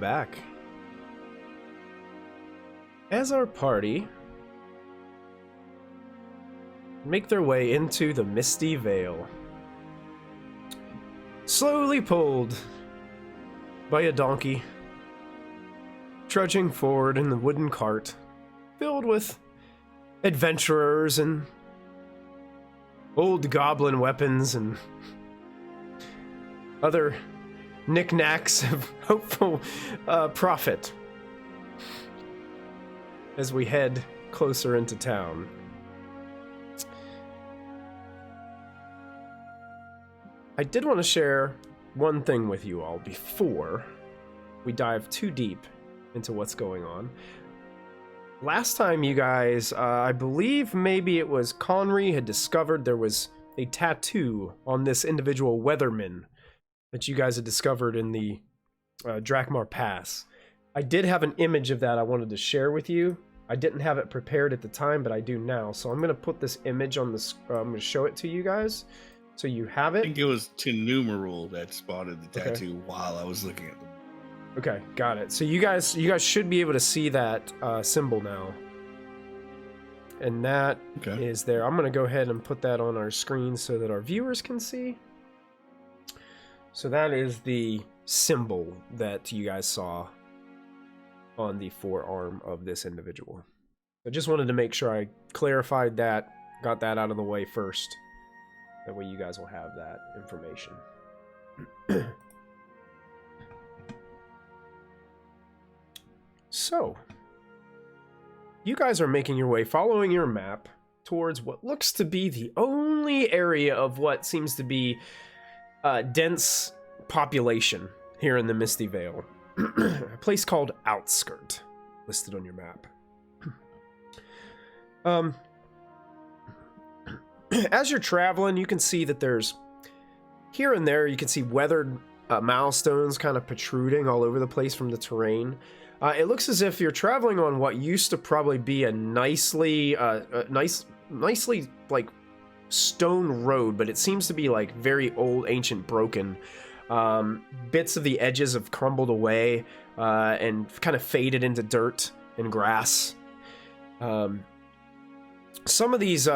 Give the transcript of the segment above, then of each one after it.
back. As our party make their way into the Misty Vale, slowly pulled by a donkey, trudging forward in the wooden cart, filled with adventurers and old goblin weapons and other knickknacks of hopeful profit as we head closer into town. I did want to share one thing with you all before we dive too deep into what's going on. Last time you guys, I believe maybe it was Conry had discovered there was a tattoo on this individual weatherman that you guys had discovered in the Drakmar Pass. I did have an image of that I wanted to share with you. I didn't have it prepared at the time, but I do now. So I'm going to put this image on the I'm going to show it to you guys so you have it. I think it was Numeral that spotted the tattoo while I was looking at them. Okay, got it. So you guys should be able to see that symbol now. And that is there. I'm going to go ahead and put that on our screen so that our viewers can see. So that is the symbol that you guys saw on the forearm of this individual. I just wanted to make sure I clarified that, got that out of the way first. That way you guys will have that information. So, you guys are making your way, following your map, towards what looks to be the only area of what seems to be dense population here in the Misty Vale. A place called Outskirt, listed on your map. As you're traveling, you can see that there's, here and there, you can see weathered milestones kind of protruding all over the place from the terrain. It looks as if you're traveling on what used to probably be a nicely like stone road, but it seems to be like very old, ancient, broken. Bits of the edges have crumbled away and kind of faded into dirt and grass. Some of these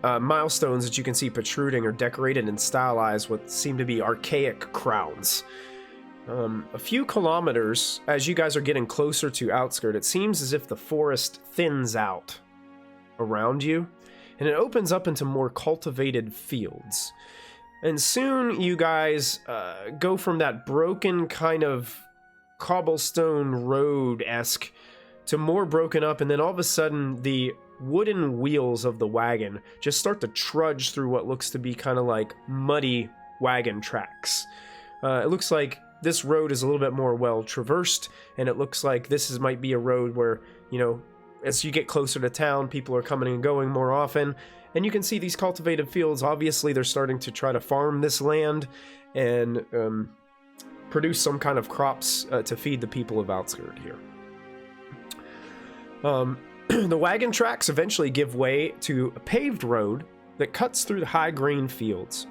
milestones that you can see protruding are decorated and stylized with seem to be archaic crowns. A few kilometers, as you guys are getting closer to Outskirt, it seems as if the forest thins out around you, and it opens up into more cultivated fields. And soon you guys go from that broken kind of cobblestone road-esque to more broken up, and then all of a sudden the wooden wheels of the wagon just start to trudge through what looks to be kind of like muddy wagon tracks. It looks like this road is a little bit more well traversed, and it looks like might be a road where, you know, as you get closer to town, people are coming and going more often. And you can see these cultivated fields. Obviously, they're starting to try to farm this land and produce some kind of crops to feed the people of Outskirt here. The wagon tracks eventually give way to a paved road that cuts through the high green fields.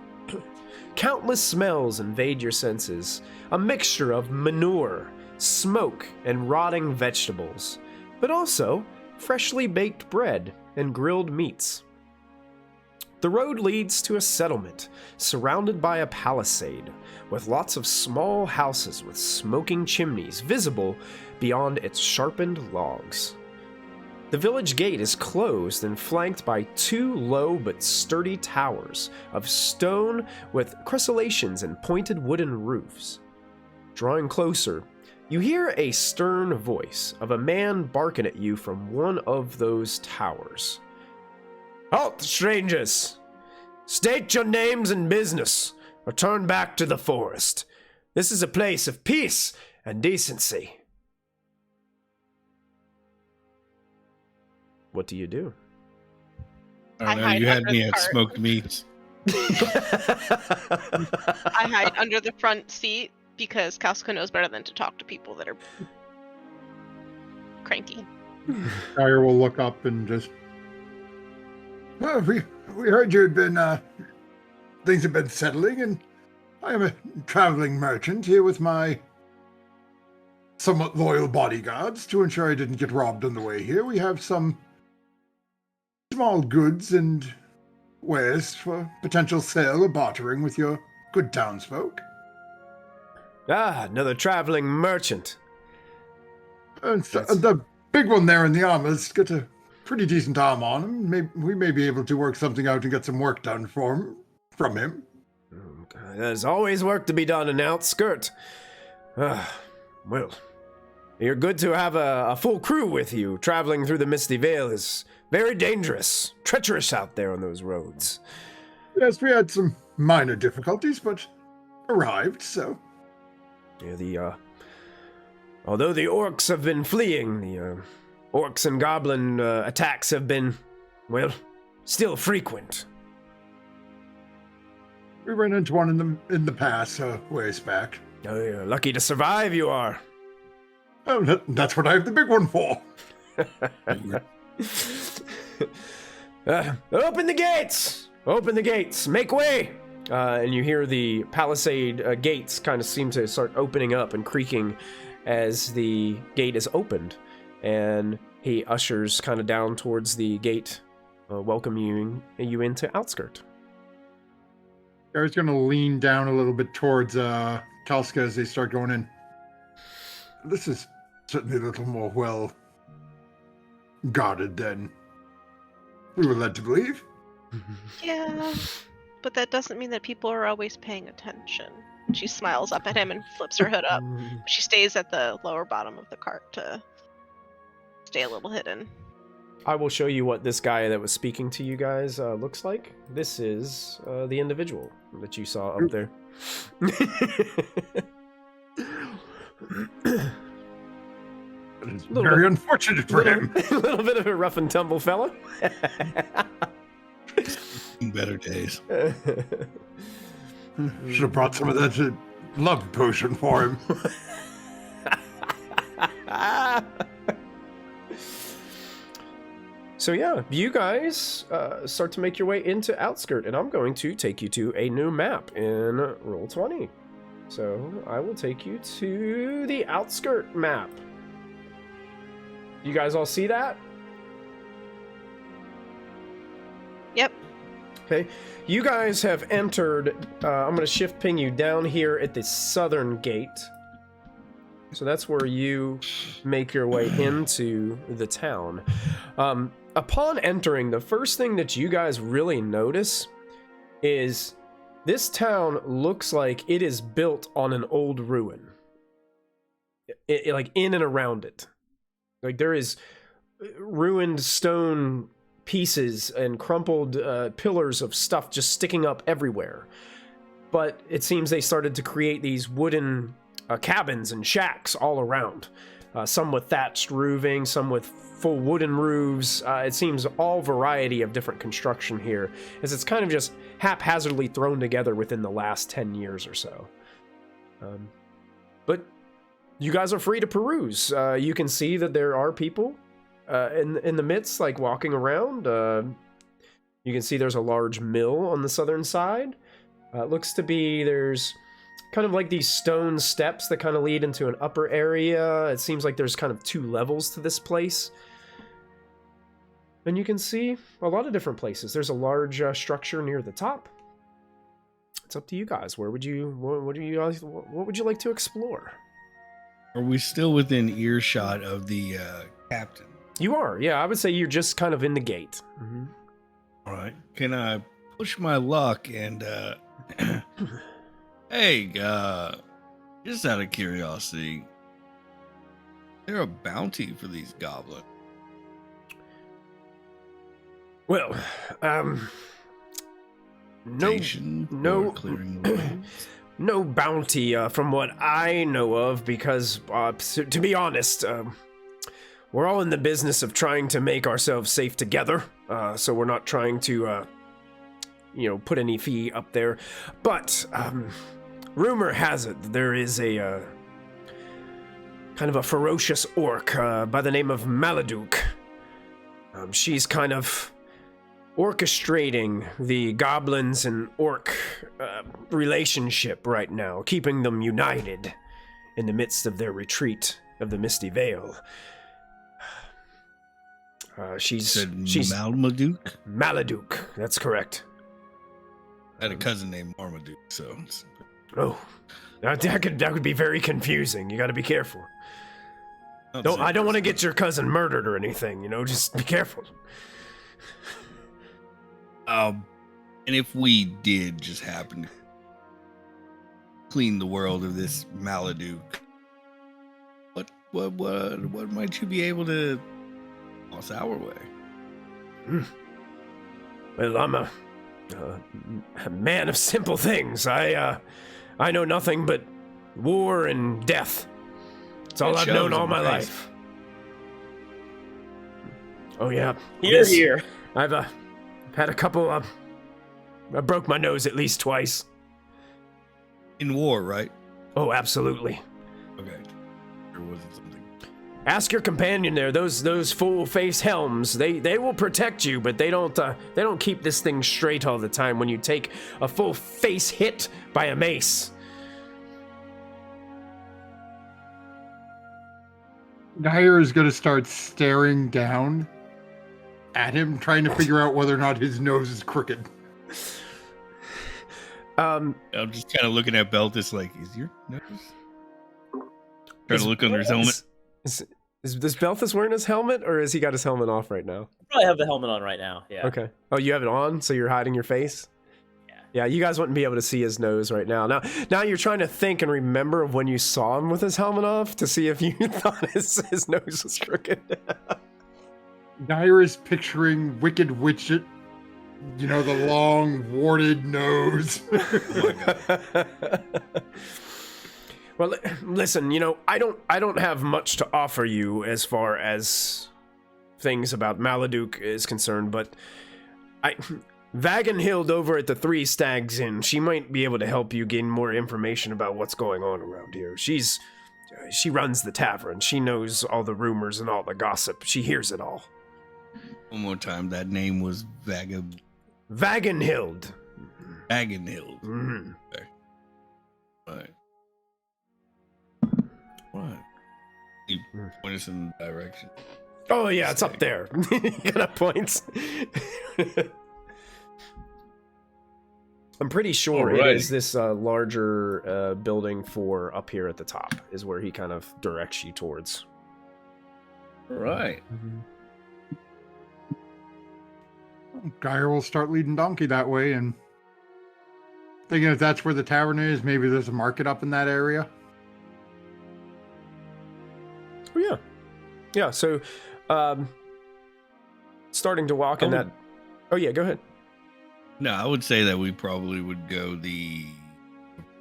Countless smells invade your senses, a mixture of manure, smoke, and rotting vegetables, but also freshly baked bread and grilled meats. The road leads to a settlement surrounded by a palisade with lots of small houses with smoking chimneys visible beyond its sharpened logs. The village gate is closed and flanked by two low but sturdy towers of stone with crustaceans and pointed wooden roofs. Drawing closer, you hear a stern voice of a man barking at you from one of those towers. "Halt, strangers! State your names and business, or turn back to the forest. This is a place of peace and decency." What do you do? I don't know, you had me at smoked meats. I hide under the front seat because Kasuka knows better than to talk to people that are cranky. Shire will look up and just... Well, we heard you had been, things have been settling, and I am a traveling merchant here with my somewhat loyal bodyguards to ensure I didn't get robbed on the way here. We have some small goods and wares for potential sale or bartering with your good townsfolk. Ah, another traveling merchant. And so, the big one there in the armor's got a pretty decent arm on him. We may be able to work something out and get some work done from him. There's always work to be done in Outskirt. Well, you're good to have a full crew with you. Traveling through the Misty Vale is very dangerous, treacherous out there on those roads. Yes, we had some minor difficulties, but arrived, so. Yeah, although the orcs have been fleeing, the orcs and goblin attacks have been, well, still frequent. We ran into one in the pass ways back. Oh, you're lucky to survive, you are. Oh, that's what I have the big one for. Open the gates! Open the gates! Make way! And you hear the palisade gates kind of seem to start opening up and creaking as the gate is opened. And he ushers kind of down towards the gate, welcoming you into Outskirt. Gary's going to lean down a little bit towards Kalska as they start going in. This is certainly a little more well guarded than we were led to believe. Yeah, but that doesn't mean that people are always paying attention. She smiles up at him and flips her hood up. She stays at the lower bottom of the cart to stay a little hidden. I will show you what this guy that was speaking to you guys looks like. This is the individual that you saw up there. Very unfortunate for him. A little bit of a rough and tumble fella. In better days. Should have brought some of that love potion for him. So yeah, you guys start to make your way into Outskirt, and I'm going to take you to a new map in Roll20. So I will take you to the Outskirt map. You guys all see that? Yep. Okay, you guys have entered, I'm going to shift ping you down here at the southern gate. So that's where you make your way into the town. Upon entering, the first thing that you guys really notice is this town looks like it is built on an old ruin. Like in and around it. Like there is ruined stone pieces and crumpled pillars of stuff just sticking up everywhere. But it seems they started to create these wooden cabins and shacks all around. Some with thatched roofing, some with full wooden roofs. It seems all variety of different construction here, as it's kind of just haphazardly thrown together within the last 10 years or so. But you guys are free to peruse. You can see that there are people in the midst, like walking around. You can see there's a large mill on the southern side. It looks to be there's kind of like these stone steps that kind of lead into an upper area. It seems like there's kind of 2 levels to this place. And you can see a lot of different places. There's a large structure near the top. It's up to you guys. What would you like to explore? Are we still within earshot of the captain? You are, yeah. I would say you're just kind of in the gate. Mm-hmm. All right. Can I push my luck and hey, just out of curiosity, is there a bounty for these goblins? Well, no clearing the way? No bounty from what I know of, because to be honest, we're all in the business of trying to make ourselves safe together. So we're not trying to, put any fee up there. But rumor has it that there is a kind of a ferocious orc by the name of Maladuk. She's kind of orchestrating the goblins and orc relationship right now, keeping them united in the midst of their retreat of the Misty Vale. She's Malmaduke? Maladuke. That's correct. I had a cousin named Marmaduke, so. Oh, that could be very confusing. You got to be careful. I don't want to get your cousin murdered or anything. Just be careful. And if we did just happen to clean the world of this Maladuke, what might you be able to toss our way? Well, I'm a man of simple things. I know nothing but war and death. It's all I've known all my life. Oh yeah. Here. I've had a couple. I broke my nose at least twice. In war, right? Oh, absolutely. Okay. There wasn't something. Ask your companion there. Those full face helms. They will protect you, but they don't keep this thing straight all the time. When you take a full face hit by a mace. Dyer is going to start staring down at him, trying to figure out whether or not his nose is crooked. I'm just kind of looking at Beltis like, is your nose? Trying to look under his helmet. Is Beltis wearing his helmet, or has he got his helmet off right now? Probably have the helmet on right now. Yeah. Okay. Oh, you have it on, so you're hiding your face? Yeah, you guys wouldn't be able to see his nose right now. Now you're trying to think and remember of when you saw him with his helmet off to see if you thought his nose was crooked. Dyer is picturing Wicked Widget, the long, warted nose. Oh my God. Well, listen, I don't have much to offer you as far as things about Maladuke is concerned, but Vagenhild over at the Three Stags Inn, she might be able to help you gain more information about what's going on around here. She runs the tavern. She knows all the rumors and all the gossip. She hears it all. One more time, that name was Vagenhild. Vagenhild. Mm-hmm. Okay. Right. What? You point us in the direction. Oh yeah, it's up there. You got points. I'm pretty sure it is this larger building for up here at the top is where he kind of directs you towards. Right. Dyer will start leading Donkey that way, and thinking if that's where the tavern is, maybe there's a market up in that area. Oh yeah. Yeah, so starting to walk in that... Oh yeah, go ahead. No, I would say that we probably would go the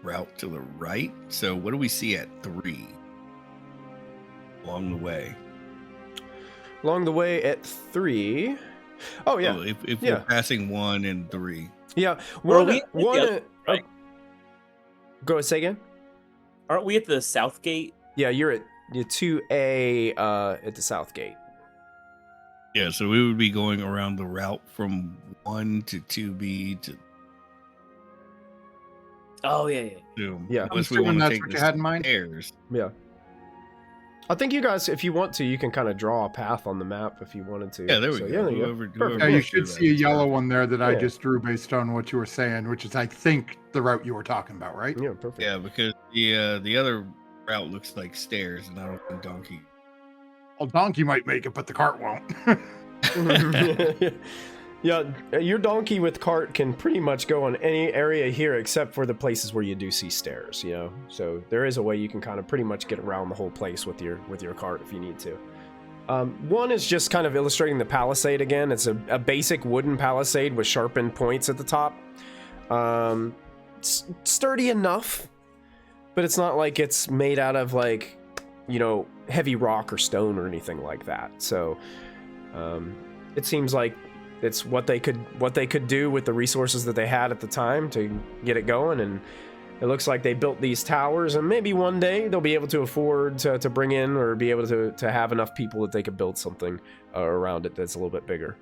route to the right. So what do we see at 3 along the way? Along the way at 3... Oh yeah. Oh, if we're passing 1 and 3. Yeah. Right? Go ahead, say again? Aren't we at the south gate? Yeah, you're 2A at the south gate. Yeah, so we would be going around the route from 1 to 2B to... Oh, yeah. Yeah. Unless we want to take what you had in mind. Stairs. Yeah. I think you guys, if you want to, you can kind of draw a path on the map if you wanted to. Yeah, there we go. Yeah, you should see a yellow one there that I just drew based on what you were saying, which is, I think, the route you were talking about, right? Yeah, perfect. Yeah, because the other route looks like stairs, and I don't think Donkey... Well, Donkey might make it, but the cart won't. Yeah, your donkey with cart can pretty much go on any area here except for the places where you do see stairs, So there is a way you can kind of pretty much get around the whole place with your cart if you need to. One is just kind of illustrating the palisade again. It's a basic wooden palisade with sharpened points at the top. It's sturdy enough, but it's not like it's made out of heavy rock or stone or anything like that. So it seems like it's what they could do with the resources that they had at the time to get it going, and it looks like they built these towers, and maybe one day they'll be able to afford to bring in or be able to have enough people that they could build something around it that's a little bit bigger.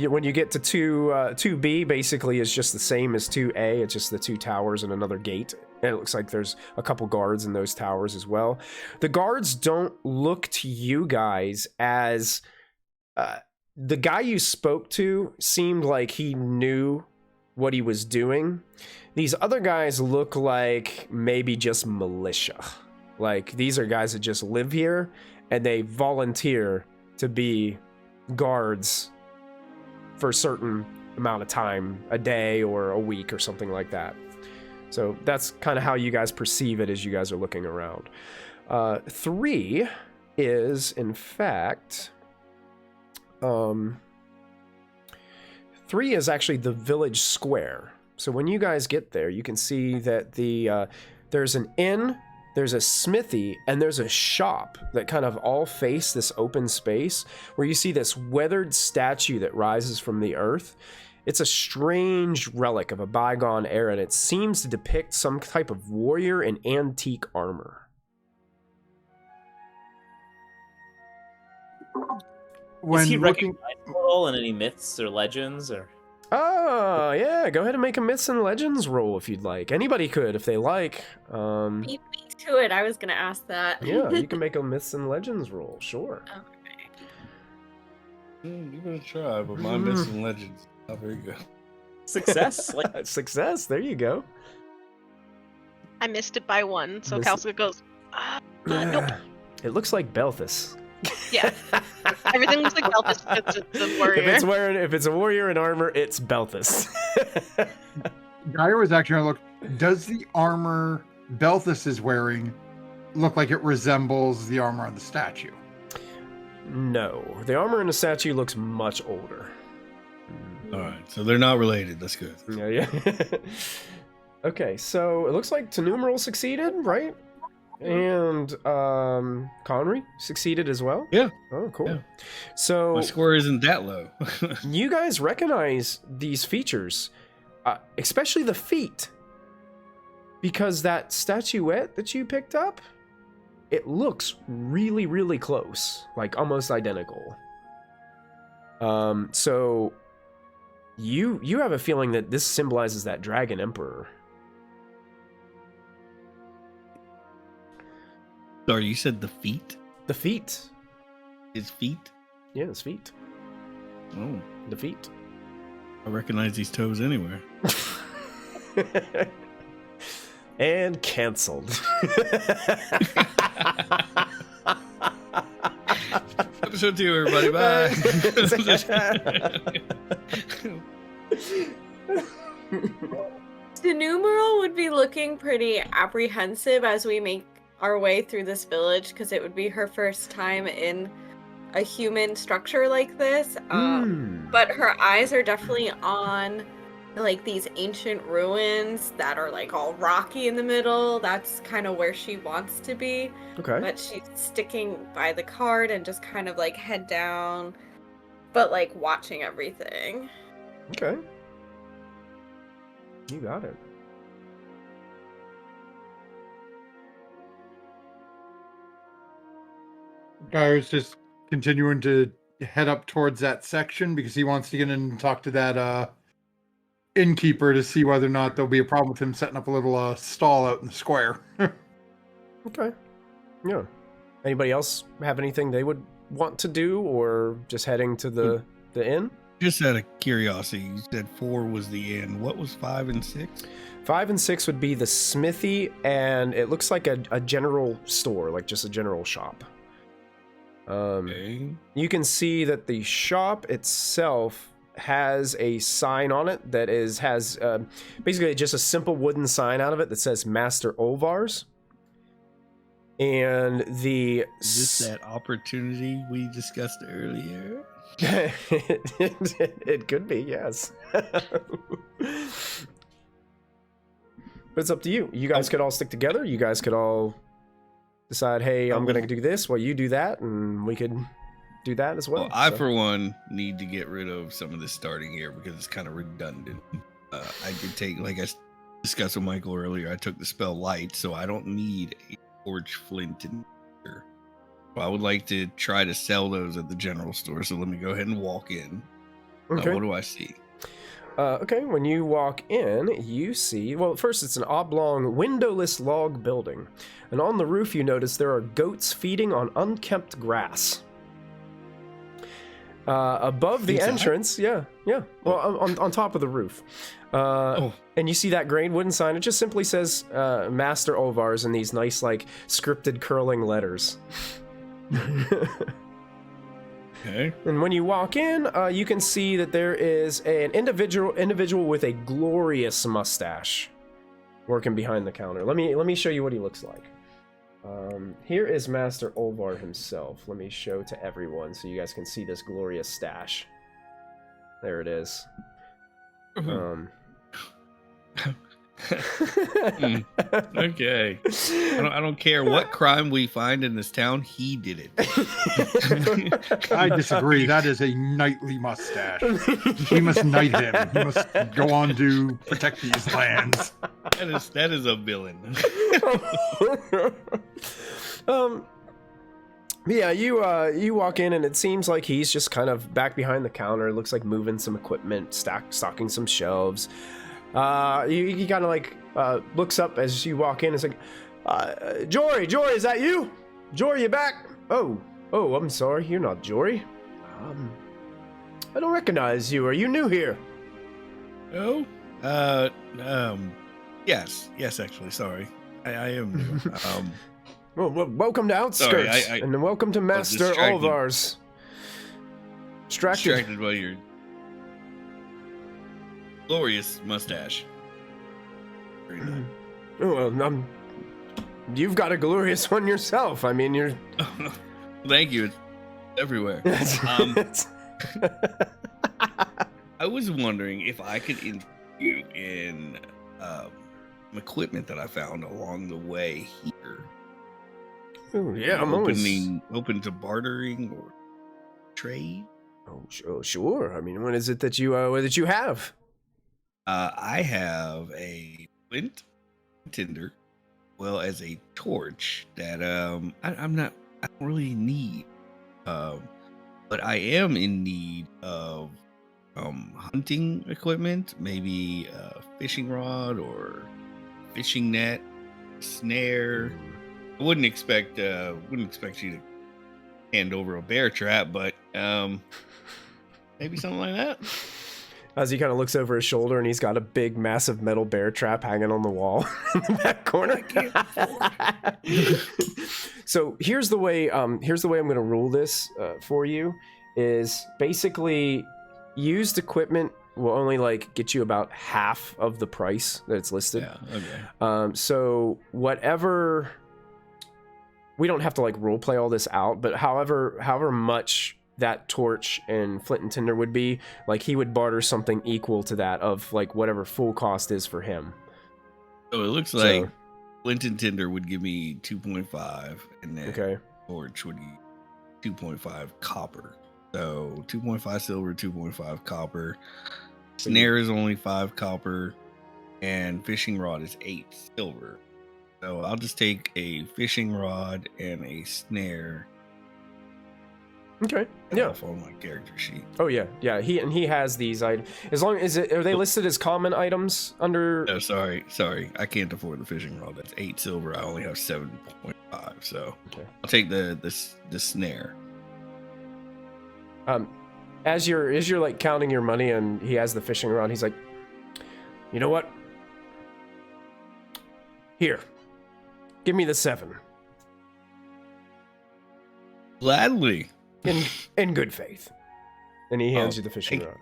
when you get to 2B, basically is just the same as 2A. It's just the 2 towers and another gate. And it looks like there's a couple guards in those towers as well. The guards don't look to you guys as... the guy you spoke to seemed like he knew what he was doing. These other guys look like maybe just militia. Like, these are guys that just live here, and they volunteer to be guards for a certain amount of time, a day or a week or something like that. So that's kind of how you guys perceive it as you guys are looking around. 3 is, in fact... 3 is actually the village square. So when you guys get there, you can see that there's an inn, there's a smithy, and there's a shop that kind of all face this open space where you see this weathered statue that rises from the earth. It's a strange relic of a bygone era, and it seems to depict some type of warrior in antique armor. When Is he looking, recognizable in any myths or legends or? Oh, yeah, go ahead and make a myths and legends roll if you'd like. Anybody could if they like. Beat me to it. I was gonna ask that. Yeah, you can make a myths and legends roll, sure. Okay. Give it a try, but my myths and legends not very good. Success. Like, Success, there you go. I missed it by 1, so Missed Kalska goes, nope. It looks like Belthus. Yeah. Everything looks like Belfast fits the warrior. If it's a warrior in armor, it's Belthus. Geyer was actually going to look, does the armor Belthus is wearing look like it resembles the armor on the statue? No, the armor in the statue looks much older. All right, so they're not related. That's good. Yeah. Okay, so it looks like Tenumeral succeeded, right? And Conry succeeded as well? Yeah. Oh, cool. Yeah. So My score isn't that low. you guys recognize these features, especially the feet, because that statuette that you picked up, it looks really, really close, like almost identical. So you have a feeling that this symbolizes that Dragon Emperor. Sorry, you said the feet? The feet. His feet? Yeah, his feet. Oh, The feet. I recognize these toes anywhere. And canceled. Episode 2, everybody. Bye. The numeral would be looking pretty apprehensive as we make our way through this village because it would be her first time in a human structure like this. But her eyes are definitely on like these ancient ruins that are like all rocky in the middle. That's kind of where she wants to be. Okay. But she's sticking by the cart and just kind of like head down, but like watching everything. Okay. You got it. Geyer's just continuing to head up towards that section because he wants to get in and talk to that innkeeper to see whether or not there'll be a problem with him setting up a little stall out in the square. Okay. Yeah. Anybody else have anything they would want to do, or just heading to the inn? Just out of curiosity, you said 4 was the inn. What was 5 and 6? 5 and 6 would be the smithy, and it looks like a general store, like just a general shop. Okay. You can see that the shop itself has a sign on it that has basically just a simple wooden sign out of it that says Master Olvar's. And the Is this that opportunity we discussed earlier? it could be, yes. But it's up to you. You guys could all stick together. You guys could all decide, hey, I'm going to do this while you do that, and we could do that as well. Well, I, for one, need to get rid of some of this starting here because it's kind of redundant. I could take, like I discussed with Michael earlier, I took the spell Light, so I don't need a Forge Flint in here. So I would like to try to sell those at the general store, so let me go ahead and walk in. Okay. What do I see? Okay, when you walk in, you see, well, first it's an oblong, windowless log building. And on the roof, you notice there are goats feeding on unkempt grass. Above the Inside? entrance, yeah. Well, on top of the roof. And you see that grain wooden sign. It just simply says Master Olvar's in these nice, like, scripted curling letters. Okay. And when you walk in, you can see that there is an individual with a glorious mustache working behind the counter. Let me show you what he looks like. Here is Master Olvar himself. Let me show to everyone so you guys can see this glorious stash. There it is. Okay. I don't care what crime we find in this town. He did it. I disagree. That is a knightly mustache. We must knight him. He must go on to protect these lands. That is a villain. Yeah, you walk in and it seems like he's just kind of back behind the counter. It looks like moving some equipment, stocking some shelves. He kind of like looks up as you walk in. It's like, Jory, is that you? Jory, you back? Oh, I'm sorry, you're not Jory. I don't recognize you. Are you new here? Oh, yes, actually, sorry, I am new. Well, welcome to Outskirts, Sorry, and welcome to Master distracted. Olvar's. Distracted by your glorious mustache. Very nice. Oh, well, you've got a glorious one yourself. I mean, you're... Thank you. It's everywhere. I was wondering if I could interest you in some equipment that I found along the way here. Ooh, yeah, I'm open to bartering or trade. Oh, sure. I mean, what is it that you have? I have a flint tinder, well as a torch that I don't really need. But I am in need of hunting equipment, maybe a fishing rod or fishing net, snare. I wouldn't expect you to hand over a bear trap, but maybe something like that. As he kind of looks over his shoulder and he's got a big, massive metal bear trap hanging on the wall in the back corner. So here's the way I'm going to rule this for you. Is basically used equipment will only like get you about half of the price that it's listed. Yeah. Okay. So whatever, we don't have to like role play all this out, but however much that torch and flint and tinder would be, like he would barter something equal to that of like whatever full cost is for him. So it looks like flint and tinder would give me 2.5, and then torch would give 2.5 copper. So 2.5 silver, 2.5 copper. Snare is only 5 copper, and fishing rod is 8 silver. So I'll just take a fishing rod and a snare. Okay. Yeah. Off on my character sheet. Oh yeah. He has these items. As long as are they listed as common items under? No, sorry. I can't afford the fishing rod. That's 8 silver. I only have 7.5. So I'll take the snare. As you're like counting your money and he has the fishing rod, he's like, you know what? Here, give me the 7. Gladly. In good faith. And he hands you the fishing rod.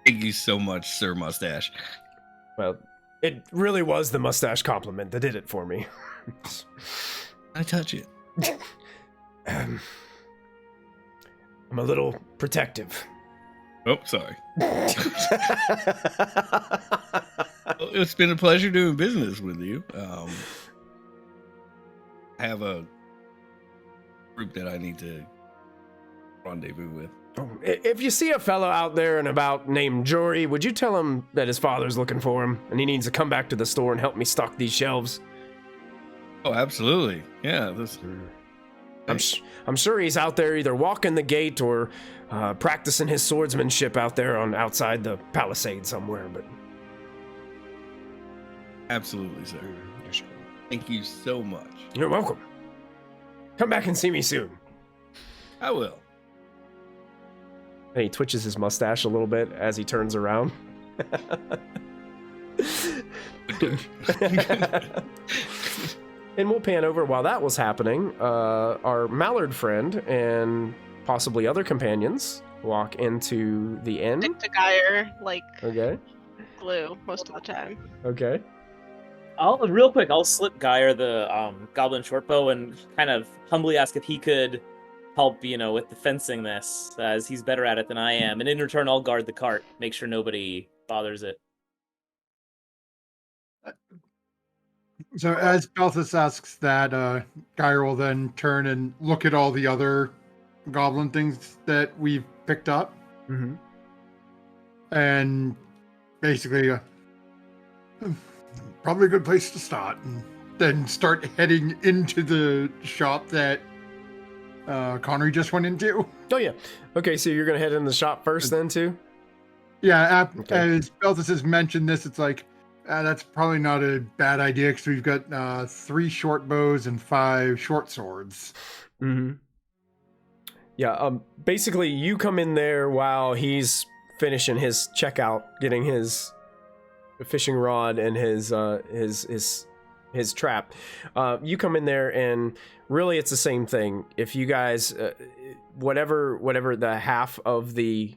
Thank you so much, Sir Mustache. Well, it really was the mustache compliment that did it for me. I touch it. I'm a little protective. Oh, sorry. It's been a pleasure doing business with you. I have a group that I need to rendezvous with. If you see a fellow out there and about named Jory, would you tell him that his father's looking for him and he needs to come back to the store and help me stock these shelves? Oh, absolutely. Yeah, I'm sure he's out there either walking the gate or practicing his swordsmanship out there on outside the palisade somewhere. But Absolutely, sir. Thank you so much. You're welcome. Come back and see me soon. I will. And he twitches his mustache a little bit as he turns around. And we'll pan over while that was happening. Our mallard friend and possibly other companions walk into the inn. Stick to Geyer like Okay. glue most of the time. Okay. Real quick, I'll slip Geyer the goblin shortbow and kind of humbly ask if he could help, with the fencing this, as he's better at it than I am. And in return, I'll guard the cart, make sure nobody bothers it. So as Balthus asks that, Geyer will then turn and look at all the other goblin things that we've picked up. Mm-hmm. And basically, probably a good place to start. And then start heading into the shop that Connery just went into. Oh, yeah. Okay, so you're going to head in the shop first then, too? Yeah, Okay. as Balthus has mentioned this, it's like, that's probably not a bad idea because we've got 3 short bows and 5 short swords. Mm-hmm. Yeah, basically you come in there while he's finishing his checkout, getting his fishing rod and his trap. You come in there and really it's the same thing. If you guys, whatever the half of the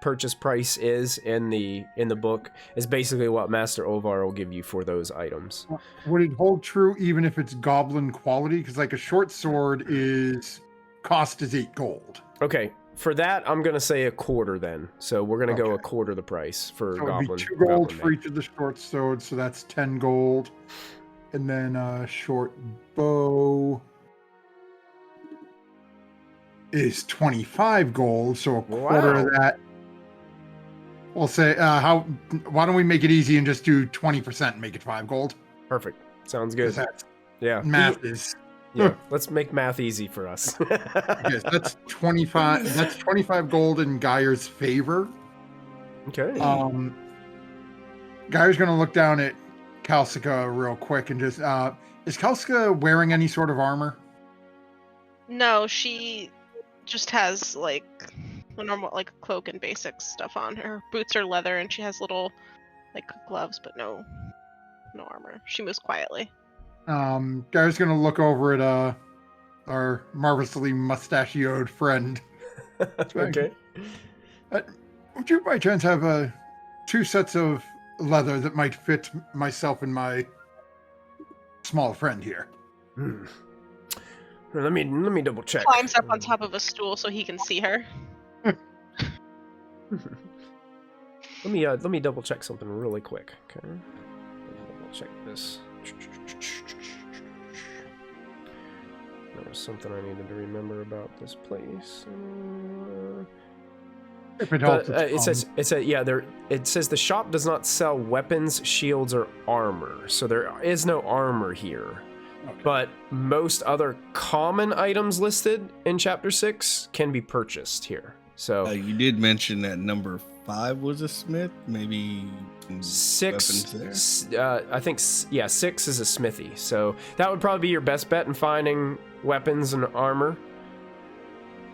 purchase price is in the book is basically what Master Ovar will give you for those items. Would it hold true even if it's goblin quality? Because a short sword cost is 8 gold. Okay, for that I'm gonna say a quarter then. So we're gonna go a Okay. quarter the price for So goblin. it'd be 2 gold goblin for each of the short swords, so that's 10 gold. And then short bow is 25 gold, so a quarter of that. We'll say, why don't we make it easy and just do 20% and make it 5 gold? Perfect. Sounds 'Cause good. that's Yeah. math is. Yeah. Let's make math easy for us. Yes, that's 25. That's 25 gold in Geyer's favor. Okay. Geyer's gonna look down at Kalsika real quick and just is Kalsika wearing any sort of armor? No, she just has a normal cloak and basic stuff on. Her boots are leather and she has little gloves, but no armor. She moves quietly. Geyer's gonna look over at our marvelously mustachioed friend. Okay. Would you by chance have 2 sets of leather that might fit myself and my small friend here? Let me double check. Climbs up on top of a stool so he can see her. Let me double check something really quick. Okay. Double check this. There was something I needed to remember about this place. If it helps, It says the shop does not sell weapons, shields, or armor, so there is no armor here. Okay. But most other common items listed in Chapter 6 can be purchased here. So You did mention that number 5 was a smith, maybe some 6, weapons there. I think 6 is a smithy. So that would probably be your best bet in finding weapons and armor.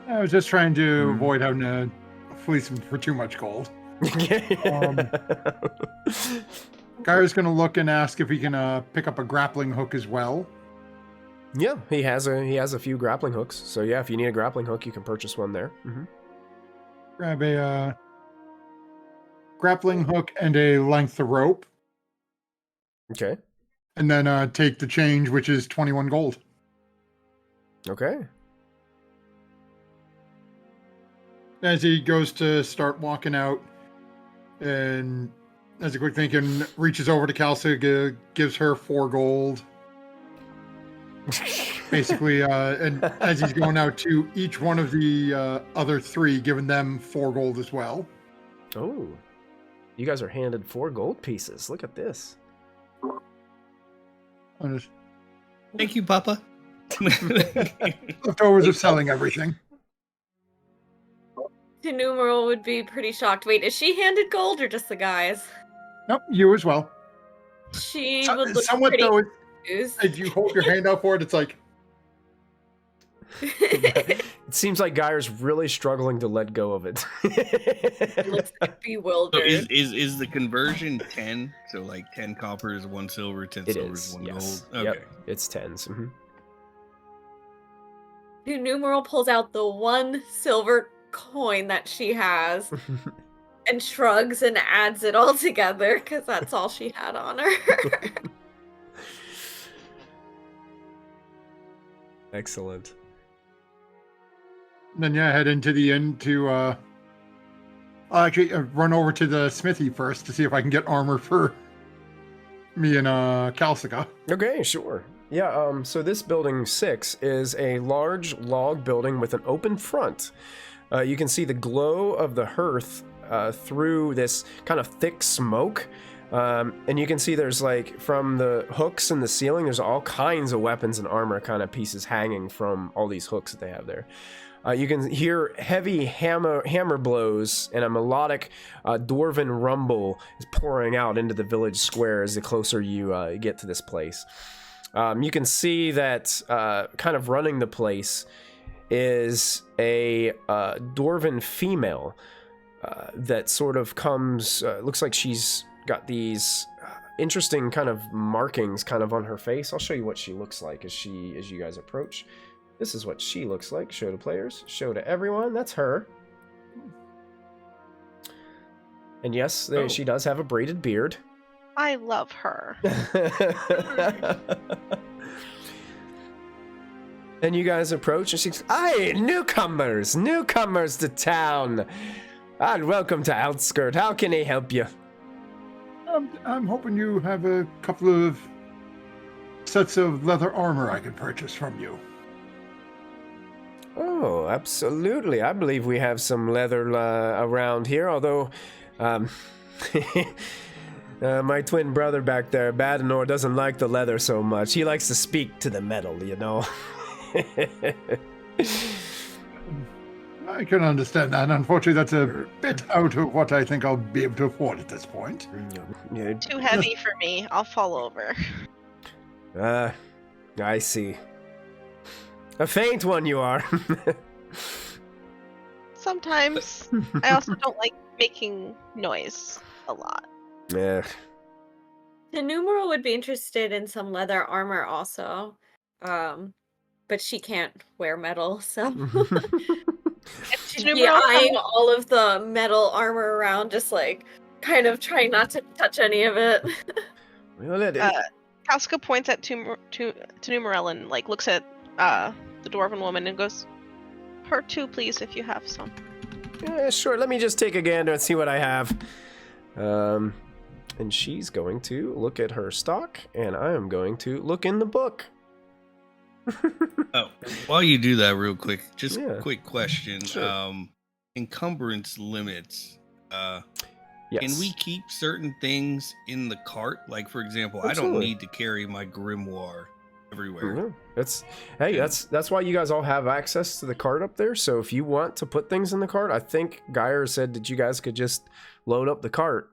I was just trying to avoid having to fleece him for too much gold. Geyer's gonna look and ask if he can pick up a grappling hook as well. Yeah, he has a few grappling hooks. So yeah, if you need a grappling hook, you can purchase one there. Mm-hmm. Grab a grappling hook and a length of rope, Okay. and then take the change, which is 21 gold. Okay. As he goes to start walking out, and as a quick thinking, reaches over to Kalsika, gives her 4 gold. Basically, and as he's going out to each one of the other 3, giving them 4 gold as well. Oh, you guys are handed 4 gold pieces. Look at this. Thank you, Papa. Leftovers of selling everything. Numeral would be pretty shocked. Wait, is she handed gold or just the guys? Nope, you as well. She would look Somewhat pretty though, confused. if you hold your hand out for it, it's like, It seems like Geyer's really struggling to let go of it. Looks like So bewildered. is the conversion 10? So like 10 copper is 1 silver, 10 It silver is, is 1 yes. gold. Okay. Yep, it's tens. Mhm. Numeral pulls out the 1 silver coin that she has and shrugs and adds it all together because that's all she had on her. Excellent. then yeah, head into the inn to I'll actually run over to the smithy first to see if I can get armor for me and Calcica. Okay, sure. Yeah, so this building 6 is a large log building with an open front. You can see the glow of the hearth through this kind of thick smoke. And you can see there's like from the hooks in the ceiling, there's all kinds of weapons and armor kind of pieces hanging from all these hooks that they have there. You can hear heavy hammer blows and a melodic dwarven rumble is pouring out into the village square as the closer you get to this place. You can see that kind of running the place is a dwarven female that sort of comes, looks like she's got these interesting kind of markings kind of on her face. I'll show you what she looks like as you guys approach. This is what she looks like. Show to players, show to everyone. That's her. And yes, she does have a braided beard. I love her. And you guys approach and she's, "Aye, newcomers to town. And welcome to Outskirt. How can I help you?" I'm hoping you have a couple of sets of leather armor I could purchase from you. Oh, absolutely. I believe we have some leather around here, although my twin brother back there, Badenor, doesn't like the leather so much. He likes to speak to the metal, you know. I can understand that. Unfortunately, that's a bit out of what I think I'll be able to afford at this point. Yeah. Too heavy for me. I'll fall over. I see. A faint one you are. Sometimes. I also don't like making noise a lot. Yeah. The numeral would be interested in some leather armor also. But she can't wear metal, so she'd be Numeral eyeing all of the metal armor around, just like kind of trying not to touch any of it. Well, Kalska points at Numerel and like looks at the dwarven woman and goes, "Her too, please, if you have some." yeah, sure. Let me just take a gander and see what I have. And she's going to look at her stock, and I am going to look in the book. Oh, while you do that real quick, just Yeah. quick question. Sure. Encumbrance limits. Yes. Can we keep certain things in the cart? Like, for example, I don't Absolutely. need to carry my grimoire everywhere. Mhm. That's why you guys all have access to the cart up there. So if you want to put things in the cart, I think Geyer said that you guys could just load up the cart.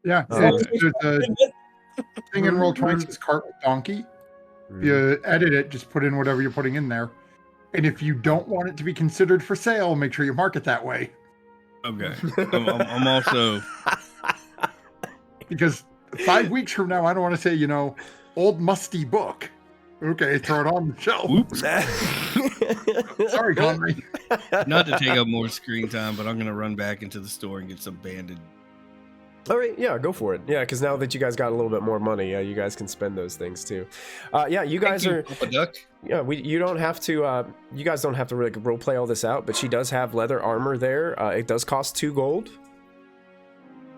Yeah, Oh, there's a thing in Roll20 says cart with donkey. If you edit it, just put in whatever you're putting in there. And if you don't want it to be considered for sale, make sure you mark it that way. Okay. I'm also. Because 5 weeks from now, I don't want to say, old musty book. Okay, throw it on the shelf. Oops. Sorry, Connery. Not to take up more screen time, but I'm going to run back into the store and get some banded. All right, yeah, go for it. Yeah, because now that you guys got a little bit more money, you guys can spend those things too. Yeah, you guys are. Papa Duck. Yeah, you don't have to. You guys don't have to really role play all this out. But she does have leather armor there. It does cost 2 gold.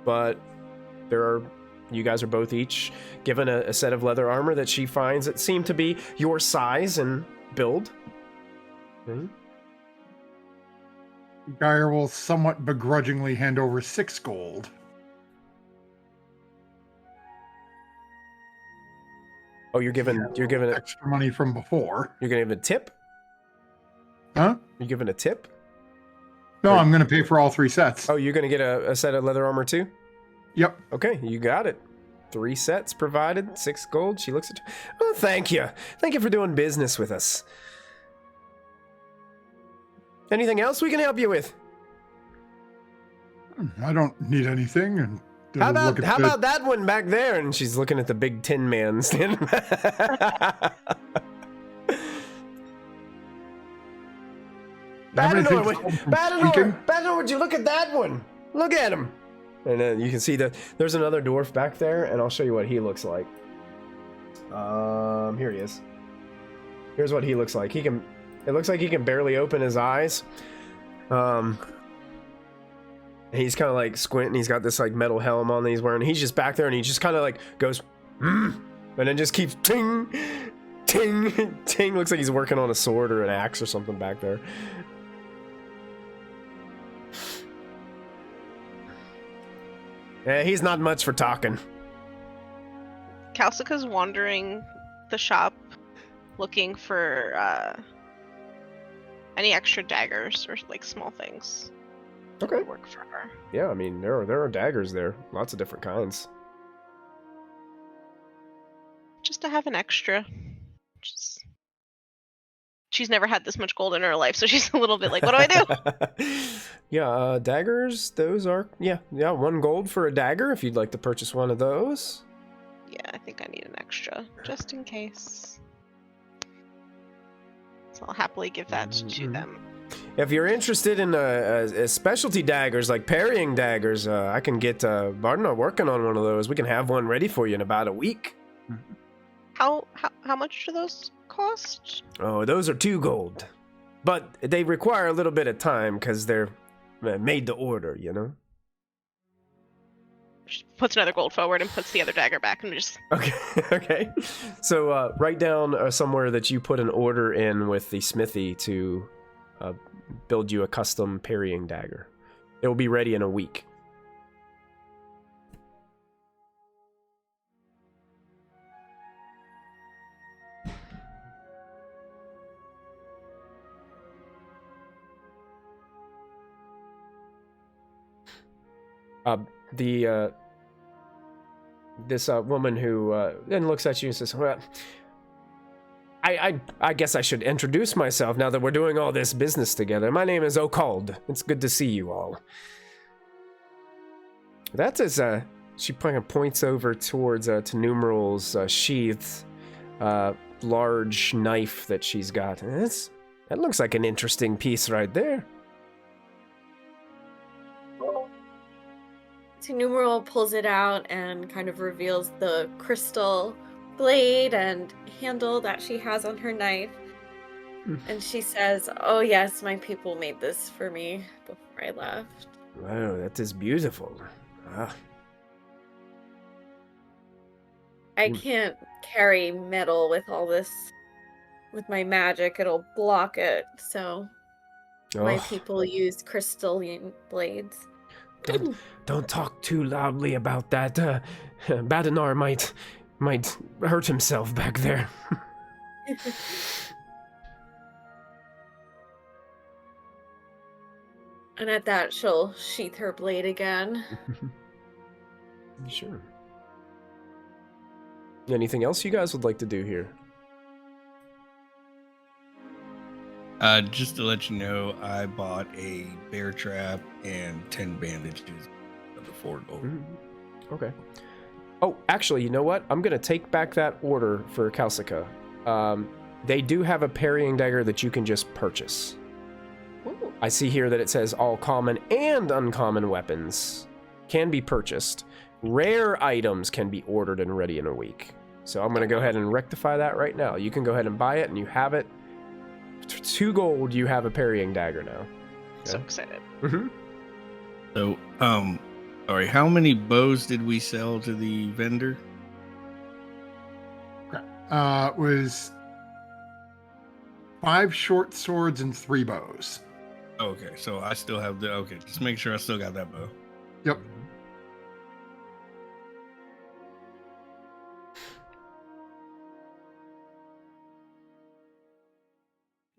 But you guys are both each given a set of leather armor that she finds that seem to be your size and build. Okay. Geyer will somewhat begrudgingly hand over 6 gold. Oh, you're giving it extra money from before. you're gonna give a tip? Huh? You're giving a tip? No, Or- I'm going to pay for all 3 sets. Oh, you're gonna get a set of leather armor too? Yep. Okay, you got it. 3 sets provided, 6 gold. She looks at. Oh, thank you. Thank you for doing business with us. Anything else we can help you with? I don't need anything. And How look about at the- that one back there? And she's looking at the big tin man standing. Everything's Badenor, cold from squeaking. Badenor, would you look at that one? Look at him. And then you can see that there's another dwarf back there, and I'll show you what he looks like. Here he is. Here's what he looks like. It looks like he can barely open his eyes. He's kind of like squinting. He's got this like metal helm on that he's wearing. He's just back there, and he just kind of like goes, and then just keeps ting, ting, ting. Looks like he's working on a sword or an axe or something back there. Yeah, he's not much for talking. Kalsika's wandering the shop looking for any extra daggers or like small things. Okay. That work for her. Yeah, I mean there are daggers there, lots of different kinds. Just to have an extra. She's never had this much gold in her life, so she's a little bit like, what do I do? Yeah, daggers. Those are 1 gold for a dagger if you'd like to purchase one of those. Yeah, I think I need an extra, just in case. So I'll happily give that to them. If you're interested in specialty daggers like parrying daggers, I can get Bardenor working on one of those. We can have one ready for you in about a week. How much do those cost? Oh, those are 2 gold, but they require a little bit of time because they're made to order. You know. She puts another gold forward and puts the other dagger back and just. Okay. Okay. So write down somewhere that you put an order in with the smithy to build you a custom parrying dagger. It will be ready in a week. This woman who then looks at you and says, well, I guess I should introduce myself now that we're doing all this business together. My name is Okald. It's good to see you all. That is, she kind of points over towards to Numeral's sheathed large knife that she's got. That looks like an interesting piece right there. So Numeral pulls it out and kind of reveals the crystal blade and handle that she has on her knife. And she says, oh yes, my people made this for me before I left. Wow, that is beautiful. I can't carry metal with all this. With my magic, it'll block it. So my people use crystalline blades. Don't talk too loudly about that. Badenor might hurt himself back there. And at that, she'll sheath her blade again. Sure. Anything else you guys would like to do here? Just to let you know, I bought a bear trap and 10 bandages of the 4 gold. Okay. Oh, actually, you know what? I'm going to take back that order for Kalsika. They do have a parrying dagger that you can just purchase. Ooh. I see here that it says all common and uncommon weapons can be purchased. Rare items can be ordered and ready in a week. So I'm going to go ahead and rectify that right now. You can go ahead and buy it, and you have it. 2 gold, you have a parrying dagger now. So excited. So, sorry, how many bows did we sell to the vendor? It was 5 short swords and 3 bows. Okay, so I still have the. Okay, just make sure I still got that bow. Yep.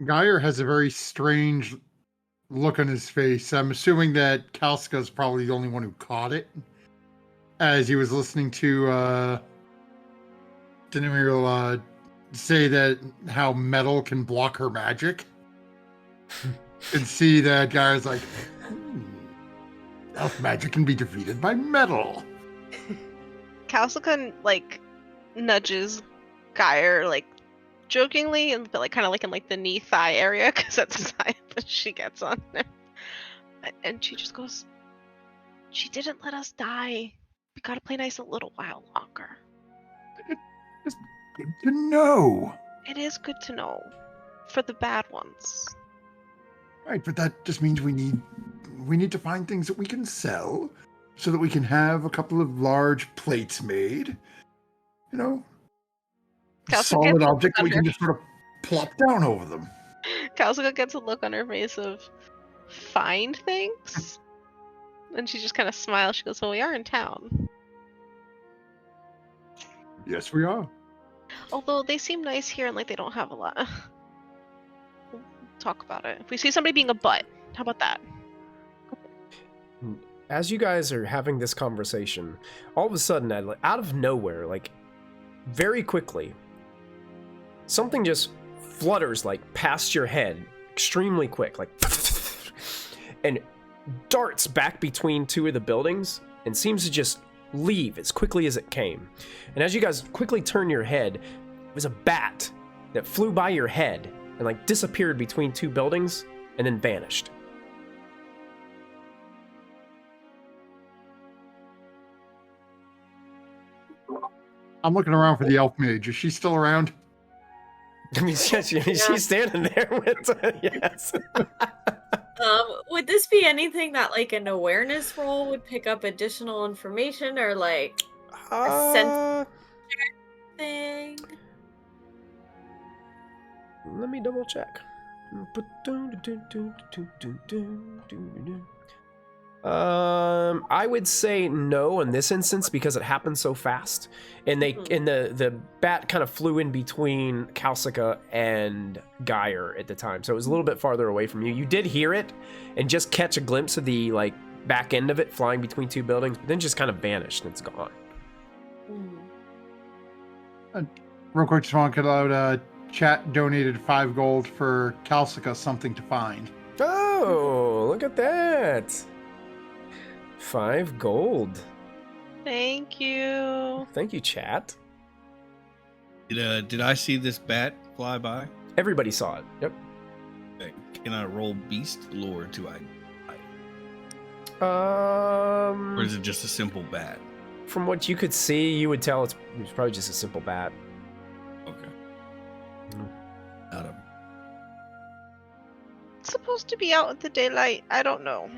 Geyer has a very strange look on his face. I'm assuming that Kalska's probably the only one who caught it, as he was listening to Denimir say that how metal can block her magic. And see that Geyer's like, elf magic can be defeated by metal. Kalsikan nudges Geyer jokingly, but kind of in the knee thigh area, because that's the side that she gets on there. And she just goes, "She didn't let us die. We gotta play nice a little while longer." It's good to know. It is good to know, for the bad ones. Right, but that just means we need to find things that we can sell, so that we can have a couple of large plates made. You know, solid object that we can just sort of plop down over them. Kalsikan gets a look on her face of find things, and she just kind of smiles. She goes, "Well, we are in town. Yes, we are. Although they seem nice here and they don't have a lot." We'll talk about it. If we see somebody being a butt, how about that? As you guys are having this conversation, all of a sudden, out of nowhere, very quickly, something just flutters past your head, extremely quick, and darts back between two of the buildings and seems to just leave as quickly as it came. And as you guys quickly turn your head, it was a bat that flew by your head and disappeared between two buildings and then vanished. I'm looking around for the elf mage. Is she still around? I mean, she's standing there with yes. Would this be anything that an awareness roll would pick up additional information, or a sense thing? Let me double check. I would say no in this instance because it happened so fast, and the bat kind of flew in between Kalsika and Geyer at the time, so it was a little bit farther away from you. You did hear it and just catch a glimpse of the back end of it flying between two buildings, but then just kind of vanished and it's gone. Real quick, just want to get out. Chat donated 5 gold for Kalsika something to find. Oh, look at that! 5 gold. Thank you. Thank you, chat. Did I see this bat fly by? Everybody saw it. Yep. Okay. Can I roll beast lore to or is it just a simple bat? From what you could see, you would tell it's probably just a simple bat. Okay. Adam. It's supposed to be out in the daylight. I don't know.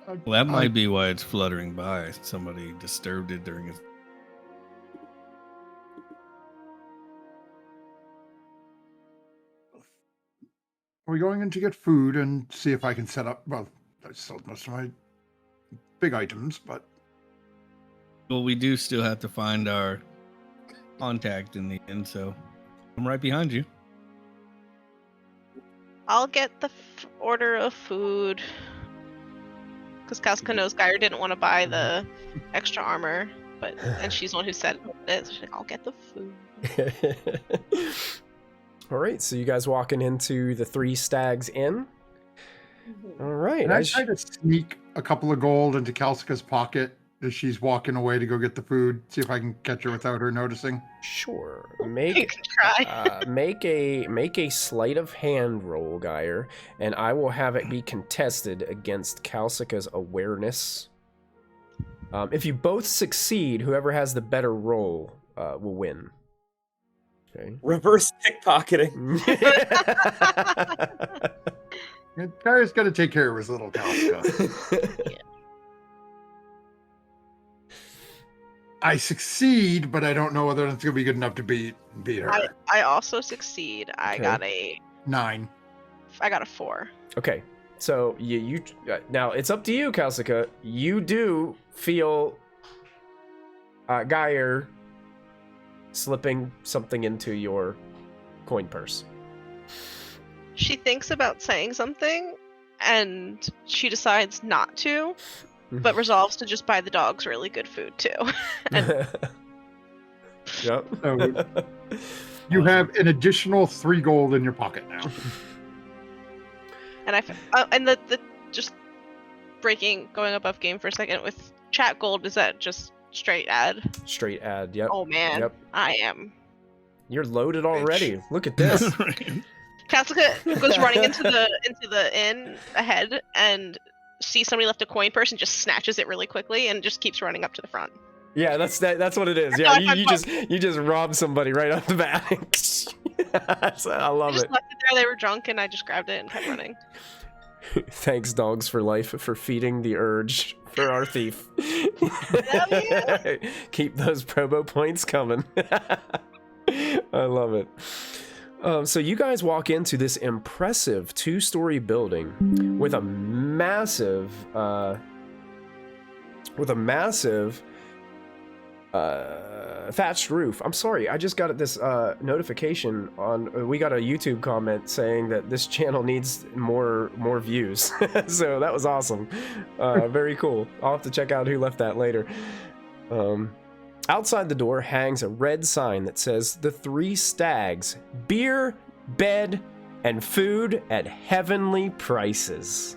Well, that might be why it's fluttering by. Somebody disturbed it during its... Are we going in to get food and see if I can set up? Well, I sold most of my big items, but... Well, we do still have to find our contact in the end, so I'm right behind you. I'll get the order of food. Because Kalska knows Geyer didn't want to buy the extra armor, and she's the one who said it. She's like, "I'll get the food." All right, so you guys walking into the Three Stags Inn. All right. Can I try to sneak a couple of gold into Kalska's pocket as she's walking away to go get the food? See if I can catch her without her noticing. Sure. You Make can try. make a sleight of hand roll, Geyer, and I will have it be contested against Kalsika's awareness. If you both succeed, whoever has the better roll will win. Okay. Reverse pickpocketing. Geyer's got to take care of his little Kalska. Yeah. I succeed, but I don't know whether it's going to be good enough to beat her. I also succeed. I got 9. I got a 4. Okay, so you now it's up to you, Kalsika. You do feel Geyer slipping something into your coin purse. She thinks about saying something, and she decides not to, but resolves to just buy the dogs really good food too. And Yep. So you have an additional 3 gold in your pocket now. and the just going above game for a second with chat gold, is that just straight ad? Straight ad. Yep. Oh man, Yep. I am. You're loaded already. Look at this. Katsuka goes running into the inn ahead and sees somebody left a coin purse and just snatches it really quickly and just keeps running up to the front. Yeah, that's what it is. Yeah, you just robbed somebody right off the bat. I love Just it. left it there. They were drunk, and I just grabbed it and kept running. Thanks, Dogs for Life, for feeding the urge for our thief. Yeah. Keep those probo points coming. I love it. So you guys walk into this impressive 2-story building with a massive thatched roof. I'm sorry, I just got this notification on. We got a YouTube comment saying that this channel needs more views. So that was awesome. Very cool. I'll have to check out who left that later. Outside the door hangs a red sign that says "The Three Stags: Beer, Bed, and Food at Heavenly Prices."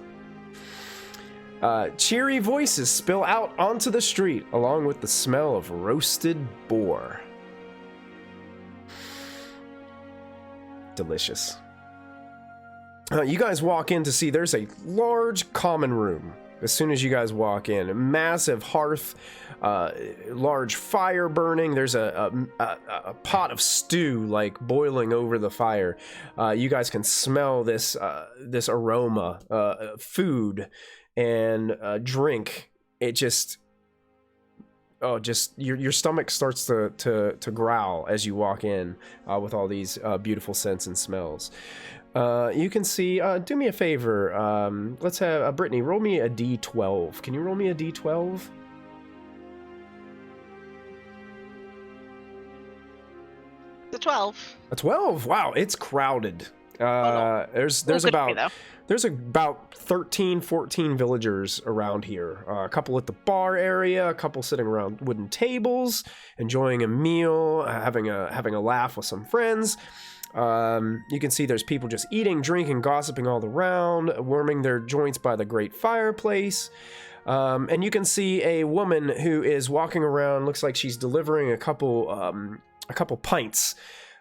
Cheery voices spill out onto the street, along with the smell of roasted boar. Delicious. You guys walk in to see there's a large common room. As soon as you guys walk in, a massive hearth, large fire burning. There's a pot of stew like boiling over the fire. You guys can smell this aroma, food and drink. It just your stomach starts to growl as you walk in with all these beautiful scents and smells. You can see, do me a favor, let's have Brittany roll me a d12. Can you roll me a d12? The 12. A 12. Wow, it's crowded. No. There's Well, good for me, about though. there's about 13, 14 villagers around here. A couple at the bar area, a couple sitting around wooden tables, enjoying a meal, having a laugh with some friends. You can see there's people just eating, drinking, gossiping all around, warming their joints by the great fireplace. And you can see a woman who is walking around, looks like she's delivering a couple pints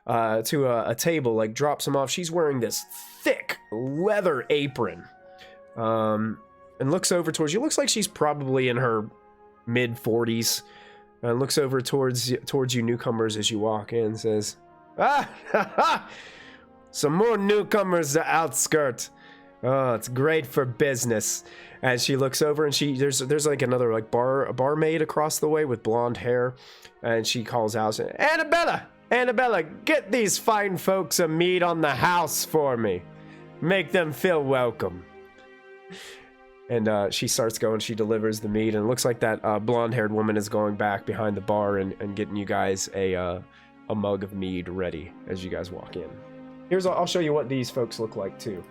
to a table, like drops them off. She's wearing this thick leather apron and looks over towards you. Looks like she's probably in her mid 40s and looks over towards you newcomers as you walk in and says, "Ah, ha, ha! Some more newcomers to Outskirt. Oh, it's great for business." As she looks over and there's like another like barmaid across the way with blonde hair, and she calls out, saying, Annabella, get these fine folks a meat on the house for me. Make them feel welcome." And she starts going, she delivers the meat, and it looks like that blonde-haired woman is going back behind the bar and getting you guys a mug of mead ready as you guys walk in. I'll show you what these folks look like too.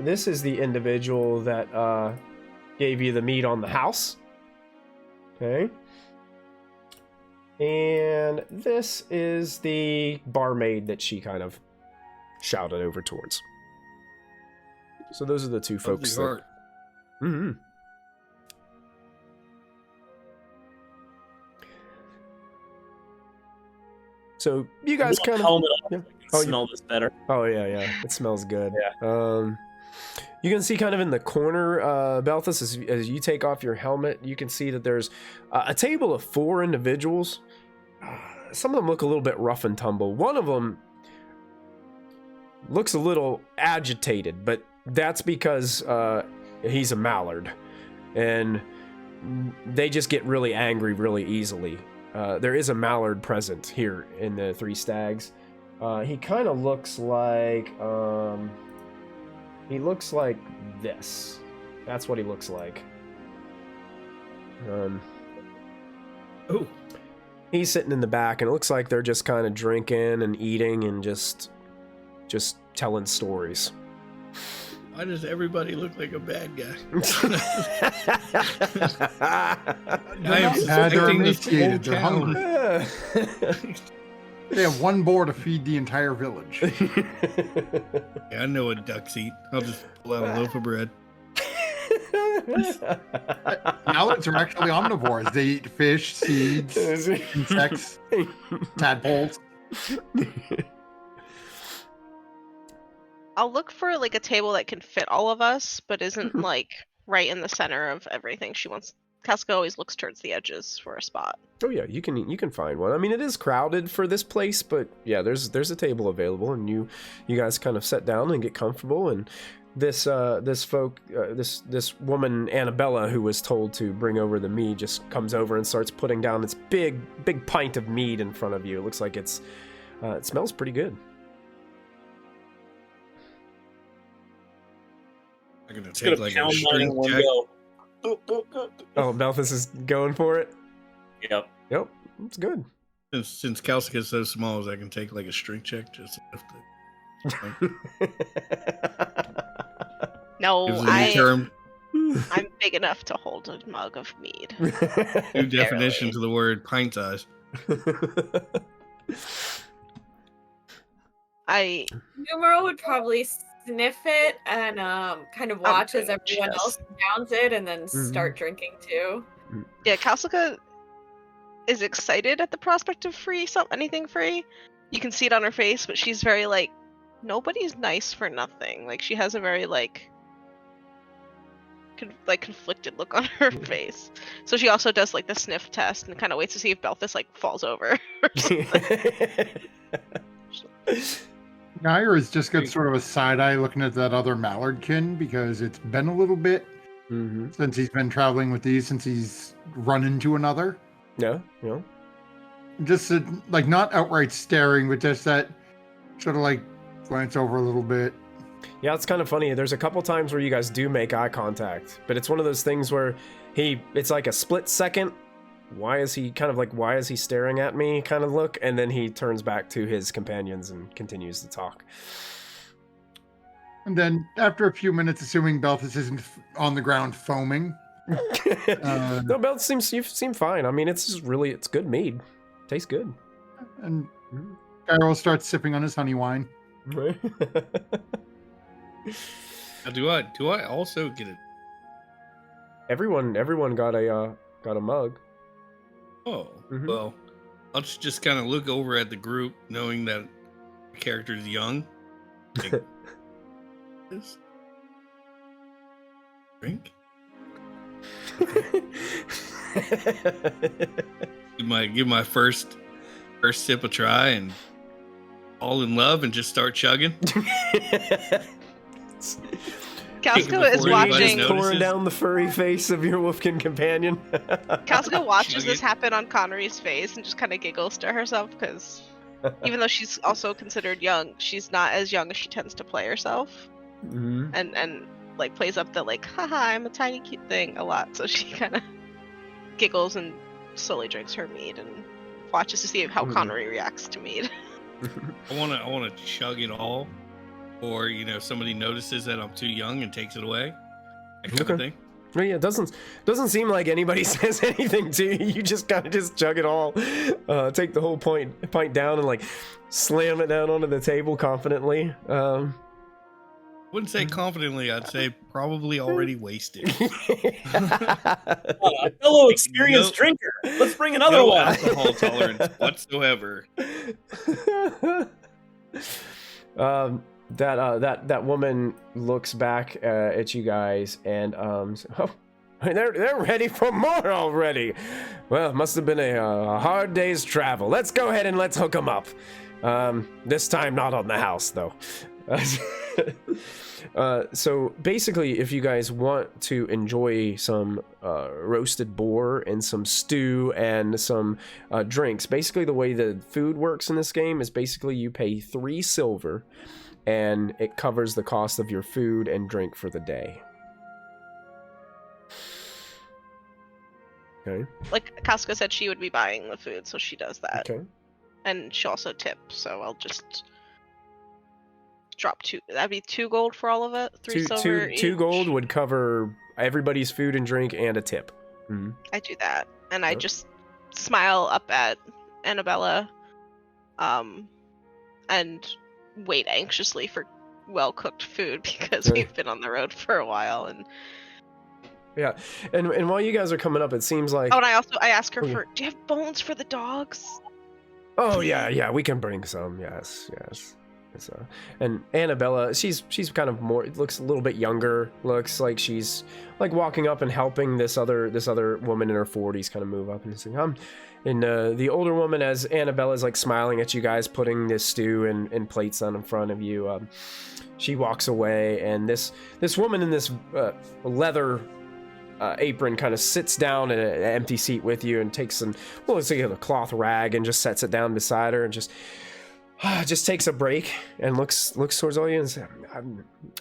This is the individual that gave you the meat on the house. Okay. And this is the barmaid that she kind of shouted over towards. So those are the two folks. Mm-hmm. So you guys kind of smell this better. Oh yeah, it smells good. Yeah. You can see kind of in the corner, Belthus, as you take off your helmet, you can see that there's a table of 4 individuals. Some of them look a little bit rough and tumble. One of them looks a little agitated, but that's because he's a mallard, and they just get really angry really easily. There is a mallard present here in the Three Stags. He kind of looks like this. That's what he looks like. Oh. he's sitting in the back, and it looks like they're just kind of drinking and eating and just telling stories. Why does everybody look like a bad guy? I am They're suspecting this whole emaciated. They're town. hungry. They have one boar to feed the entire village. Yeah, I know what ducks eat. I'll just pull out a loaf of bread. Mallards are actually omnivores. They eat fish, seeds, insects, tadpoles. I'll look for like a table that can fit all of us, but isn't like right in the center of everything. She wants. Casca always looks towards the edges for a spot. Oh yeah, you can find one. I mean, it is crowded for this place, but yeah, there's a table available, and you guys kind of sit down and get comfortable. And this woman Annabella, who was told to bring over the mead, just comes over and starts putting down this big pint of mead in front of you. It looks like it smells pretty good. I'm gonna Just gonna take like pound a mine in string one check. go. Oh, Malthus is going for it. Yep. Yep, it's good. Since Kalska is so small, I can take like a strength check just to lift it. No, Gives it a new term. I'm big enough to hold a mug of mead. New definition to the word pint size. Numero would probably sniff it and kind of watch as gonna everyone just- else downs it and then start drinking too. Yeah, Kalsuka is excited at the prospect of anything free. You can see it on her face, but she's very like, nobody's nice for nothing. Like she has a very conflicted look on her face. So she also does like the sniff test and kind of waits to see if Belfast like falls over. Nair has just got sort of a side eye looking at that other Mallardkin because it's been a little bit since he's been traveling with these, since he's run into another. Yeah. Just like not outright staring, but just that sort of like glance over a little bit. Yeah, it's kind of funny. There's a couple times where you guys do make eye contact, but it's one of those things where it's like a split second. Why is he staring at me kind of look, and then he turns back to his companions and continues to talk. And then after a few minutes, assuming Belfast isn't on the ground foaming. No, Belt you seem fine. I mean, it's good mead. Tastes good. And Gyro starts sipping on his honey wine. Right. Now, do I also get it? Everyone got a mug. Oh, Mhm. well, I'll just kind of look over at the group, knowing that the character's young. Like, this? Drink? Give my first sip a try and all in love and just start chugging. Casca is Before anybody watching. notices. Pouring down the furry face of your wolfkin companion. Casca watches Chug this it. happen on Connery's face and just kind of giggles to herself because even though she's also considered young, she's not as young as she tends to play herself, Mhm. and like plays up the like, haha, I'm a tiny cute thing a lot. So she kind of giggles and slowly drinks her mead and watches to see how Connery reacts to mead. I wanna chug it all, or somebody notices that I'm too young and takes it away. That kind of Okay. thing. Well, yeah, it doesn't seem like anybody says anything to you. You just kind of just chug it all, take the whole pint down and like slam it down onto the table confidently. Wouldn't say confidently. I'd say probably already wasted. A fellow experienced drinker. Let's bring another No one. alcohol tolerance whatsoever. That woman looks back at you guys and they're ready for more already. Well, it must have been a hard day's travel. Let's go ahead and let's hook them up. This time not on the house though. So basically, if you guys want to enjoy some roasted boar and some stew and some drinks, basically the way the food works in this game is basically you pay 3 silver and it covers the cost of your food and drink for the day. Okay. Like Casca said, she would be buying the food, so she does that. Okay. And she'll also tip, so I'll just drop 2. That'd be 2 gold for all of it. 3 silver Two gold each. would cover everybody's food and drink and a tip. Mhm. I do that, and I Yep. just smile up at Annabella, and wait anxiously for well-cooked food because we've been on the road for a while. And Yeah, and while you guys are coming up, it seems like. and I ask her Okay. for, do you have bones for the dogs? Oh yeah, we can bring some. Yes. It's, and Annabella, she's kind of more. Looks a little bit younger. Looks like she's like walking up and helping this other woman in her 40s kind of move up and saying, And the older woman, as Annabella's like smiling at you guys, putting this stew and plates on in front of you, she walks away, and this woman in this leather apron kind of sits down in an empty seat with you and takes it's like a cloth rag and just sets it down beside her and just takes a break and looks towards all you and says,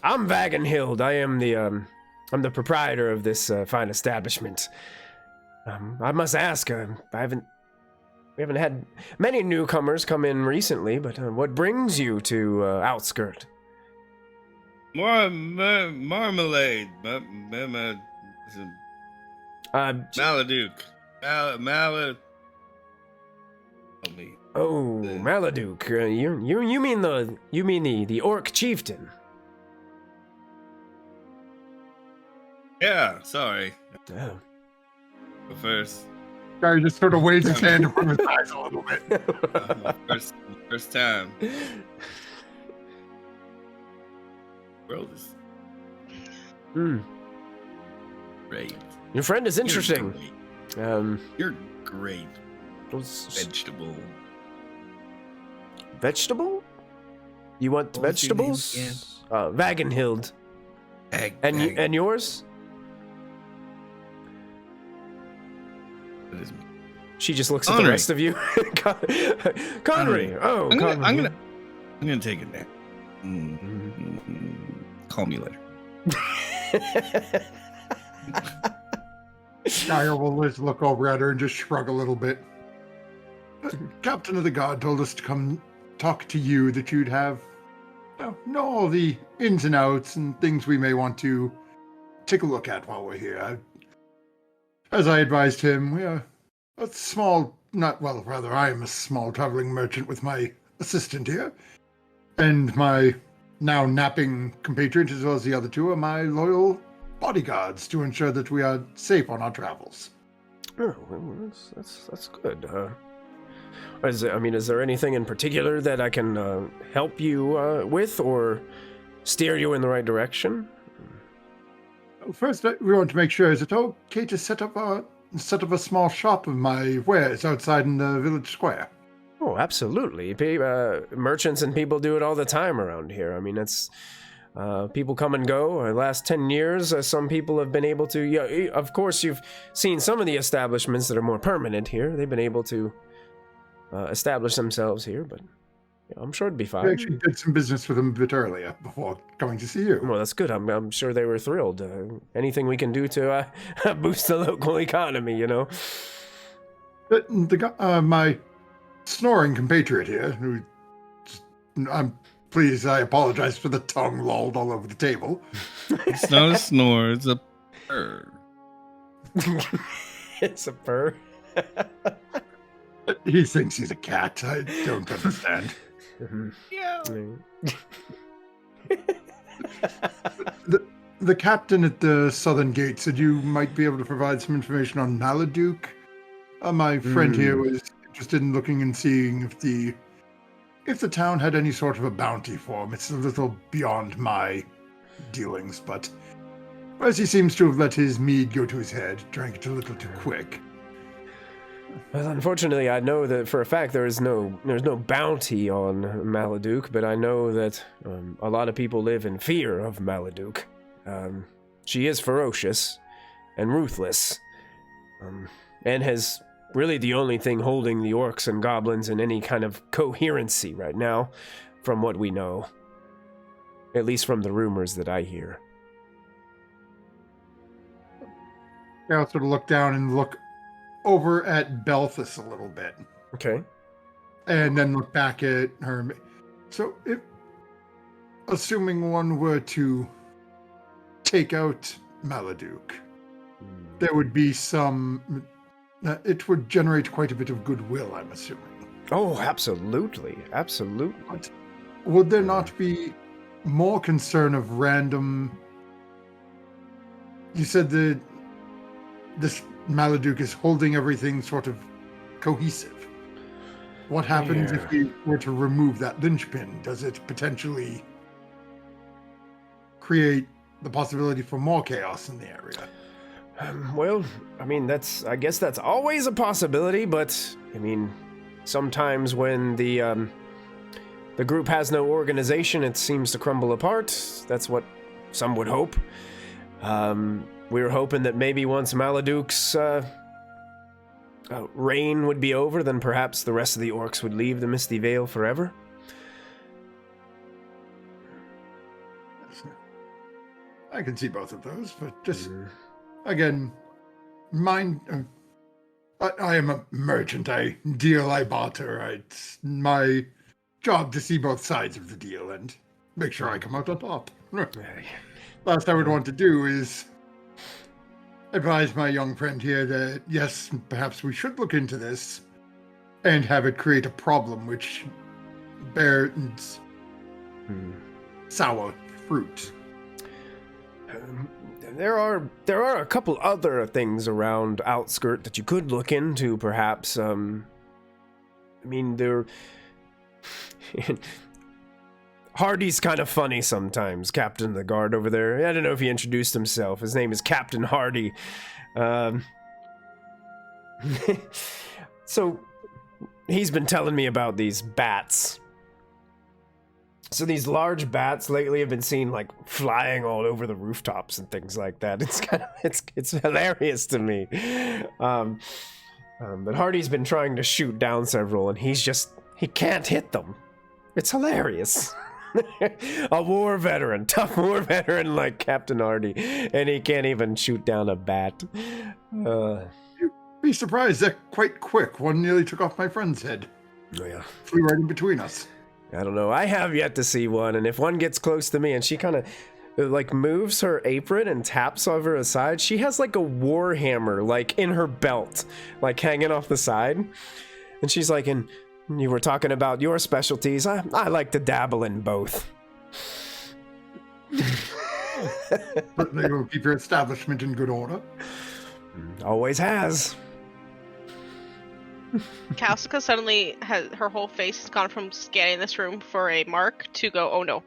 I'm Vagenhild. I am I'm the proprietor of this fine establishment. I must ask, we haven't had many newcomers come in recently, but what brings you to Outskirt? More marmalade. Maladuke. Malad. Help me. Oh, Maladuke. You mean the orc chieftain? Yeah, sorry. Oh. But first, Guy just sort of waves his hand in front of his eyes a little bit. my first time. World is great. Your friend is interesting. You're great. Vegetable. Vegetable? You want What was your name vegetables? Vagenhild. And yours? That is me. She just looks at the Connery. rest of you. Connery. Oh, I'm Connery. gonna take a nap. Call me later. Geyer will just look over at her and just shrug a little bit. Captain of the Guard told us to come talk to you, that you'd have know all the ins and outs and things we may want to take a look at while we're here. As I advised him, we are a small, I am a small traveling merchant with my assistant here. And my now napping compatriot, as well as the other two, are my loyal bodyguards to ensure that we are safe on our travels. Oh, well, that's good. Is there anything in particular that I can help you with, or steer you in the right direction? First, we want to make sure, is it okay to set up a small shop of my wares outside in the village square? Oh, absolutely. Merchants and people do it all the time around here. I mean, it's people come and go. The last 10 years, some people have been able to. Yeah, of course, you've seen some of the establishments that are more permanent here. They've been able to establish themselves here, but I'm sure it'd be fine. We actually did some business with them a bit earlier before coming to see you. Well, that's good. I'm sure they were thrilled. Anything we can do to boost the local economy, you know. But my snoring compatriot here, who I apologize for the tongue lolled all over the table. It's not a snore, it's a purr. It's a purr. He thinks he's a cat. I don't understand. Yeah. The captain at the southern gate said you might be able to provide some information on Maladuke. My friend here was interested in looking and seeing if the town had any sort of a bounty for him. It's a little beyond my dealings, but as he seems to have let his mead go to his head, drank it a little too quick. Well, unfortunately, I know that for a fact there's no bounty on Maladuke, but I know that a lot of people live in fear of Maladuke. She is ferocious and ruthless, and has really the only thing holding the orcs and goblins in any kind of coherency right now, from what we know. At least from the rumors that I hear. I also look down and look over at Belthus a little bit, Okay. and then look back at her. So, if assuming one were to take out Maladuke, there would be some. It would generate quite a bit of goodwill, I'm assuming. Oh, absolutely. Absolutely. But would there not be more concern of random? You said that this Maladuke is holding everything sort of cohesive. What happens if we were to remove that linchpin? Does it potentially create the possibility for more chaos in the area? Well, I mean, I guess that's always a possibility, but I mean, sometimes when the group has no organization, it seems to crumble apart. That's what some would hope. We were hoping that maybe once Maladuke's reign would be over, then perhaps the rest of the orcs would leave the Misty Vale forever. I can see both of those, but just again, mind. I am a merchant. I deal, I barter. It's my job to see both sides of the deal and make sure I come out on top. Last I would want to do is advise my young friend here that, yes, perhaps we should look into this and have it create a problem which bears sour fruit. There are a couple other things around Outskirt that you could look into, perhaps. I mean, Hardy's kind of funny sometimes, Captain of the Guard over there. I don't know if he introduced himself. His name is Captain Hardy. So, he's been telling me about these bats. So these large bats lately have been seen like flying all over the rooftops and things like that. It's kind of it's hilarious to me. But Hardy's been trying to shoot down several, and he can't hit them. It's hilarious. A war veteran, tough war veteran like Captain Hardy, and he can't even shoot down a bat. You'd be surprised, they're quite quick. One nearly took off my friend's head. Oh, yeah. Flew right in between us. I don't know. I have yet to see one, and if one gets close to me and she kind of like moves her apron and taps over her side, she has like a war hammer like in her belt, like hanging off the side. And she's like, and you were talking about your specialties. I like to dabble in both. But they will keep your establishment in good order. Always has. Kausica suddenly has her whole face has gone from scanning this room for a mark to go, oh no.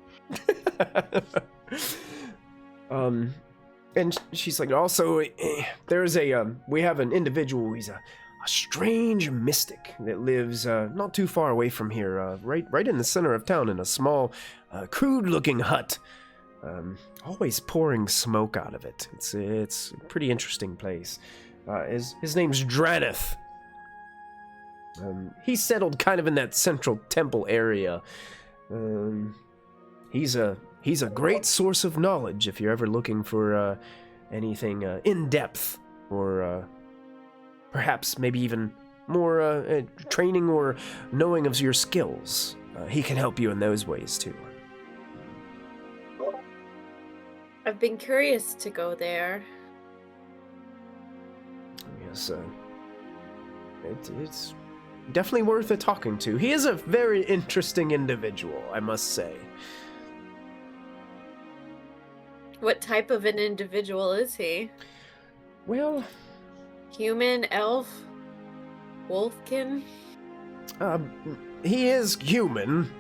And she's like, also, there's we have an individual. He's a strange mystic that lives not too far away from here, right in the center of town, in a small, crude-looking hut. Always pouring smoke out of it. It's a pretty interesting place. His name's Draneth. He's settled kind of in that central temple area. He's a great source of knowledge if you're ever looking for anything in depth, or perhaps maybe even more training or knowing of your skills. He can help you in those ways too. I've been curious to go there. Yes, it's definitely worth talking to. He is a very interesting individual, I must say. What type of an individual is he? Well, Human, elf, wolfkin? He is human.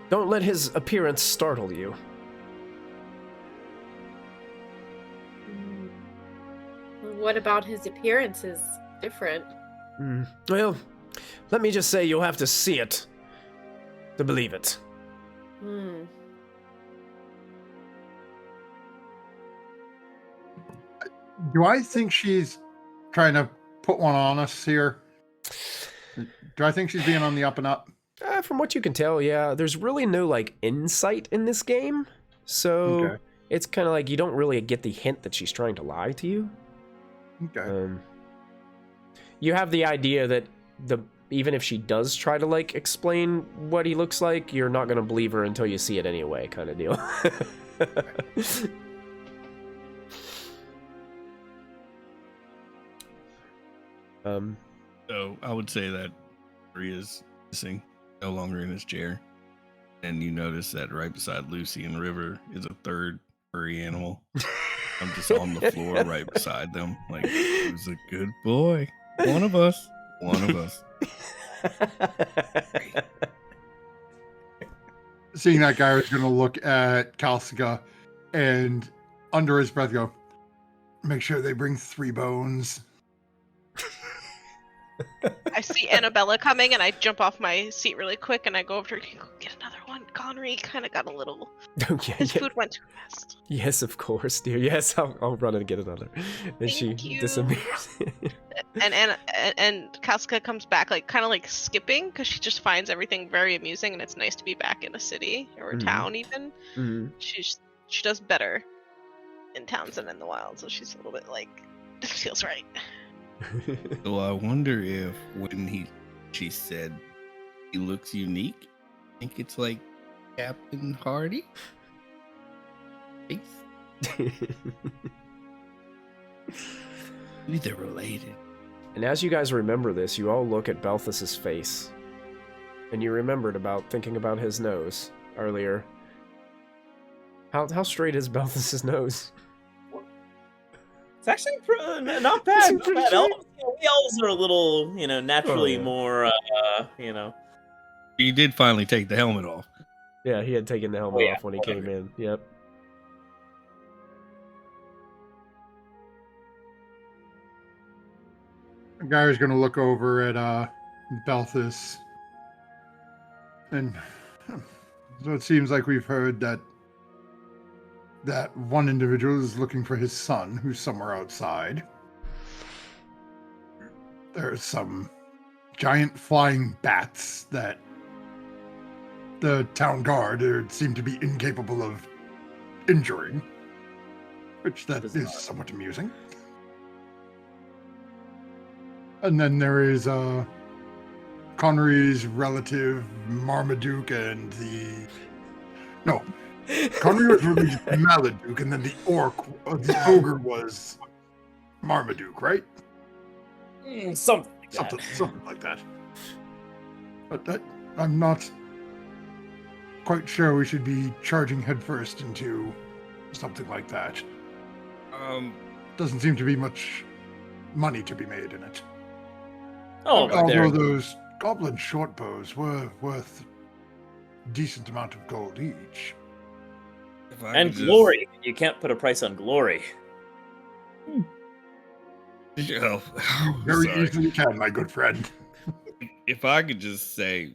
Don't let his appearance startle you. What about his appearance is different? Well, let me just say you'll have to see it to believe it. Do I think she's trying to put one on us here? Do I think she's being on the up and up? From what you can tell, yeah. There's really no, like, insight in this game. So It's kind of like you don't really get the hint that she's trying to lie to you. Okay. you have the idea that even if she does try to like explain what he looks like, you're not gonna believe her until you see it anyway, kind of deal. So I would say that Maria is missing, no longer in his chair. And you notice that right beside Lucy and River is a third furry animal. I'm just on the floor right beside them. Like, he was a good boy. One of us. One of us. Seeing that guy was going to look at Kalska and under his breath go, make sure they bring 3 bones. I see Annabella coming, and I jump off my seat really quick, and I go over to her. Can you go get another one? Connery kind of got a little. His food went too fast. Yes, of course, dear. Yes, I'll run and get another. And she Thank you. disappears. and Kalska comes back, like kind of like skipping, because she just finds everything very amusing, and it's nice to be back in a city or a town. Even she does better in towns than in the wild, so she's a little bit like, this feels right. So I wonder if when she said he looks unique, I think it's like Captain Hardy. Maybe they're related. And as you guys remember this, you all look at Balthus's face. And you remembered about thinking about his nose earlier. How straight is Balthus's nose? It's actually not bad. Not bad. We elves are a little, naturally more, He did finally take the helmet off. Yeah, he had taken the helmet off when he came in. Yep. The guy was going to look over at Balthus. And so it seems like we've heard that one individual is looking for his son, who's somewhere outside. There's some giant flying bats that the town guard seem to be incapable of injuring, which is somewhat amusing. And then there is Connery's relative Marmaduke and Connery was really Maladuke, and then the ogre was Marmaduke, right? Something like that. But I'm not quite sure we should be charging headfirst into something like that. Doesn't seem to be much money to be made in it. Although those goblin short bows were worth a decent amount of gold each. And glory. You can't put a price on glory. You very easily can, my good friend. If I could just say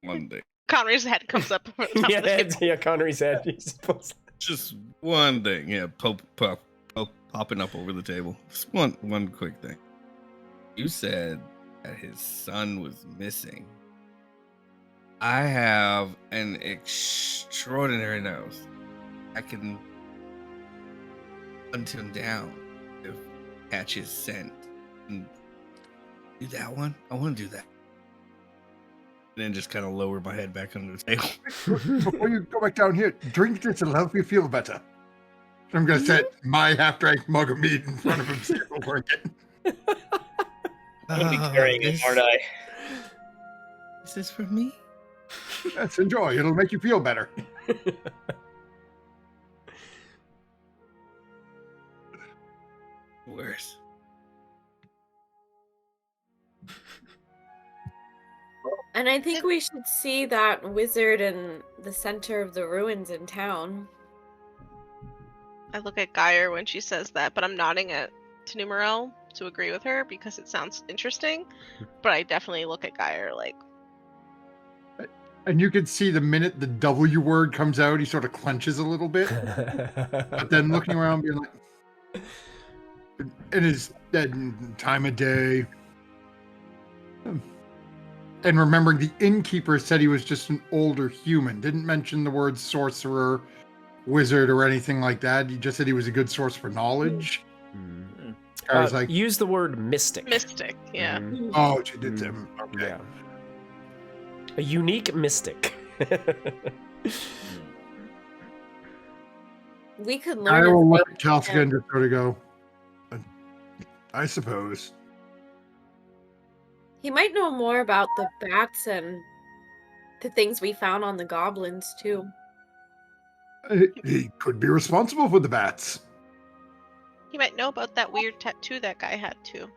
one thing. Connery's head comes up. Over the top of the table. Connery's head. Just one thing. Yeah, popping up over the table. Just one quick thing. You said that his son was missing. I have an extraordinary nose. I can hunt him down if catch his scent. And do that one? I want to do that. And then just kind of lower my head back under the table. Before you go back down here, drink this, it'll help you feel better. So I'm going to set my half-drank mug of mead in front of him so he'll work it. I'm going to be carrying it, aren't I? Is this for me? Yes, enjoy. It'll make you feel better. Worse. And I think we should see that wizard in the center of the ruins in town. I look at Geyer when she says that, but I'm nodding at Numerel to agree with her because it sounds interesting. But I definitely look at Geyer like. And you can see the minute the W word comes out, he sort of clenches a little bit. But then looking around, being like, in his time of day. And remembering the innkeeper said he was just an older human. Didn't mention the word sorcerer, wizard, or anything like that. He just said he was a good source for knowledge. Kara's like, use the word mystic. Mystic, yeah. Mm, oh, she did them. Okay. yeah. A unique mystic. We could I learn. will his look name. at Kalska and just sort of go, I suppose. He might know more about the bats and the things we found on the goblins too. He could be responsible for the bats. He might know about that weird tattoo that guy had too.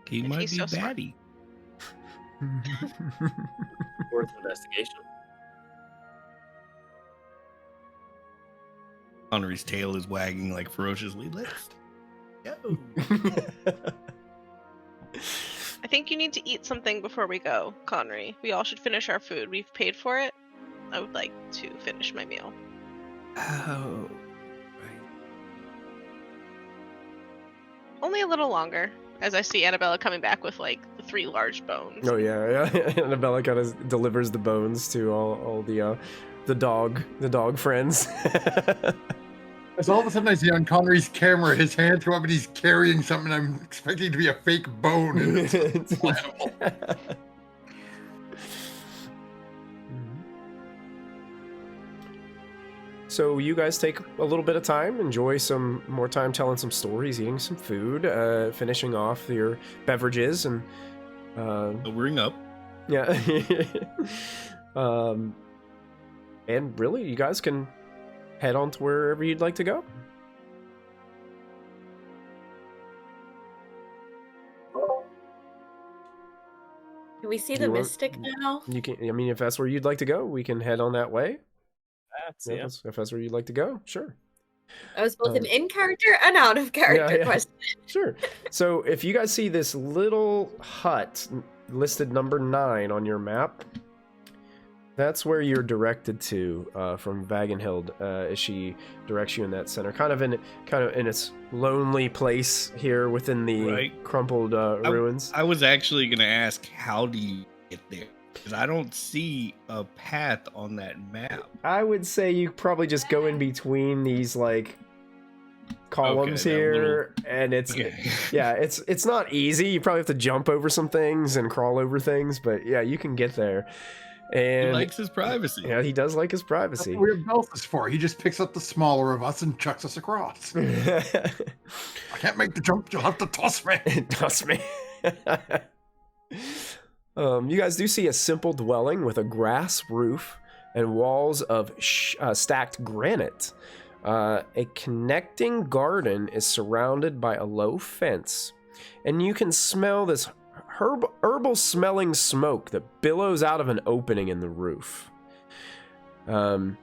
He If might he's be so smart. batty. Worth investigation. Connery's tail is wagging like ferociously. Let's go. I think you need to eat something before we go, Connery. We all should finish our food. We've paid for it. I would like to finish my meal. Oh. Only a little longer, as I see Annabella coming back with like the 3 large bones. Oh yeah. Annabella kind of delivers the bones to all the dog friends. As all of a sudden I see on Connery's camera his hand go up and he's carrying something I'm expecting to be a fake bone. And it's a small animal. So you guys take a little bit of time, enjoy some more time telling some stories, eating some food, finishing off your beverages, and Sobering up. yeah. And really, you guys can head on to wherever you'd like to go. Can we see Do the you want- mystic now? You can. I mean, if that's where you'd like to go, we can head on that way. Yeah, if that's where you'd like to go, sure. That was both an Um, in-character and out-of-character yeah. question. Sure. So if you guys see this little hut listed number 9 on your map, that's where you're directed to from Vagenhild as she directs you in that center, kind of in its lonely place here within the Right. crumpled ruins. I was actually going to ask, how do you get there? Because I don't see a path on that map. I would say you probably just go in between these like columns that here, and it's Okay. yeah, it's not easy. You probably have to jump over some things and crawl over things, but yeah, you can get there. He And likes his privacy. yeah, he does like his That's privacy. what we have built this for. He just picks up the smaller of us and chucks us across. I can't make the jump. You'll have to toss me. It does me. You guys do see a simple dwelling with a grass roof and walls of stacked granite. A connecting garden is surrounded by a low fence, and you can smell this herbal smelling smoke that billows out of an opening in the roof. And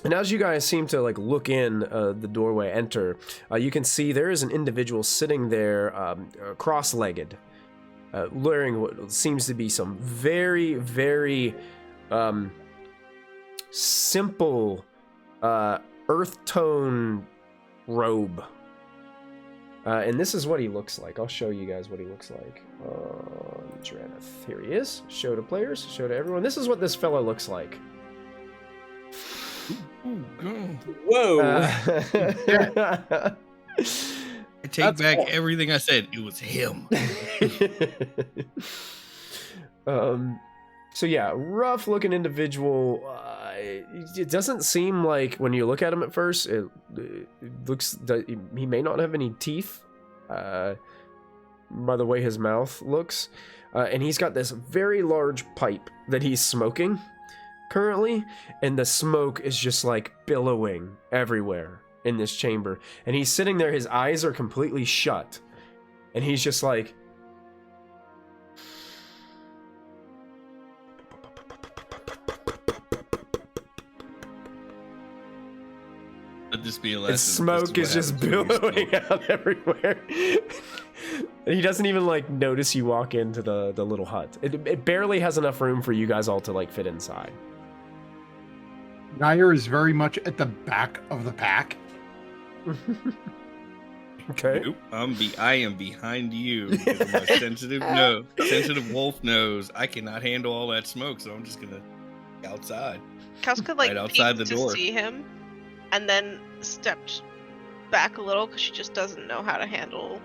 as you guys seem to like look in the doorway, enter, you can see there is an individual sitting there, cross-legged, wearing what seems to be some very, very simple earth tone robe. And this is what he looks like. I'll show you guys what he looks like. Draneth. Here he is. Show to players, show to everyone. This is what this fellow looks like. Ooh, God. Whoa! I take back everything I said. It was him. So yeah, rough looking individual. It doesn't seem like when you look at him at first, it looks that he may not have any teeth, by the way his mouth looks, and he's got this very large pipe that he's smoking currently, and the smoke is just like billowing everywhere in this chamber, and he's sitting there, his eyes are completely shut, and he's just like, Let this be a and lesson. smoke is This just what happens when you billowing smoke. out everywhere. And he doesn't even like notice you walk into the little hut. It barely has enough room for you guys all to like fit inside. Nair is very much at the back of the pack. Okay. Nope, I am behind you. Because of my sensitive wolf nose. I cannot handle all that smoke, so I'm just gonna be outside. Kowska like Right outside peeked the door. to see him, and then stepped back a little because she just doesn't know how to handle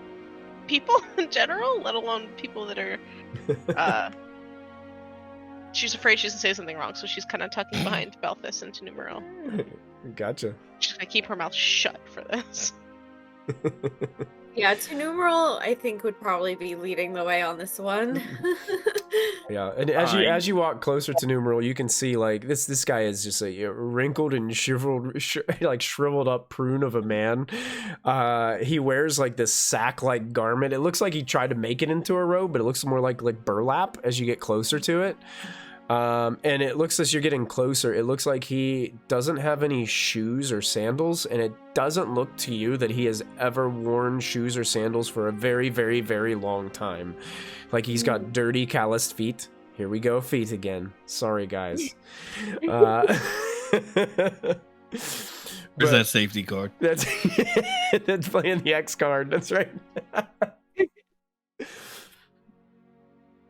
people in general, let alone people that are. She's afraid she's gonna say something wrong, so she's kind of tucking behind Belfast and Numero. Gotcha. She's gonna keep her mouth shut for this. Yeah, Numeral I think would probably be leading the way on this one. Yeah, and as you walk closer to Numeral, you can see like this guy is just a wrinkled and shriveled up prune of a man. He wears like this sack-like garment. It looks like he tried to make it into a robe, but it looks more like burlap as you get closer to it. And it looks as you're getting closer, it looks like he doesn't have any shoes or sandals, and it doesn't look to you that he has ever worn shoes or sandals for a very, very, very long time. Like he's got dirty, calloused feet. Here we go, feet again. Sorry, guys. Where's that safety card? That's that's playing the X card. That's right.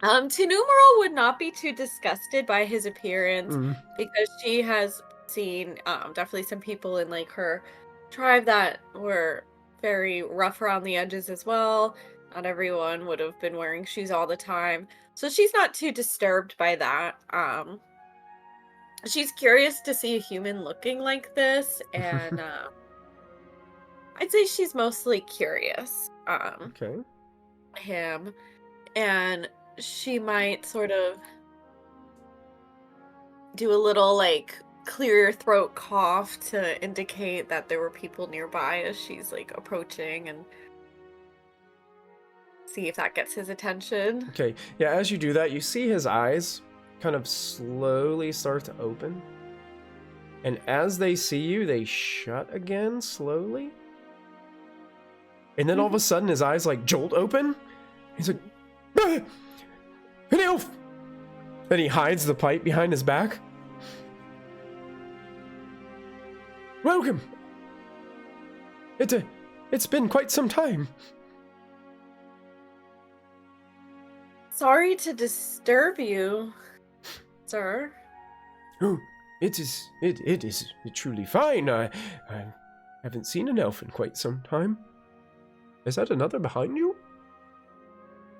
Numeral would not be too disgusted by his appearance because she has seen definitely some people in like her tribe that were very rough around the edges as well. Not everyone would have been wearing shoes all the time, so she's not too disturbed by that. She's curious to see a human looking like this, and I'd say she's mostly curious. Okay. Him, and she might sort of do a little like clear your throat cough to indicate that there were people nearby as she's like approaching, and see if that gets his attention. Okay. Yeah, as you do that, you see his eyes kind of slowly start to open. And as they see you, they shut again slowly. And then all of a sudden his eyes like jolt open. He's like, "Ah! An elf!" Then he hides the pipe behind his back. Welcome. It's been quite some time. Sorry to disturb you, sir. Oh, it is truly fine. I haven't seen an elf in quite some time. Is that another behind you?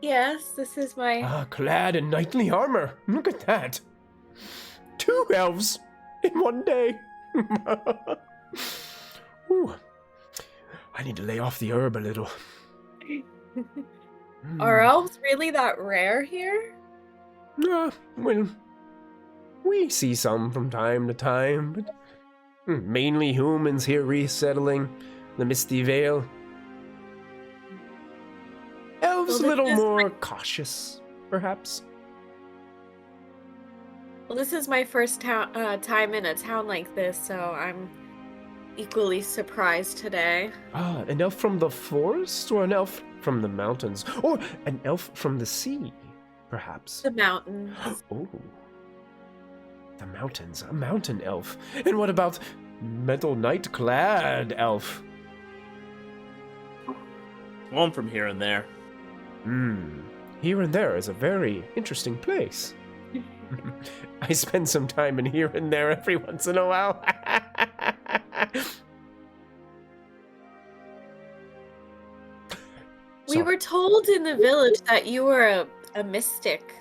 Yes, this is my... Clad in knightly armor. Look at that. 2 elves in one day. Ooh. I need to lay off the herb a little. Are elves really that rare here? Well, we see some from time to time, but mainly humans here resettling the Misty Vale. Elves a little more cautious, perhaps. Well, this is my first time in a town like this, so I'm equally surprised today. An elf from the forest, or an elf from the mountains, or an elf from the sea, perhaps? The mountains. Oh, the mountains, a mountain elf. And what about metal knight-clad elf? Well, I'm from here and there. Here and there is a very interesting place. I spend some time in here and there every once in a while. We were told in the village that you were a mystic.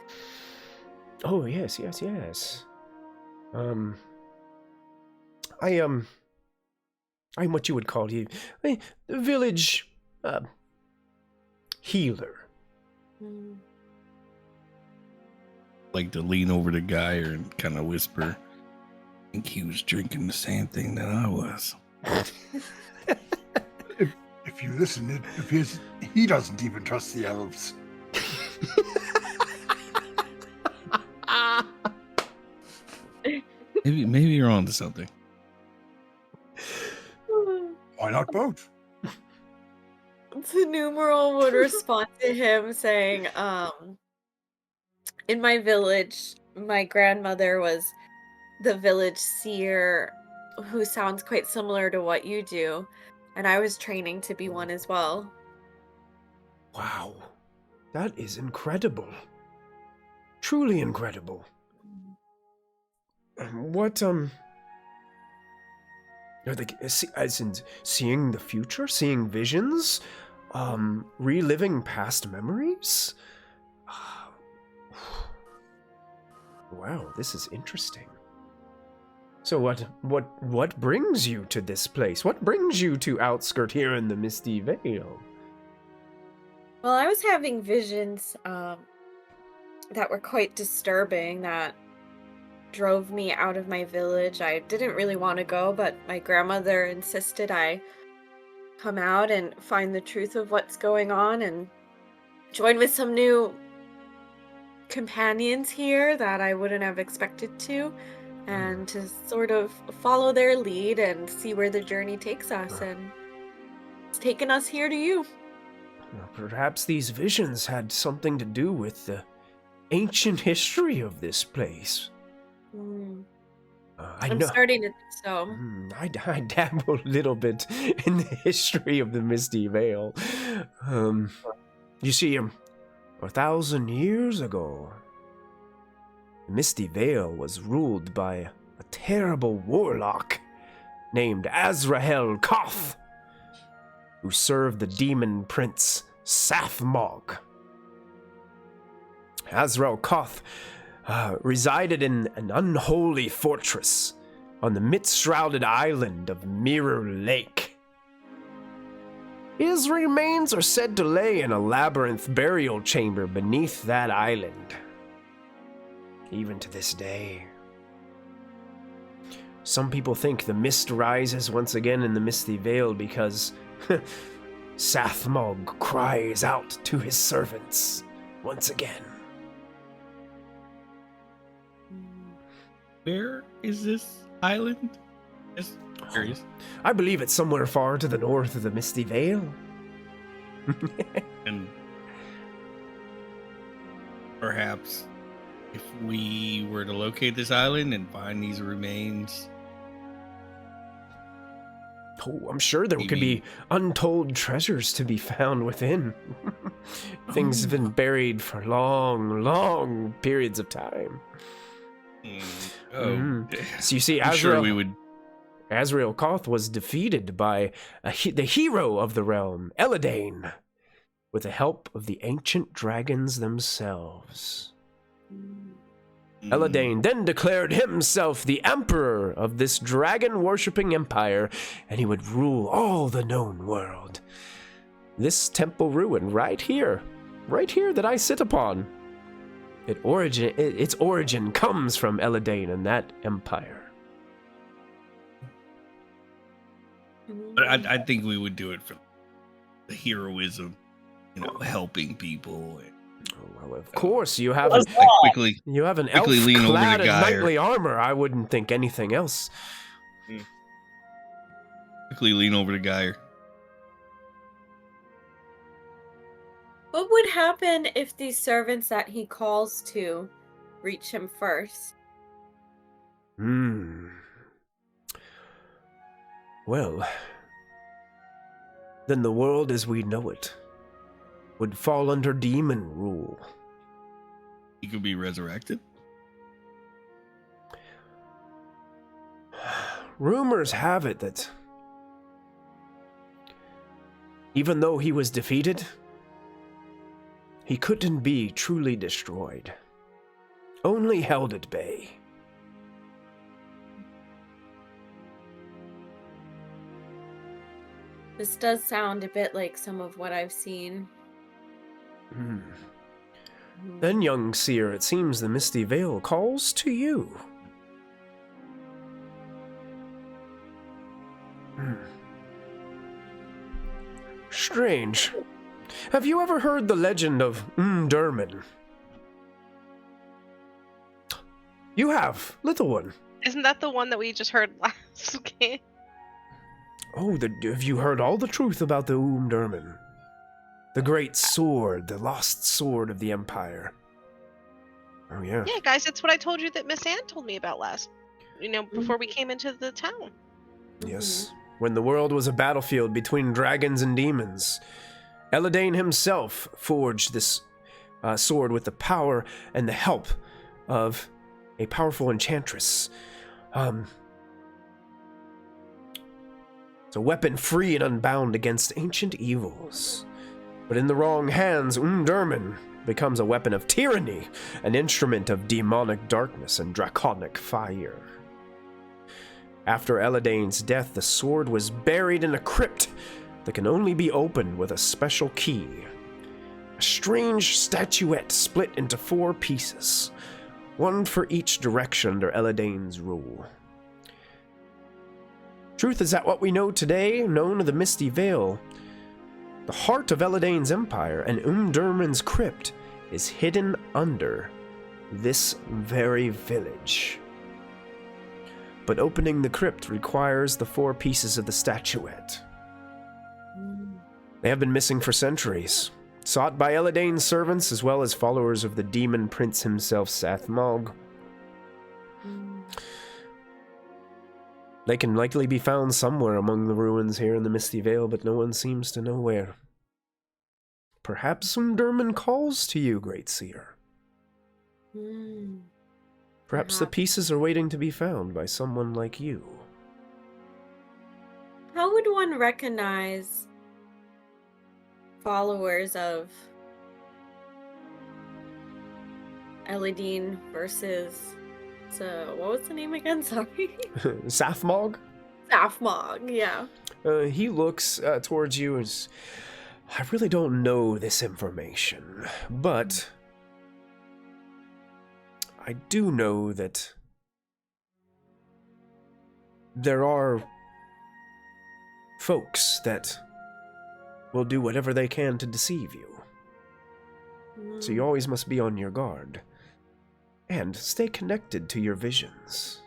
Oh, yes. I'm what you would call a village healer. Like to lean over the guy and kind of whisper, I think he was drinking the same thing that I was. If you listen, it appears he doesn't even trust the elves. Maybe you're on to something. Why not both? The numeral would respond to him saying, in my village, my grandmother was the village seer who sounds quite similar to what you do, and I was training to be one as well. Wow. That is incredible. Truly incredible. Are they, as in seeing the future, seeing visions, reliving past memories? Wow, this is interesting. So what brings you to this place? What brings you to Outskirt here in the Misty Vale? Well, I was having visions that were quite disturbing that drove me out of my village. I didn't really want to go, but my grandmother insisted I come out and find the truth of what's going on and join with some new companions here that I wouldn't have expected to, and to sort of follow their lead and see where the journey takes us, and it's taken us here to you. Perhaps these visions had something to do with the ancient history of this place. I'm starting to think so. I dabble a little bit in the history of the Misty Vale. You see, 1,000 years ago, the Misty Vale was ruled by a terrible warlock named Azrael Koth, who served the demon prince Sathmog. Azrael Koth resided in an unholy fortress on the mist-shrouded island of Mirror Lake. His remains are said to lay in a labyrinth burial chamber beneath that island. Even to this day. Some people think the mist rises once again in the Misty Vale because Sathmog cries out to his servants once again. Where is this island? Just curious. I believe it's somewhere far to the north of the Misty Vale. And perhaps if we were to locate this island and find these remains... Oh, I'm sure there could be untold treasures to be found within. Things have been buried for long, long periods of time. So you see, Azrael Koth was defeated by the hero of the realm, Eladane, with the help of the ancient dragons themselves. Eladane then declared himself the emperor of this dragon-worshipping empire, and he would rule all the known world. This temple ruin right here that I sit upon, its origin comes from Eladane and that empire. But I think we would do it for the heroism, helping people. Well, of course, you have an elf lean over clad to in Guy knightly armor. I wouldn't think anything else. Quickly lean over to Geyer. What would happen if these servants that he calls to reach him first? Well, then the world as we know it would fall under demon rule. He could be resurrected? Rumors have it that even though he was defeated, he couldn't be truly destroyed, only held at bay. This does sound a bit like some of what I've seen. Then, young seer, it seems the Misty Vale calls to you. Strange. Have you ever heard the legend of Derman? You have, little one. Isn't that the one that we just heard last game? Oh, have you heard all the truth about the Derman? The great sword, the lost sword of the Empire. Oh, yeah. Yeah, guys, it's what I told you that Miss Anne told me about last, before we came into the town. Yes. When the world was a battlefield between dragons and demons, Eladane himself forged this sword with the power and the help of a powerful enchantress. It's a weapon free and unbound against ancient evils. But in the wrong hands, Umdurman becomes a weapon of tyranny, an instrument of demonic darkness and draconic fire. After Eladane's death, the sword was buried in a crypt that can only be opened with a special key. A strange statuette split into 4 pieces, one for each direction under Eladane's rule. Truth is that what we know today, known as the Misty Vale, the heart of Eladane's empire and Umdurman's crypt, is hidden under this very village. But opening the crypt requires the 4 pieces of the statuette. They have been missing for centuries, sought by Eladane's servants as well as followers of the demon prince himself, Sathmog. They can likely be found somewhere among the ruins here in the Misty Vale, but no one seems to know where. Perhaps Umdurman calls to you, Great Seer. Perhaps the pieces are waiting to be found by someone like you. How would one recognize followers of Eladine versus... So, what was the name again? Sorry. Sathmog? Sathmog, yeah. He looks towards you and says, I really don't know this information, but I do know that there are folks that will do whatever they can to deceive you. So you always must be on your guard. And stay connected to your visions.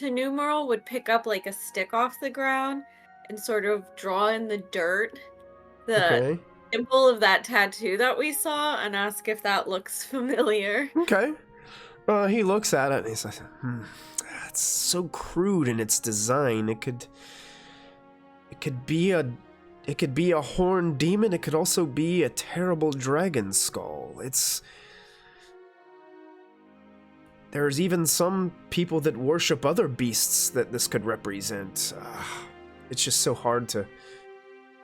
Numeral would pick up like a stick off the ground and sort of draw in the dirt the symbol of that tattoo that we saw and ask if that looks familiar. Okay. He looks at it and he's like, it's so crude in its design. It could be a horned demon. It could also be a terrible dragon skull. There's even some people that worship other beasts that this could represent. It's just so hard to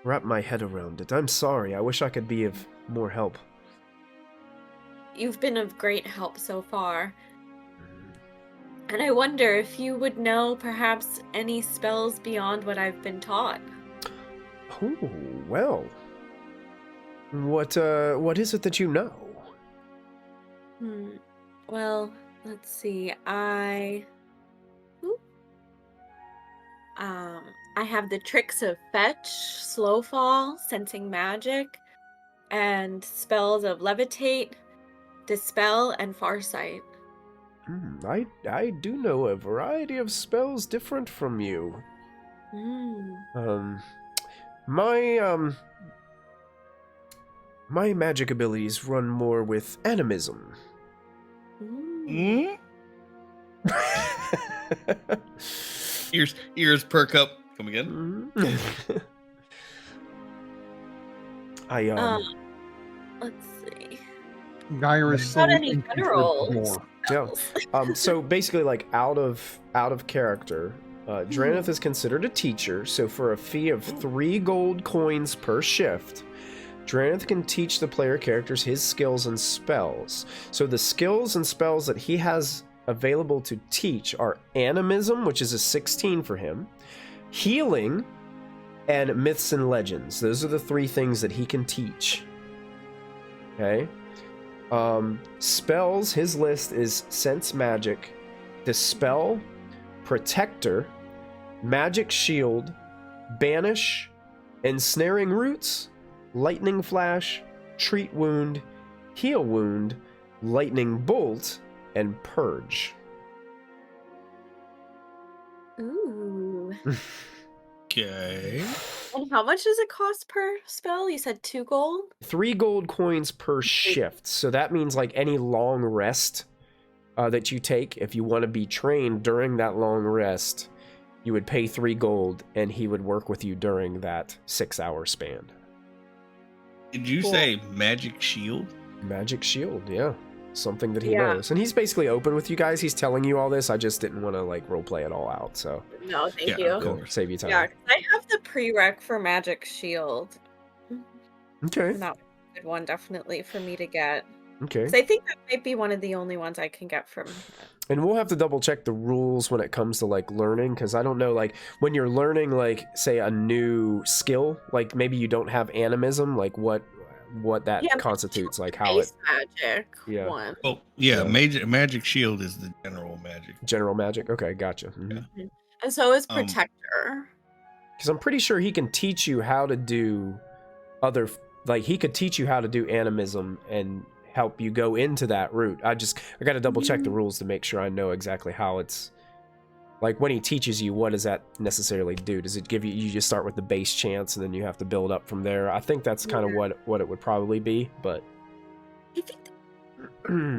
wrap my head around it. I'm sorry. I wish I could be of more help. You've been of great help so far. And I wonder if you would know perhaps any spells beyond what I've been taught. Oh, well. What is it that you know? Well, let's see. I have the tricks of fetch, slow fall, sensing magic, and spells of levitate, dispel, and farsight. I do know a variety of spells different from you. My magic abilities run more with animism. Ears perk up. Come again? Let's see. Gyrus Not any general. Yeah. So basically, like out of character, Draneth is considered a teacher. So for a fee of 3 gold coins per shift, Draneth can teach the player characters his skills and spells. So the skills and spells that he has available to teach are animism, which is a 16 for him, healing, and myths and legends. Those are the 3 things that he can teach. Okay. Spells, his list is Sense Magic, Dispel, Protector, Magic Shield, Banish, Ensnaring Roots, Lightning Flash, Treat Wound, Heal Wound, Lightning Bolt, and Purge. Ooh. Okay. And how much does it cost per spell? You said 2 gold? 3 gold coins per shift. So that means like any long rest that you take, if you want to be trained during that long rest, you would pay 3 gold and he would work with you during that 6-hour span. Did you say magic shield? Magic shield, yeah. something that he Yeah. knows. And he's basically open with you guys. He's telling you all this. I just didn't want to like role play it all out. So No, thank Yeah, you. of cool. course. Save you time. Yeah, 'cause I have the prereq for Magic Shield. Okay. And that was a good one, definitely, for me to get. Okay. 'Cause I think that might be one of the only ones I can get from. And we'll have to double check the rules when it comes to like learning, because I don't know, like when you're learning like say a new skill, like maybe you don't have animism, like what that Yeah, constitutes, like how it Base Magic Yeah. one. Oh, yeah, Yeah. magic shield is the general magic. general magic. Okay, gotcha. Mhm. Yeah. And so is Um, Protector. Because I'm pretty sure he can teach you how to do other, like he could teach you how to do animism and help you go into that route. I got to double check the rules to make sure I know exactly how it's, like when he teaches you, what does that necessarily do? Does it give you just start with the base chance and then you have to build up from there? I think that's kind of what it would probably be, but I think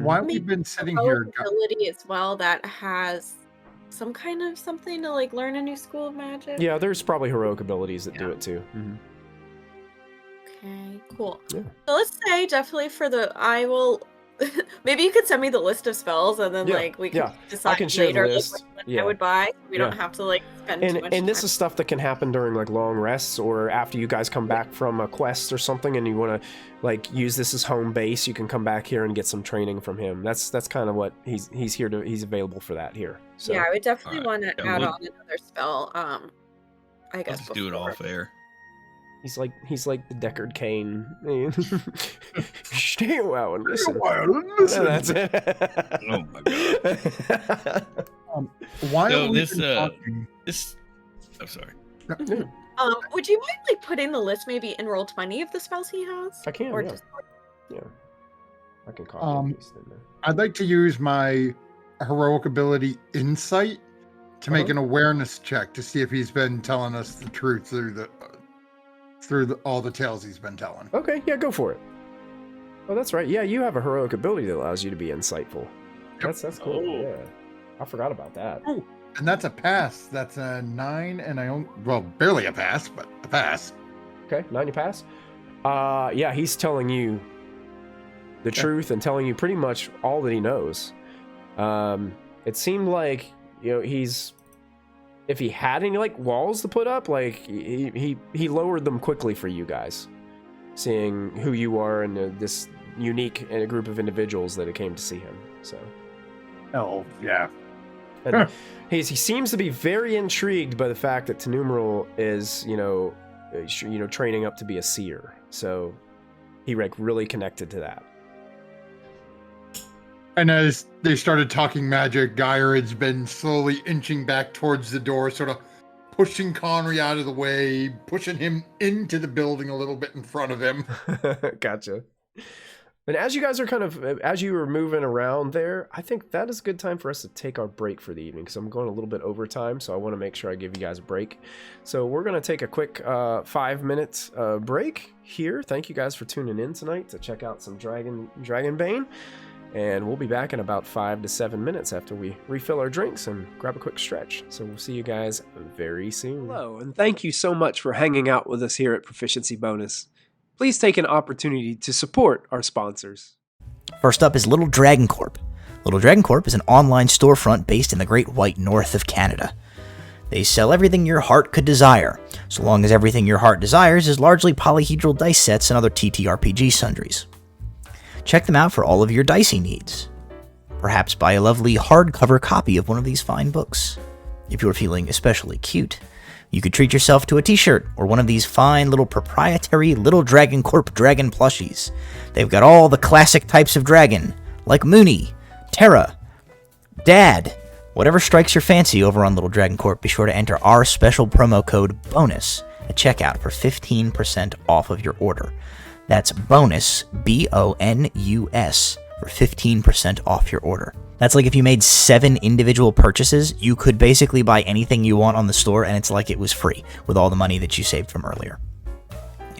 Why we've been sitting here, ability as well that has some kind of something to like learn a new school of magic. yeah, there's probably heroic abilities that do Yeah. it too. Mhm. Okay, cool. Yeah. So let's say definitely I will. Maybe you could send me the list of spells and then Yeah, like we can yeah. decide I can share the later like, list. which one Yeah. I would buy. We don't Yeah. have to like spend too much And this time. is stuff that can happen during like long rests or after you guys come back from a quest or something and you want to like use this as home base. You can come back here and get some training from him. That's kind of what he's here to. He's available for that here. So Yeah, I would definitely Alright. want to Yeah, add we'll- on another spell. I guess Let's do it all before. fair. he's like the Deckard Cain. Stay a while and listen. Listen. That's it. Oh my god. Why So are we this, talking? This. I'm sorry. Would you mind like putting the list maybe in roll 20 of the spells he has? I can, Or yeah. just Yeah, I can copy and paste in there. I'd like to use my heroic ability Insight to make an awareness check to see if he's been telling us the truth through all the tales he's been telling. Okay, yeah, go for it. Oh, that's right. Yeah, you have a heroic ability that allows you to be insightful. That's cool. Oh. Yeah, I forgot about that. And that's a pass. That's a 9, and barely a pass, but a pass. Okay, 90 pass. Yeah, he's telling you the truth and telling you pretty much all that he knows. It seemed like if he had any like walls to put up, like he lowered them quickly for you guys, seeing who you are and this unique group of individuals that came to see him. So. Oh, yeah. And he seems to be very intrigued by the fact that Tenumeral is, training up to be a seer. So he really connected to that. And as they started talking magic, Gyrod's been slowly inching back towards the door, sort of pushing Conry out of the way, pushing him into the building a little bit in front of him. Gotcha. And as you guys are as you were moving around there, I think that is a good time for us to take our break for the evening because I'm going a little bit over time, so I want to make sure I give you guys a break. So we're going to take a quick 5-minute break here. Thank you guys for tuning in tonight to check out some Dragonbane. And we'll be back in about 5 to 7 minutes after we refill our drinks and grab a quick stretch. So we'll see you guys very soon. Hello, and thank you so much for hanging out with us here at Proficiency Bonus. Please take an opportunity to support our sponsors. First up is Little Dragon Corp. Little Dragon Corp is an online storefront based in the Great White North of Canada. They sell everything your heart could desire, so long as everything your heart desires is largely polyhedral dice sets and other TTRPG sundries. Check them out for all of your dicey needs. Perhaps buy a lovely hardcover copy of one of these fine books. If you're feeling especially cute, you could treat yourself to a t-shirt or one of these fine little proprietary Little Dragon Corp dragon plushies. They've got all the classic types of dragon, like Mooney, Terra, Dad. Whatever strikes your fancy over on Little Dragon Corp, be sure to enter our special promo code BONUS at checkout for 15% off of your order. That's BONUS, BONUS, for 15% off your order. That's like if you made 7 individual purchases, you could basically buy anything you want on the store and it's like it was free with all the money that you saved from earlier.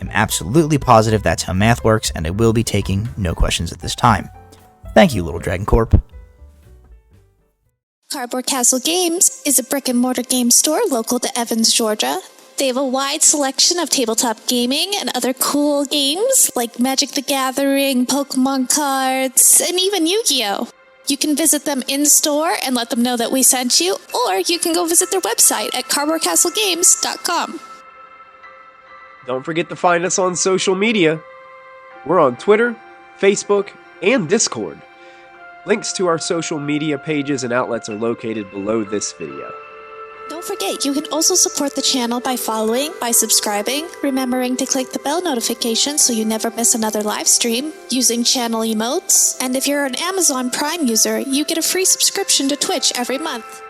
I'm absolutely positive that's how math works, and I will be taking no questions at this time. Thank you, Little Dragon Corp. Cardboard Castle Games is a brick and mortar game store local to Evans, Georgia. They have a wide selection of tabletop gaming and other cool games like Magic the Gathering, Pokemon cards, and even Yu-Gi-Oh! You can visit them in-store and let them know that we sent you, or you can go visit their website at cardboardcastlegames.com. Don't forget to find us on social media. We're on Twitter, Facebook, and Discord. Links to our social media pages and outlets are located below this video. Don't forget, you can also support the channel by following, by subscribing, remembering to click the bell notification so you never miss another live stream, using channel emotes, and if you're an Amazon Prime user, you get a free subscription to Twitch every month.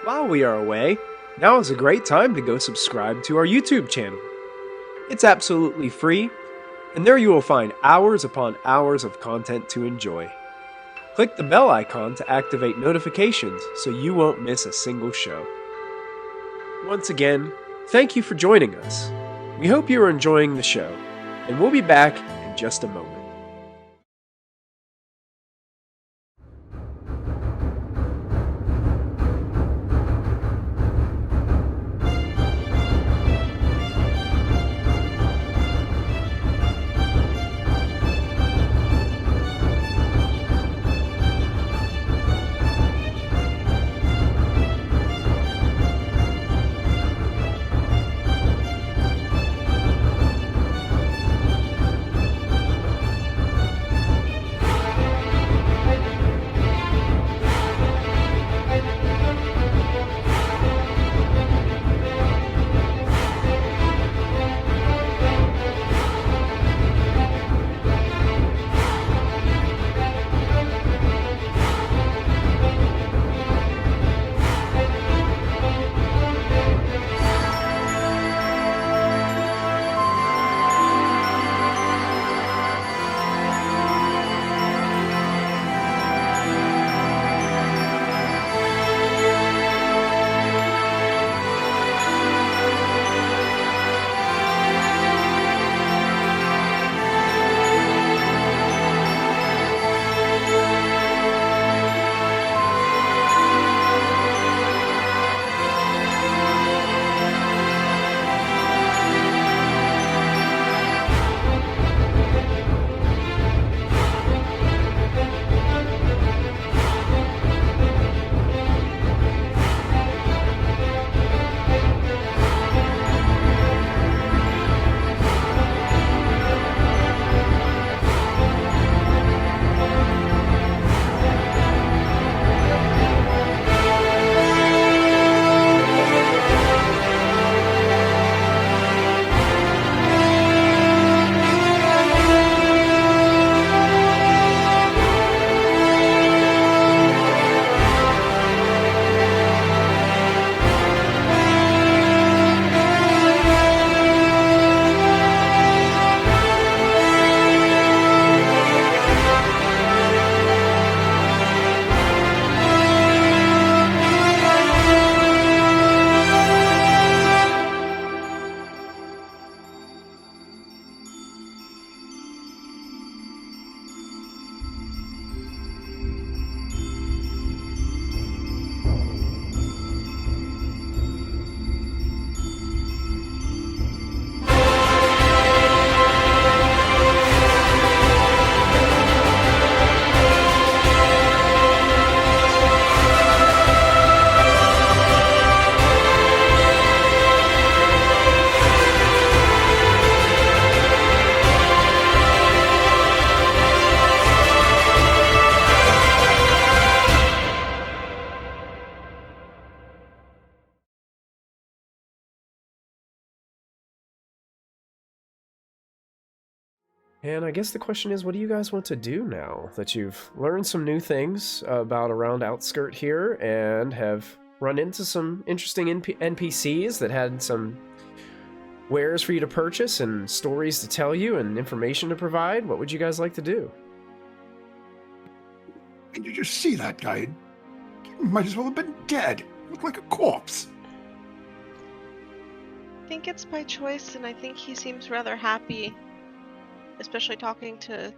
While we are away, now is a great time to go subscribe to our YouTube channel. It's absolutely free, and there you will find hours upon hours of content to enjoy. Click the bell icon to activate notifications so you won't miss a single show. Once again, thank you for joining us. We hope you are enjoying the show, and we'll be back in just a moment. And I guess the question is, what do you guys want to do now that you've learned some new things about around Outskirt here and have run into some interesting NPCs that had some wares for you to purchase and stories to tell you and information to provide? What would you guys like to do? Did you just see that guy? He might as well have been dead. Looked like a corpse. I think it's by choice, and I think he seems rather happy, especially talking to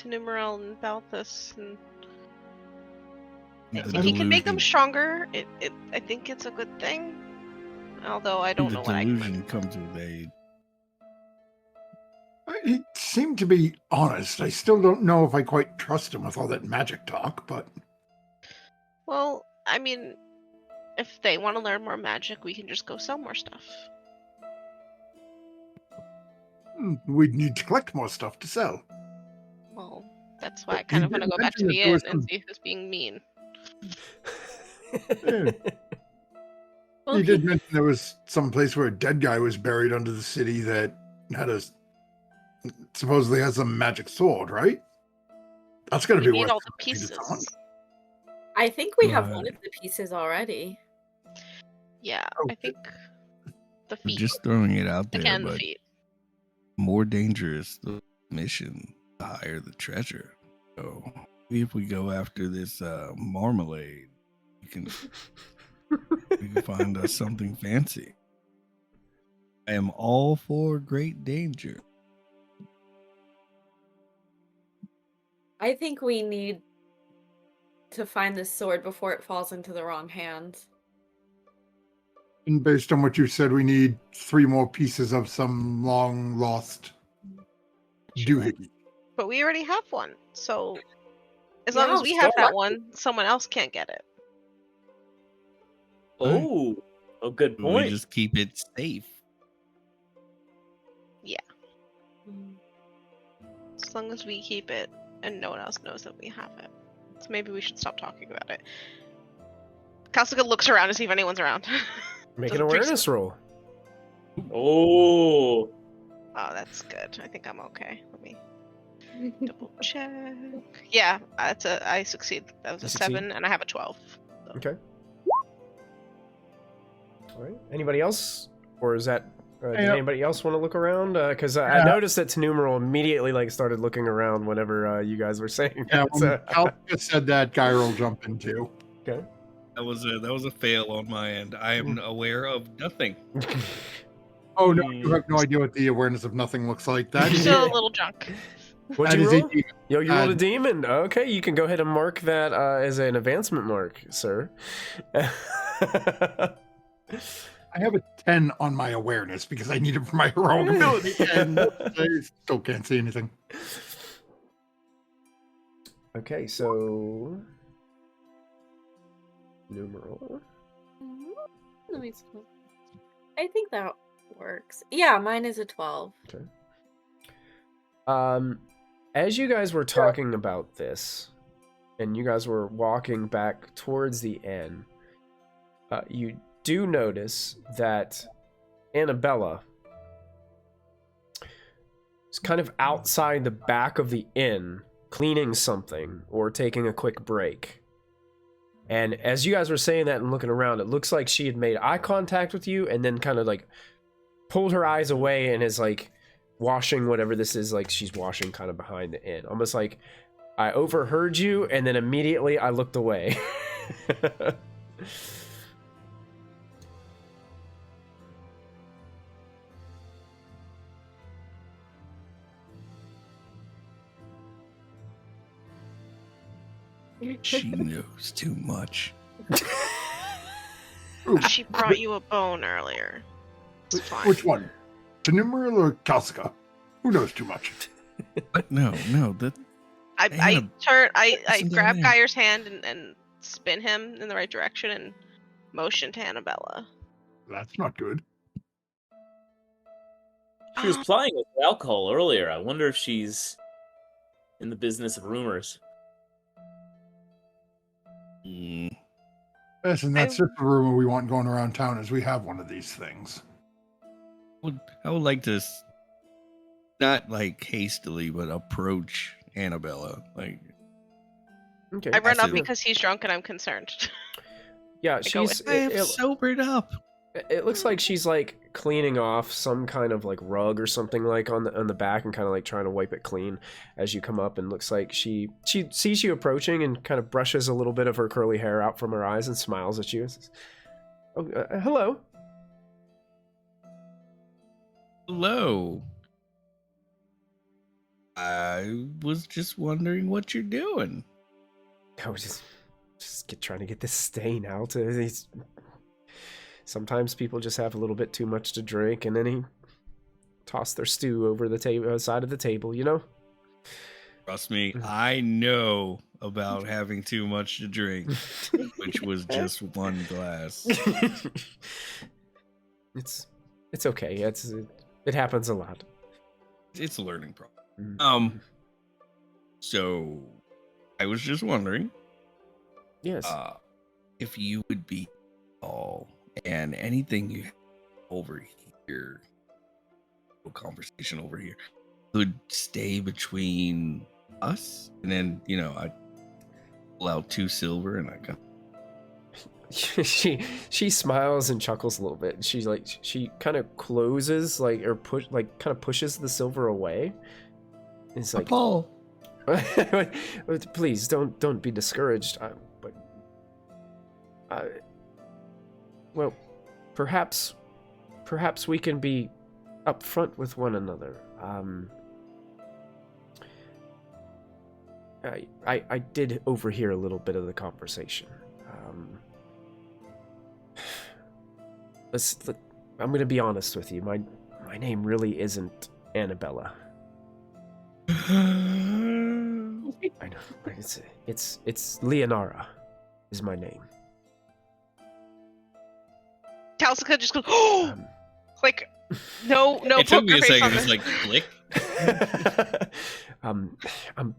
Numeral and Balthus. And if he can make them stronger, I think it's a good thing. Although I don't the know what I can. delusion comes with age. He seemed to be honest. I still don't know if I quite trust him with all that magic talk, but Well, I mean, if they want to learn more magic, we can just go sell more stuff. we'd need to collect more stuff to sell. Well, that's why I But kind you of want to did go back to mention the that there inn was and some- see who's being mean. Well, You did mention there was some place where a dead guy was buried under the city that had supposedly has a magic sword, right? That's going to We be need worth all the something to someone. pieces. I think we have Right. one of the pieces already. Yeah, Oh, I think the I'm feet. just throwing it out the there, can, the but feet. more dangerous the mission, the higher the treasure. So maybe if we go after this marmalade, we can find us something fancy. I am all for great danger. I think we need to find this sword before it falls into the wrong hands. And based on what you said, we need 3 more pieces of some long lost doohickey. But we already have one, so as long as Yeah, we have so that lucky. one, someone else can't get it. Oh, a good We point. just keep it safe. As long as we keep it and no one else knows that we have it. So maybe we should stop talking about it. Kasuga looks around to see if anyone's around. Make an Doesn't awareness roll. Oh, Oh, that's good. I think I'm okay. Let me double check. Yeah, I succeed. That was You a succeed? 7, and I have a 12. Okay. All right. Anybody else, or is that? Did Yeah. anybody else want to look around? Because I Yeah. noticed that Tenumeral immediately started looking around whenever you guys were saying Yeah, that. when So- Calca said that, Gyro jumped in too. okay. That was a fail on my end. I am aware of nothing. Oh no, you have no idea what the awareness of nothing looks like. That You're is, still a little drunk. What'd that you is roll? a demon. Yo, you rolled a Uh, demon. Okay, you can go ahead and mark that as an advancement mark, sir. I have a 10 on my awareness because I need it for my heroic ability, and I still can't see anything. Okay, so numeral. Let me see. I think that works. Yeah, mine is a 12. As you guys were talking about this, and you guys were walking back towards the inn, you do notice that Annabella is kind of outside the back of the inn, cleaning something or taking a quick break. And as you guys were saying that and looking around, it looks like she had made eye contact with you and then kind of pulled her eyes away and is washing whatever this is, she's washing kind of behind the inn. Almost like I overheard you and then immediately I looked away. She knows too much. She brought you a bone earlier. It's fine. Which one? Tenumeral or Kalska? Who knows too much? But no, that I Listen to grab me. Geyer's hand and spin him in the right direction and motion to Annabella. That's not good. she was plying with alcohol earlier. I wonder if she's in the business of rumors. Yes, and that's just the rumor we want going around town is we have one of these things. I would like to not hastily, but approach Annabella. Okay. I run That's up it. because he's drunk and I'm concerned. Yeah, go she's. with I have sobered up. It looks like she's cleaning off some kind of rug or something on the back and kind of trying to wipe it clean as you come up, and looks like she sees you approaching and kind of brushes a little bit of her curly hair out from her eyes and smiles at you. And says, "Oh, hello." Hello. I was just wondering what you're doing. I was just trying to get this stain out. It's Sometimes people just have a little bit too much to drink, and then he toss their stew over the table, side of the table, you know? Trust me, I know about having too much to drink, which was just one glass. It's okay. It happens a lot. It's a learning problem. Mm. So I was just wondering, Yes. if you would be all and anything you have over here, conversation over here, would stay between us, and then I pull out 2 silver and I go. She smiles and chuckles a little bit. She kind of closes kind of pushes the silver away. It's like, Paul, please don't be discouraged. Well, perhaps we can be upfront with one another. I did overhear a little bit of the conversation. I'm going to be honest with you. My name really isn't Annabella. I know. It's Leonara is my name. Talsica just goes, oh! Like, no it took me a poker face second. on It's this. like click. I'm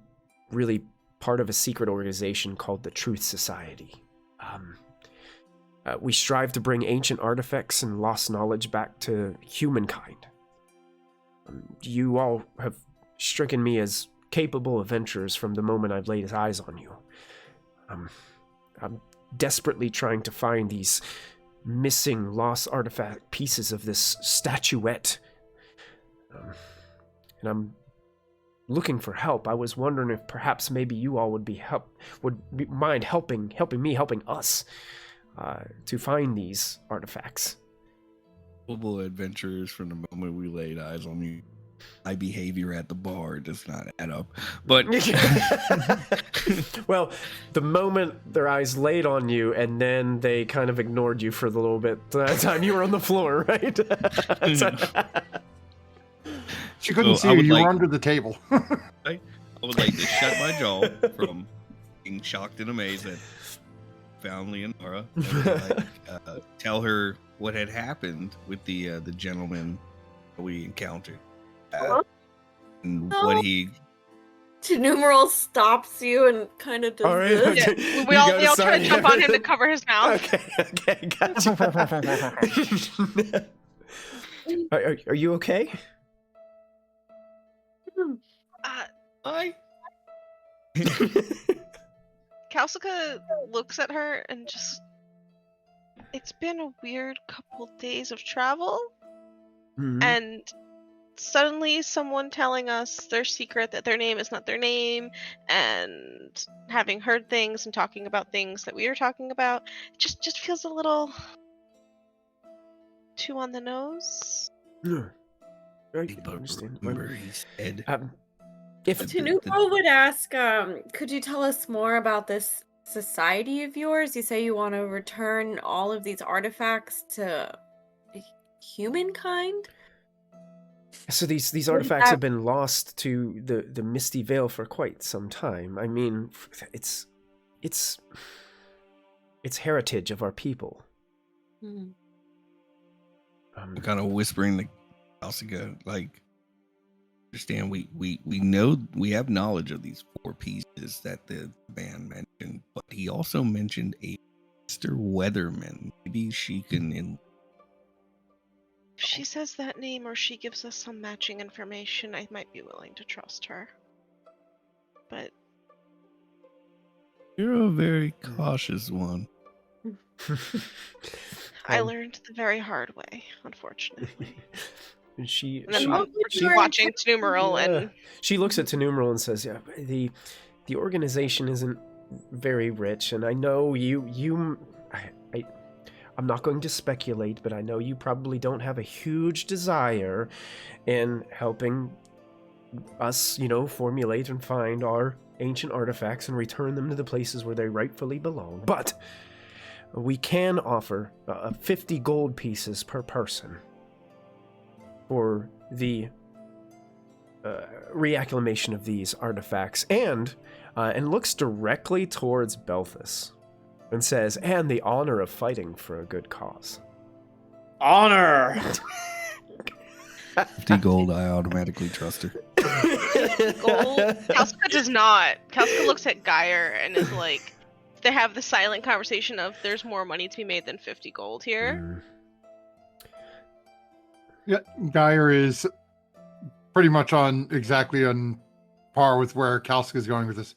really part of a secret organization called the Truth Society. We strive to bring ancient artifacts and lost knowledge back to humankind. You all have stricken me as capable adventurers from the moment I've laid eyes on you. I'm desperately trying to find these missing, lost artifact pieces of this statuette. And I'm looking for help. I was wondering if perhaps maybe you all would mind helping us to find these artifacts. Global adventurers from the moment we laid eyes on you. My behavior at the bar does not add up. But well, the moment their eyes laid on you, and then they kind of ignored you for the little bit that time you were on the floor, right? She couldn't see you. You were under the table. I would like to shut my jaw from being shocked and amazed that found Leonora. And tell her what had happened with the gentleman we encountered. And what he... Numeral stops you and kind of does All right, this. okay. Yeah, we all try to jump on him to cover his mouth. Okay, gotcha. Are you okay? Hi. Kalsika looks at her and just... It's been a weird couple days of travel, Mhm. and suddenly someone telling us their secret that their name is not their name, and having heard things and talking about things that we were talking about, just feels a little too on the nose. I understand. Remember he said... If Tanupo would ask, could you tell us more about this society of yours? You say you want to return all of these artifacts to humankind? So these artifacts have been lost to the Misty Vale for quite some time. I mean, it's heritage of our people. I'm kind of whispering to Kalsika, like, understand, we know, we have knowledge of these 4 pieces that the man mentioned, but he also mentioned a Mr. Weatherman. Maybe she can... If she says that name or she gives us some matching information, I might be willing to trust her. But... You're a very cautious one. I learned the very hard way, unfortunately. And she watching Tanumeral and... She looks at Tanumeral and says, yeah, the organization isn't very rich, and I know I'm not going to speculate, but I know you probably don't have a huge desire in helping us, formulate and find our ancient artifacts and return them to the places where they rightfully belong. But we can offer 50 gold pieces per person for the reacclimation of these artifacts, and looks directly towards Belthus and says, and the honor of fighting for a good cause. Honor! 50 gold, I automatically trust her. Gold. Kalska does not. Kalska looks at Geyer and is like, they have the silent conversation of, there's more money to be made than 50 gold here. Yeah, Geyer is pretty much exactly on par with where Kalska is going with this.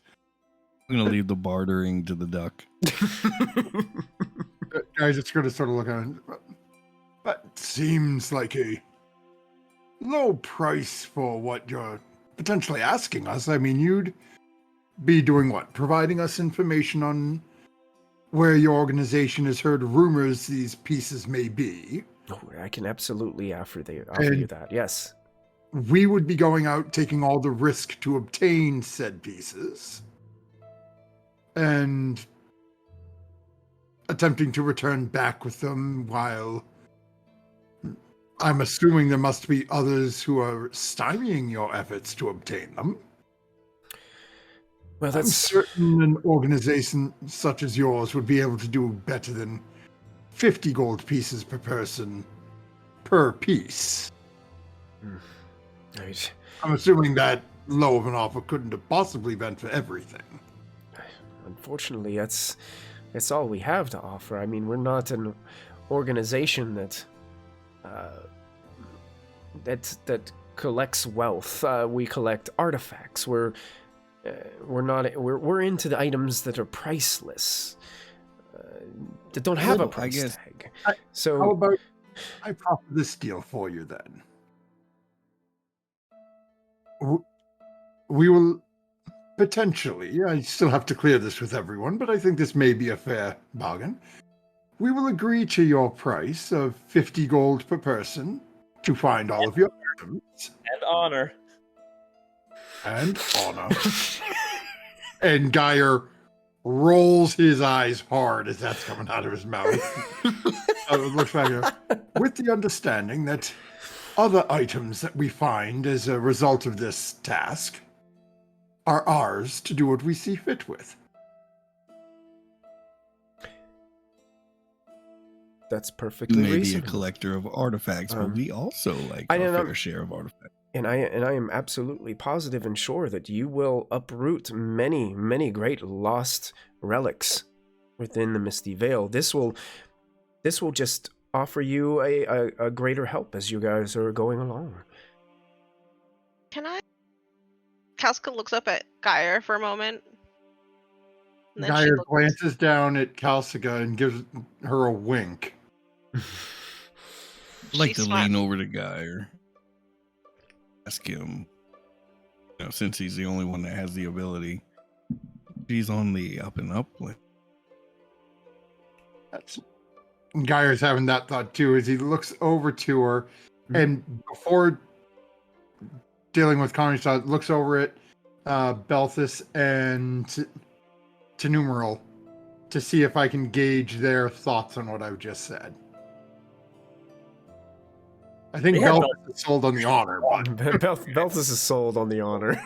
I'm going to leave the bartering to the duck. Guys, it's going to sort of look at it. That seems like a low price for what you're potentially asking us. I mean, you'd be doing what? Providing us information on where your organization has heard rumors these pieces may be. Oh, I can absolutely offer you that, yes. We would be going out taking all the risk to obtain said pieces and attempting to return back with them, while I'm assuming there must be others who are stymieing your efforts to obtain them. Well, I'm certain an organization such as yours would be able to do better than 50 gold pieces per person per piece. Right. I'm assuming that low of an offer couldn't have possibly been for everything. Unfortunately, that's all we have to offer. I mean, we're not an organization that collects wealth. We collect artifacts. We're into the items that are priceless, that don't have a price tag. How about I proffer this deal for you then? We will potentially, I still have to clear this with everyone, but I think this may be a fair bargain. We will agree to your price of 50 gold per person to find all of your items. And honor. And honor. And Geyer rolls his eyes hard as that's coming out of his mouth. It looks like with the understanding that other items that we find as a result of this task are ours to do what we see fit with. That's perfectly Maybe reasonable. a collector of artifacts, but we also like a fair share of artifacts. And I am absolutely positive and sure that you will uproot many, many great lost relics within the Misty Vale. This will just offer you a greater help as you guys are going along. Can I? Kalska looks up at Geyer for a moment. And then Geyer glances down at Kalsiga and gives her a wink. I'd like to lean over to Guy or ask him, since he's the only one that has the ability, he's on the up and up with. Geyer's having that thought too as he looks over to her, and before dealing with Connie's thought, looks over at Belthus and to Numeral to see if I can gauge their thoughts on what I've just said. I think Belthus is sold on the honor, but Belthus is sold on the honor.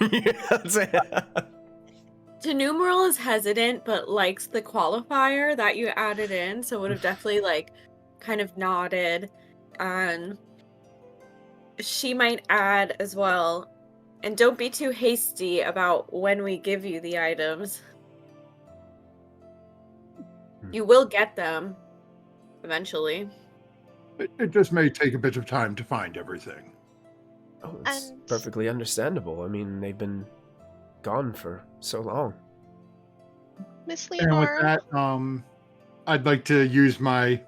Numeral is hesitant, but likes the qualifier that you added in, so would have definitely kind of nodded. And she might add as well, and don't be too hasty about when we give you the items. You will get them eventually. It just may take a bit of time to find everything. Oh, it's perfectly understandable. I mean, they've been gone for so long. Miss And with Leonora. that, I'd like to use my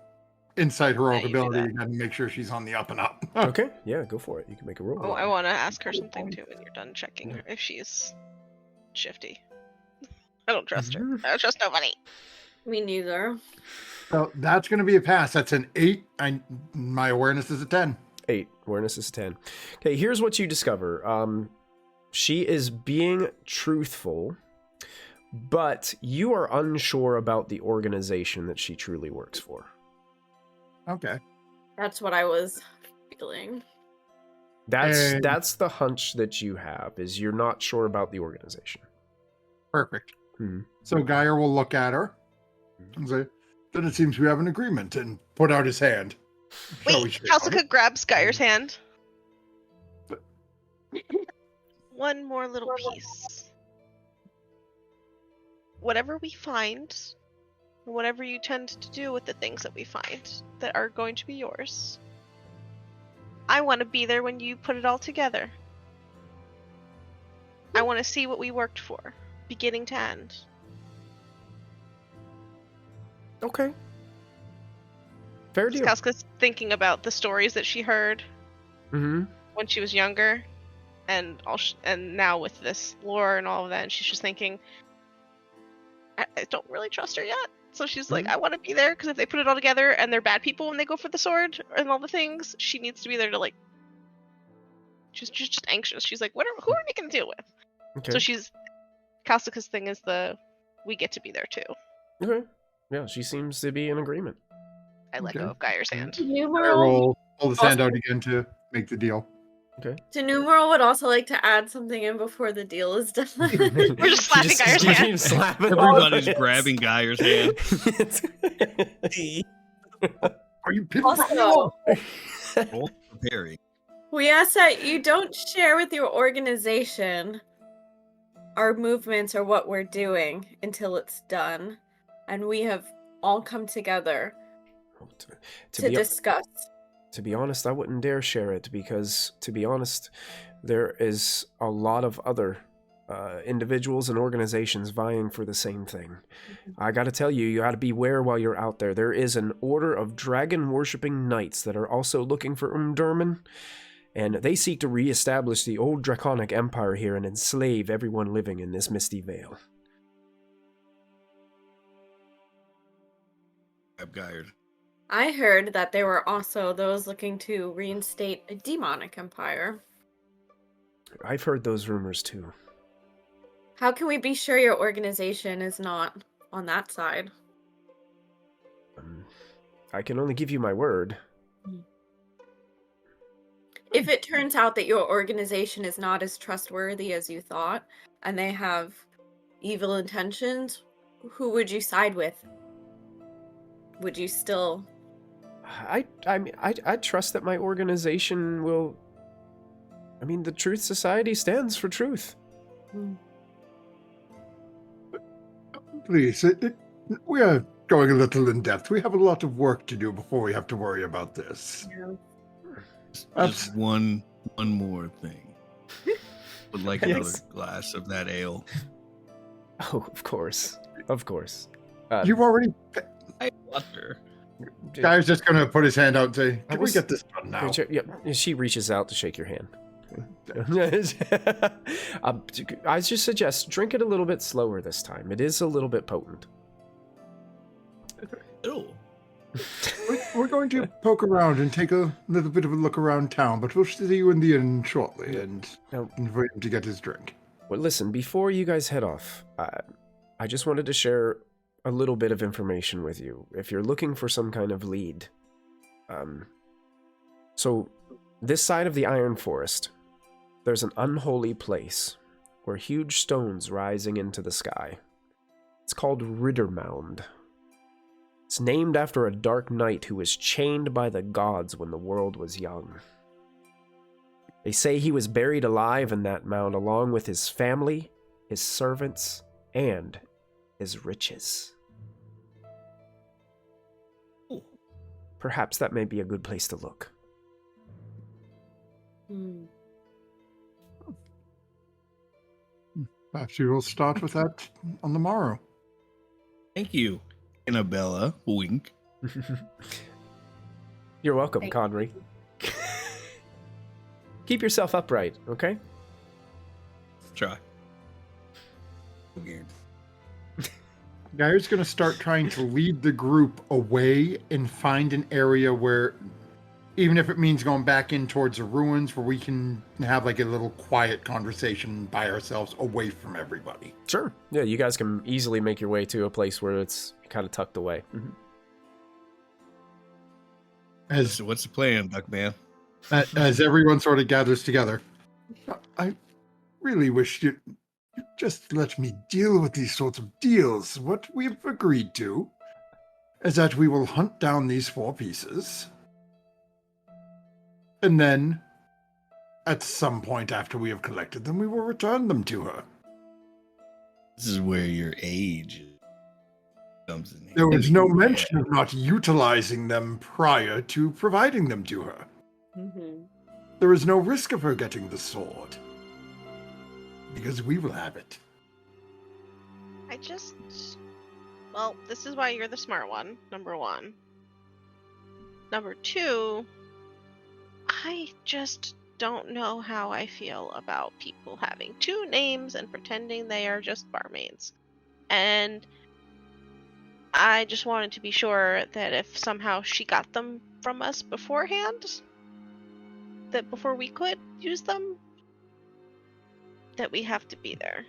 insight heroic Yeah, you do ability that. and make sure she's on the up and up. Okay, yeah, go for it. You can make a roll. Oh, I want to ask her something too when you're done checking her, if she's shifty. I don't trust her. I don't trust nobody. Me neither. So that's going to be a pass. That's an 8. My awareness is a 10. 8. Awareness is 10. Okay, here's what you discover. She is being truthful, but you are unsure about the organization that she truly works for. Okay. That's what I was feeling. That's the hunch that you have, is you're not sure about the organization. Perfect. Hmm. So Geyer will look at her and say, then it seems we have an agreement, and put out his hand. Shall we Wait, shake on Kalsuka it? grabs Geyer's hand. One more little piece. Whatever we find, whatever you tend to do with the things that we find that are going to be yours, I want to be there when you put it all together. I want to see what we worked for, beginning to end. Okay. Fair deal. Kalsuka's thinking about the stories that she heard Mm-hmm. when she was younger, and and now with this lore and all of that, and she's just thinking, I don't really trust her yet. So she's like, I want to be there because if they put it all together and they're bad people when they go for the sword and all the things, she needs to be there to like. She's just anxious. She's like, who are we gonna deal with? Okay. So Kalsuka's thing is we get to be there too. Okay. Yeah, she seems to be in agreement. I let Okay. go of Geyer's hand. Geyer Numeral. will pull his hand out again to make the deal. Okay. Numeral would also like to add something in before the deal is done. We're just slapping Geyer's hand. You slap it Everybody's all. grabbing Geyer's hand. Are you people? Also, Roll preparing. we ask that you don't share with your organization our movements or what we're doing until it's done. And we have all come together to discuss. To be honest, I wouldn't dare share it because, to be honest, there is a lot of other individuals and organizations vying for the same thing. I gotta tell you, you gotta beware while you're out there. There is an order of dragon-worshipping knights that are also looking for Umdurman, and they seek to re-establish the old draconic empire here and enslave everyone living in this misty vale. Grab Geyer. I heard that there were also those looking to reinstate a demonic empire. I've heard those rumors too. How can we be sure your organization is not on that side? I can only give you my word. If it turns out that your organization is not as trustworthy as you thought, and they have evil intentions, who would you side with? Would you still... I trust that my organization will... I mean, the Truth Society stands for truth. Please, we are going a little in depth. We have a lot of work to do before we have to worry about this. Just one more thing. Would like another Yes. glass of that ale. Oh, of course. Of course. You've already... I water. Guy's just going to put his hand out and say, can we was- get this done now? Yeah, she reaches out to shake your hand. I just suggest drink it a little bit slower this time. It is a little bit potent. Ew. We're going to poke around and take a little bit of a look around town, but we'll see you in the inn shortly and Now, invite him to get his drink. well, listen, before you guys head off, I just wanted to share a little bit of information with you. If you're looking for some kind of lead. So, this side of the Iron Forest, there's an unholy place where huge stones rising into the sky. It's called Rittermound. It's named after a dark knight who was chained by the gods when the world was young. They say he was buried alive in that mound along with his family, his servants, and his riches. Perhaps that may be a good place to look. Perhaps we will start with that on the morrow. Thank you, Annabella. Wink. You're welcome, Thank Conry. Keep yourself upright, okay? Try. Weird. Guy's going to start trying to lead the group away and find an area where Even if it means going back in towards the ruins where we can have like a little quiet conversation by ourselves away from everybody. Sure. Yeah, you guys can easily make your way to a place where it's kind of tucked away. Mm-hmm. As So what's the plan, Duckman? as everyone sort of gathers together, I really wish you'd just let me deal with these sorts of deals. What we've agreed to is that we will hunt down these 4 pieces, and then, at some point after we have collected them, we will return them to her. This is where your age comes in. There was no Yeah. mention of not utilizing them prior to providing them to her. Mm-hmm. There is no risk of her getting the sword, because we will have it. Well, this is why you're the smart one, number 1. Number 2, I just don't know how I feel about people having 2 names and pretending they are just barmaids. And I just wanted to be sure that if somehow she got them from us beforehand, that before we could use them, that we have to be there.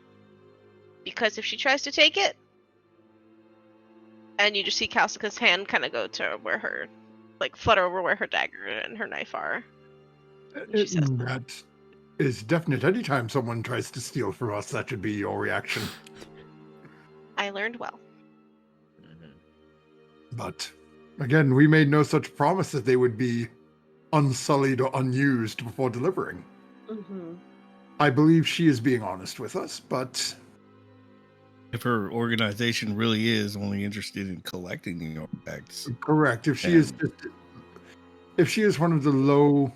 Because if she tries to take it, and you just see Kalsika's hand kind of go to where her, like, flutter over where her dagger and her knife are. She says, That is definite. Anytime someone tries to steal from us, that should be your reaction. I learned well. But, again, we made no such promise that they would be unsullied or unused before delivering. Mm-hmm. I believe she is being honest with us, but If her organization really is only interested in collecting the artifacts, correct. If she And- if she is one of the low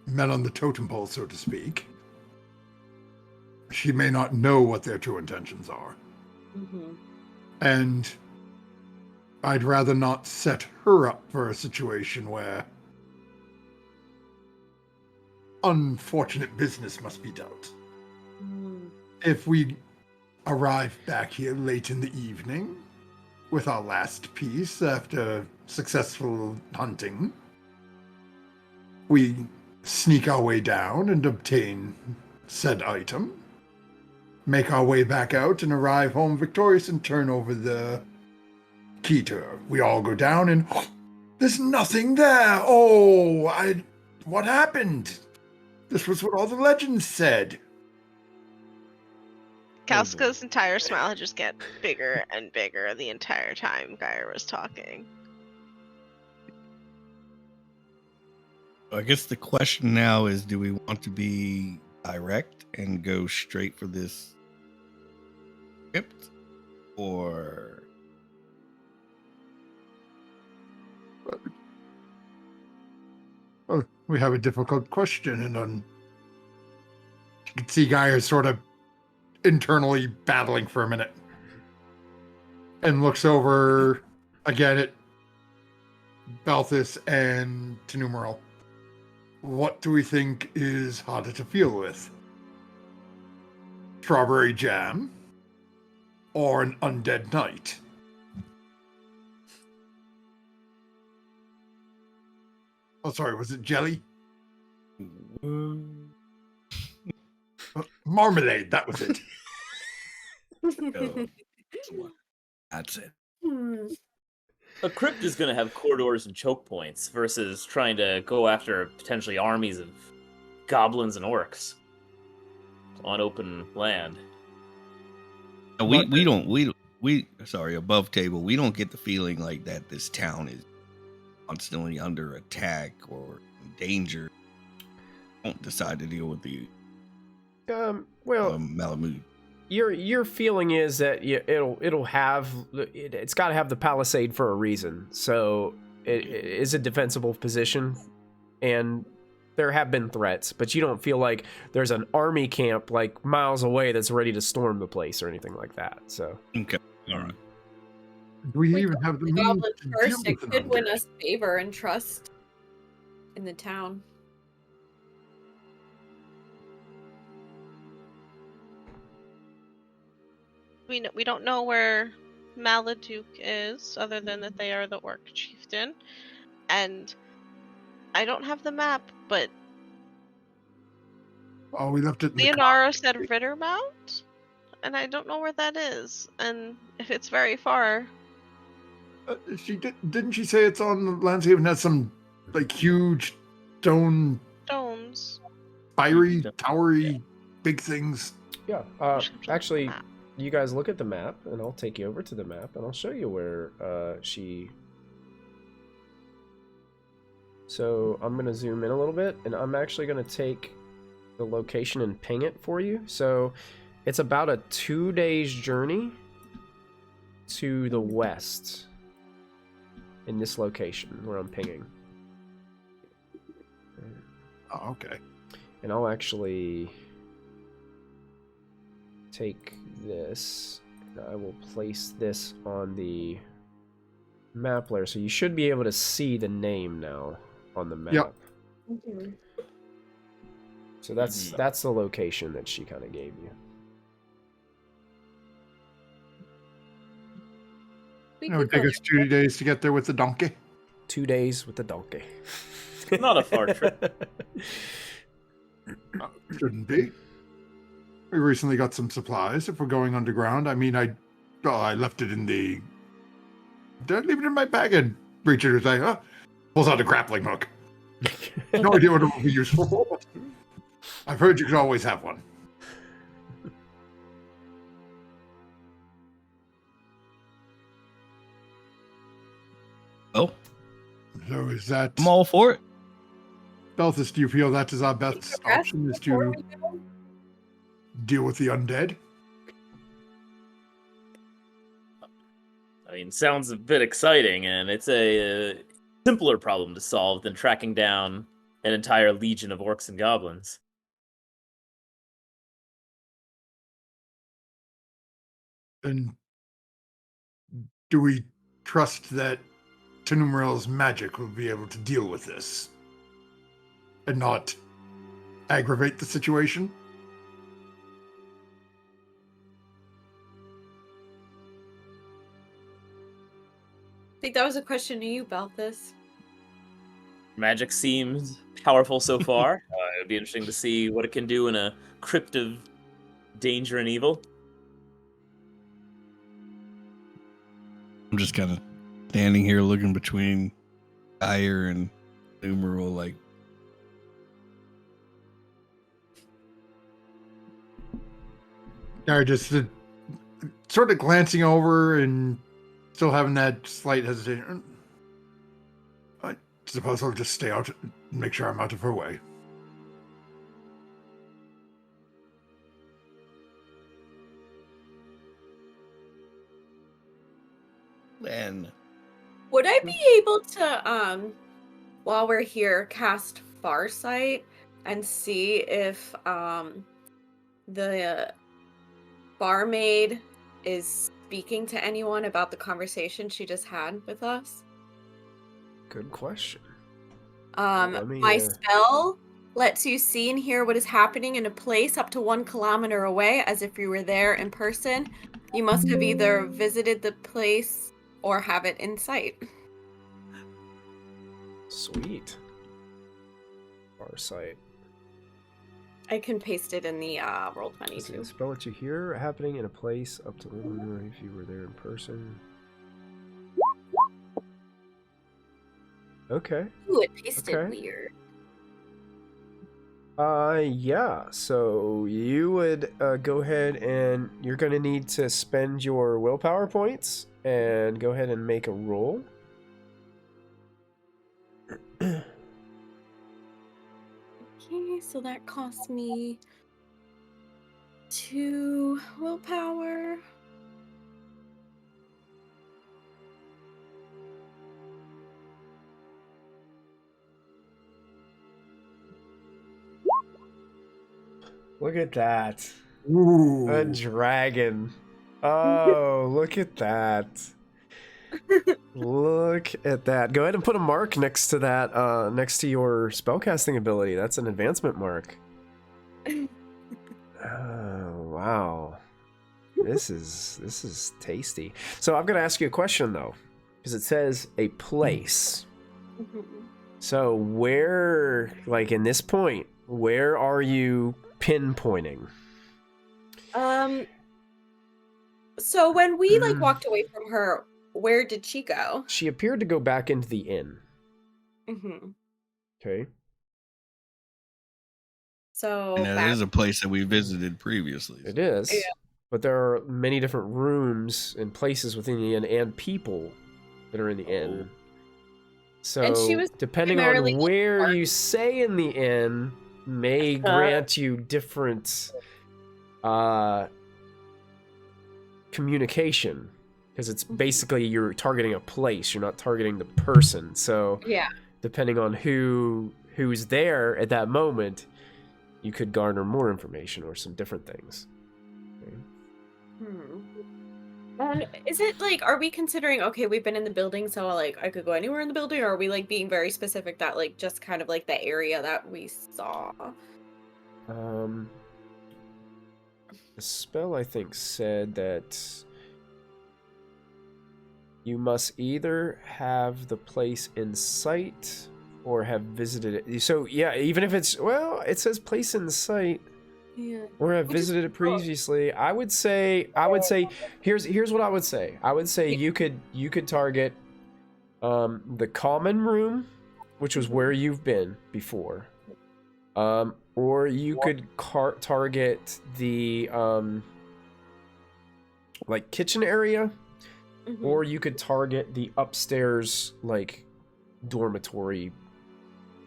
men on the totem pole, so to speak, she may not know what their true intentions are. Mm-hmm. And I'd rather not set her up for a situation where unfortunate business must be dealt. Mm-hmm. If we arrive back here late in the evening with our last piece after successful hunting, we sneak our way down and obtain said item, make our way back out and arrive home victorious and turn over the key to her. We all go down and there's nothing there. What happened? This was what all the legends said. Kalsika's entire smile had just get bigger and bigger the entire time Gaia was talking. I guess the question now is, do we want to be direct and go straight for this script, or Well, we have a difficult question, and you can see Gaia sort of internally battling for a minute and looks over again at Balthus and Tenumeral. What do we think is harder to feel with? Strawberry jam or an undead knight? Oh, sorry, was it jelly? Marmalade, that was it. That's it. A crypt is going to have corridors and choke points versus trying to go after potentially armies of goblins and orcs on open land. Sorry, above table, we don't get the feeling like that this town is constantly under attack or in danger. Don't decide to deal with the Malamute. Your feeling is that it's got to have the palisade for a reason. So it is a defensible position, and there have been threats, but you don't feel like there's an army camp like miles away that's ready to storm the place or anything like that. So Okay, all right. Do we even have the means Goblins to deal first, it with could an win undead? us favor and trust in the town. We don't know where Maladuke is, other than that they are the orc chieftain, and I don't have the map, but Oh, we left it in the car. Leonardo said Rittermount, and I don't know where that is, and if it's very far. Didn't she say it's on the landscape and has some like huge stones, fiery, towery, big things? Yeah. Actually, you guys look at the map, and I'll take you over to the map, and I'll show you where she. So I'm gonna zoom in a little bit, and I'm actually gonna take the location and ping it for you. So it's about a 2 days journey to the west in this location where I'm pinging. Oh, okay. And I'll actually take this, and I will place this on the map layer, so you should be able to see the name now on the map. Yep. Mhm. So that's the location that she kind of gave you. We It would could take go us 2 days to get there with the donkey. 2 days with the donkey. Not a far trip. Shouldn't be. We recently got some supplies. If we're going underground, I mean, I left it in the. Did I leave it in my bag? And Richard was like, "Huh?" Pulls out a grappling hook. No idea what it will be used for. I've heard you could always have one. Oh, So is that I'm all for it. Belthus? Do you feel that is our best option? Is before to we go? deal with the undead? I mean, sounds a bit exciting, and it's a simpler problem to solve than tracking down an entire legion of orcs and goblins. And do we trust that Tenumeral's magic will be able to deal with this and not aggravate the situation? I think that was a question to you, Balthus. Magic seems powerful so far. It would be interesting to see what it can do in a crypt of danger and evil. I'm just kind of standing here looking between Ire and Numeral, like, Or just sort of glancing over and still having that slight hesitation. I suppose I'll just stay out and make sure I'm out of her way. man, Would I be able to, while we're here, cast Farsight and see if the barmaid is speaking to anyone about the conversation she just had with us? Good question. My me, spell lets you see and hear what is happening in a place up to 1 kilometer away, as if you were there in person. You must have either visited the place or have it in sight. Sweet. Farsight. I can paste it in the Roll20 too. Spell what you hear happening in a place up to if you were there in person. Okay. Ooh, it pasted Okay. weird. Yeah. So you would go ahead and you're going to need to spend your willpower points and go ahead and make a roll. Okay, so that cost me 2 willpower. Look at that. Ooh. A dragon. Oh, look at that. Look at that. Go ahead and put a mark next to that, next to your spellcasting ability. That's an advancement mark. Oh, wow. This is tasty. So I'm gonna ask you a question though, because it says a place. Mhm. So where, like in this point, where are you pinpointing? So when we like walked away from her, where did she go? She appeared to go back into the inn. Mm-hmm. Okay. So And that is a place that we visited previously. It is. Yeah. But there are many different rooms and places within the inn and people that are in the inn. So And she was depending on primarily where you say in the inn may grant you different communication. Because it's basically you're targeting a place, you're not targeting the person. So yeah. depending on who's there at that moment, you could garner more information or some different things. And is it like, are we considering, okay, we've been in the building, so like I could go anywhere in the building, or are we like being very specific that like just kind of like the area that we saw? The spell I think said that you must either have the place in sight or have visited it. So yeah, even if it's, well, it says place in sight. Yeah. Or have visited it previously. I would say here's what I would say. I would say you could target the common room, which was where you've been before. Or you could target the like kitchen area, or you could target the upstairs like dormitory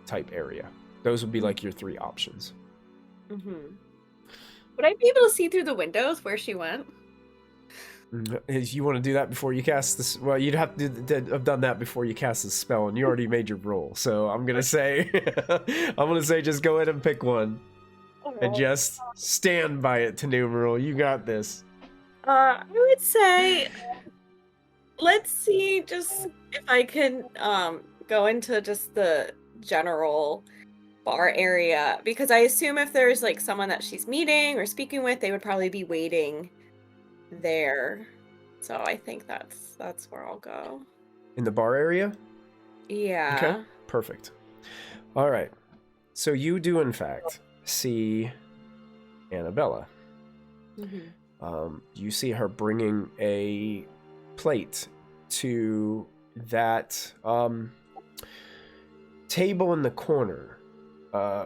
type area. Those would be like your three options. Would I be able to see through the windows where she went? If you want to do that before you cast this, well, you'd have to have done that before you cast the spell, and you already made your roll. So I'm gonna say, just go ahead and pick one, and just stand by it. To numeral, you got this. I would say, let's see, just if I can go into just the general bar area, because I assume if there's like someone that she's meeting or speaking with, they would probably be waiting there. So I think that's where I'll go. In the bar area? Yeah. Okay, perfect. All right. So you do in fact see Annabella. You see her bringing a plate to that table in the corner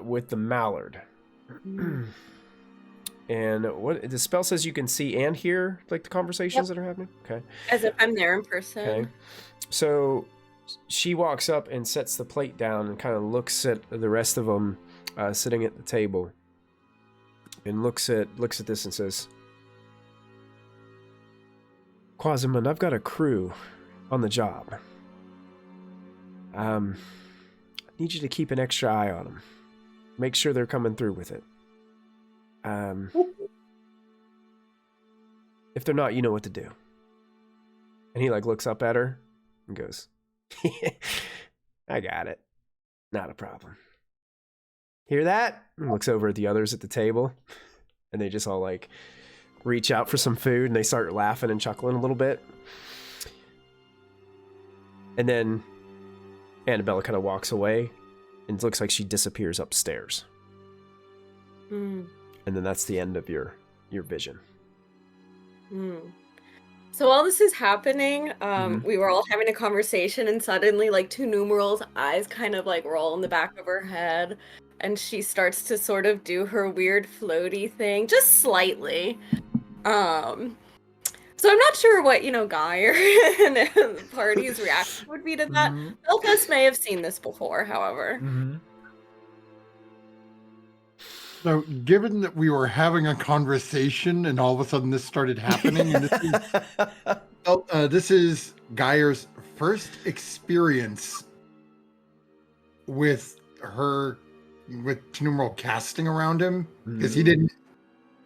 with the mallard. And what the spell says, you can see and hear like the conversations that are happening. Okay. As if I'm there in person. Okay. So she walks up and sets the plate down and kind of looks at the rest of them sitting at the table, and looks at this and says, "Quasiman, I've got a crew on the job. I need you to keep an extra eye on them. Make sure they're coming through with it. If they're not, you know what to do." And he like looks up at her and goes, "I got it. Not a problem. Hear that?" And looks over at the others at the table, and they just all like reach out for some food, and they start laughing and chuckling a little bit. And then Annabella kind of walks away, and it looks like she disappears upstairs. And then that's the end of your vision. So while this is happening, we were all having a conversation, and suddenly like two numerals' eyes kind of like roll in the back of her head, and she starts to sort of do her weird floaty thing, just slightly. So I'm not sure what, Guy or the party's reaction would be to that. Belfast may have seen this before, however. So, given that we were having a conversation and all of a sudden this started happening, and this is Geyer's first experience with numeral casting around him, because he didn't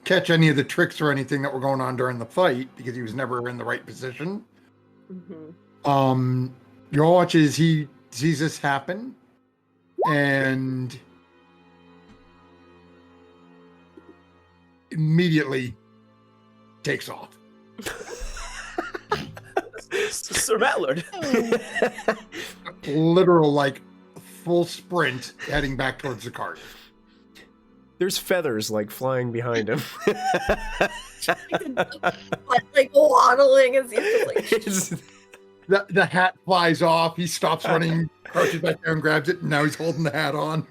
catch any of the tricks or anything that were going on during the fight because he was never in the right position. Your watch is he sees this happen and immediately takes off. Sir Mallard. Literal full sprint heading back towards the cart. There's feathers like flying behind him. like waddling as he's just like. It's- The hat flies off. He stops running, crouches back down, grabs it, and now he's holding the hat on.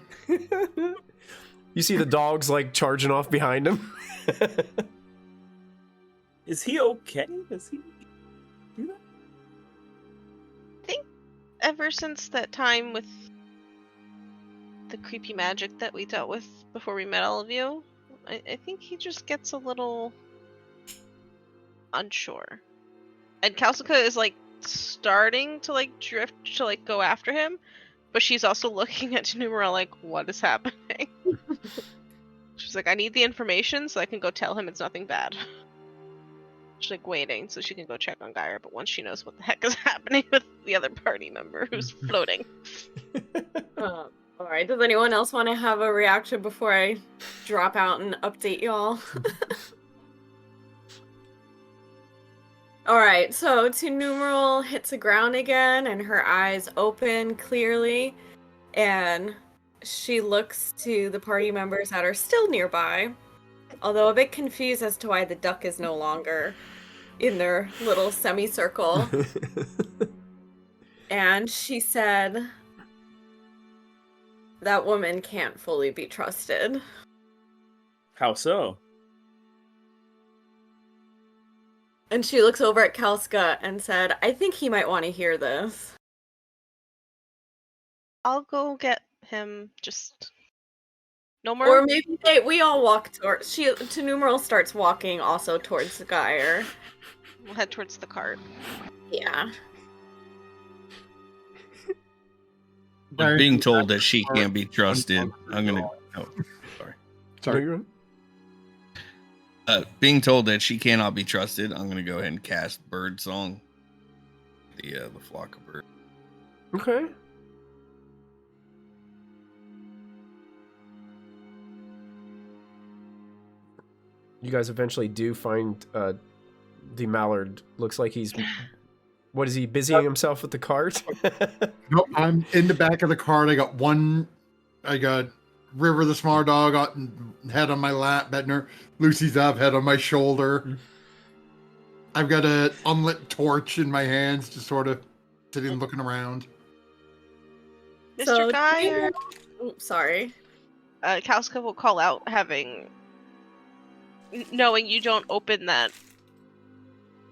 You see the dogs like charging off behind him. Is he okay? Does he do that? I think ever since that time with the creepy magic that we dealt with before we met all of you, I think he just gets a little unsure. And Kalsuka is like starting to like drift to like go after him, but she's also looking at Tanumara like, what is happening? She's like, I need the information so I can go tell him it's nothing bad. She's like waiting so she can go check on Gyre, but once she knows what the heck is happening with the other party member who's floating. Alright, does anyone else want to have a reaction before I drop out and update y'all? Alright, so Numeral hits the ground again and her eyes open clearly, and she looks to the party members that are still nearby, although a bit confused as to why the duck is no longer in their little semicircle. And she said, that woman can't fully be trusted. How so? And she looks over at Kalska and said, I think he might want to hear this. I'll go get him. Just no more. Or maybe we all walk towards. Numeral starts walking also towards the Gyre. We'll head towards the cart. Yeah. But being told that she can't be trusted, I'm gonna. Oh, sorry. No, you're right. Being told that she cannot be trusted, I'm gonna go ahead and cast Bird Song. The flock of birds. Okay. You guys eventually do find the mallard. Looks like he's. What is he busying himself with the cart? Nope, I'm in the back of the cart. I got River the smaller dog, head on my lap, Bedner. Lucy's up, head on my shoulder. I've got an unlit torch in my hands, just sort of sitting looking around. Mr. So, Gyre. Sorry. Kalska will call out, knowing you don't open that.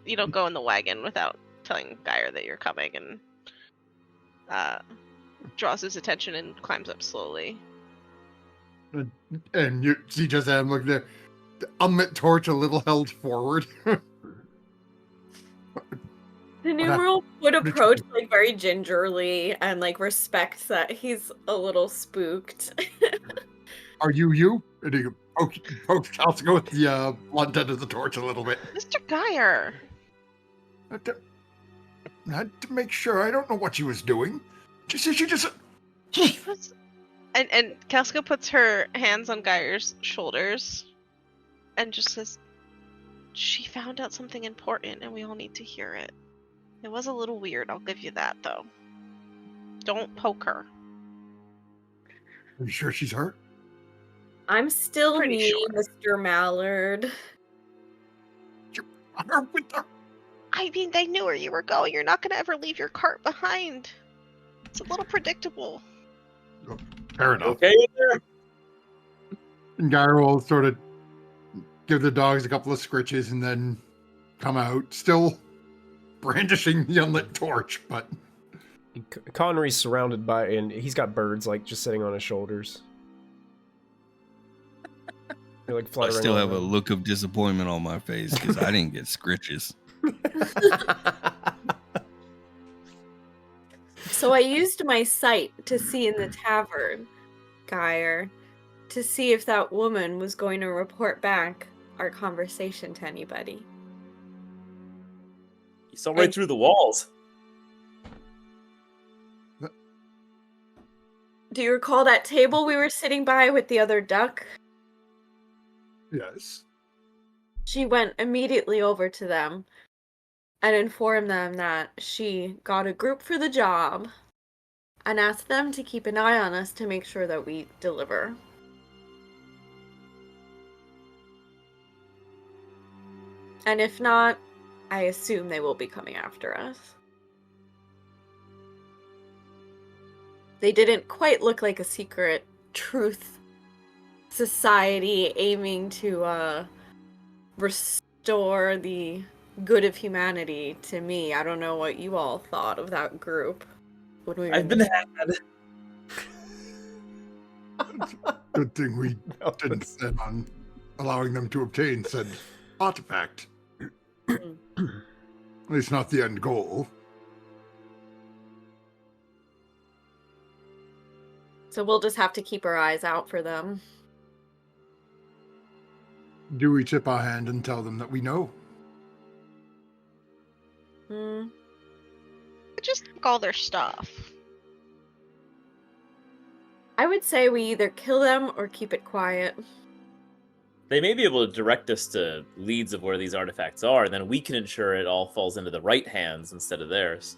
You don't go in the wagon without telling Gyre that you're coming, and draws his attention and climbs up slowly. And you see just I'm looking there. The unlit torch a little held forward. The numeral would approach like very gingerly and like respect that he's a little spooked. Are you? And he pokes Kalska with the blunt end of the torch a little bit. Mr. Gyre! Not to make sure. I don't know what she was doing. She just. And Kalska puts her hands on Gyre's shoulders and just says, she found out something important and we all need to hear it. It was a little weird, I'll give you that, though. Don't poke her. Are you sure she's hurt? I'm still Pretty me, sure. Mr. Mallard. I mean, they knew where you were going. You're not going to ever leave your cart behind. It's a little predictable. Fair enough. Okay there. And Gyre will sort of give the dogs a couple of scritches and then come out, still brandishing the unlit torch, but Connery's surrounded by, and he's got birds like just sitting on his shoulders. They're like I fluttering. still have a around. look of disappointment on my face because I didn't get scritches. So I used my sight to see in the tavern, Gyre, to see if that woman was going to report back our conversation to anybody. You saw right through the walls. Do you recall that table we were sitting by with the other duck? yes. She went immediately over to them and informed them that she got a group for the job and ask them to keep an eye on us to make sure that we deliver. And if not, I assume they will be coming after us. They didn't quite look like a secret truth society aiming to restore the good of humanity to me. I don't know what you all thought of that group when we were I've been had. Good thing we didn't set on allowing them to obtain said artifact. At least not the end goal. So we'll just have to keep our eyes out for them. Do we tip our hand and tell them that we know? Just take all their stuff. I would say we either kill them or keep it quiet. They may be able to direct us to leads of where these artifacts are, and then we can ensure it all falls into the right hands instead of theirs.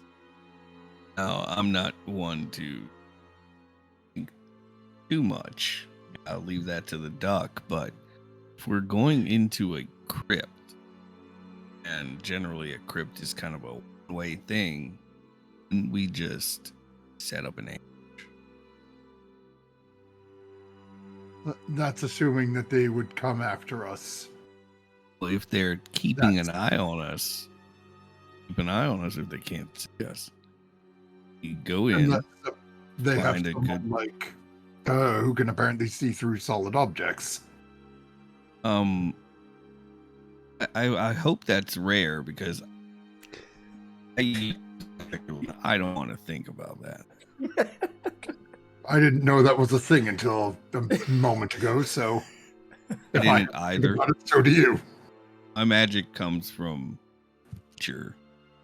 Now, I'm not one to think too much. I'll leave that to the duck, but if we're going into a crypt, and generally a crypt is kind of a one-way thing, and we just set up an ambush. That's assuming that they would come after us. Well, if they're keeping an eye on us, keep an eye on us if they can't see us. You go in, They have find a someone good- like who can apparently see through solid objects. I hope that's rare because I don't want to think about that. I didn't know that was a thing until a moment ago, so I if didn't think either. about it, so do you. My magic comes from nature.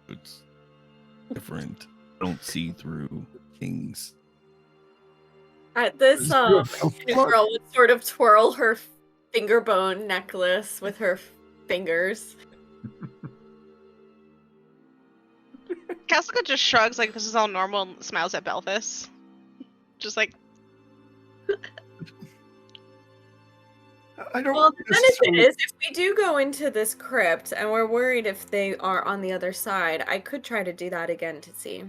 It's different. I don't see through things. At this, Just do a self- girl would sort of twirl her finger bone necklace with her fingers. Casca just shrugs like this is all normal and smiles at Belvis. Just like, I don't. Well, the benefit necessarily- is if we do go into this crypt and we're worried if they are on the other side, I could try to do that again to see.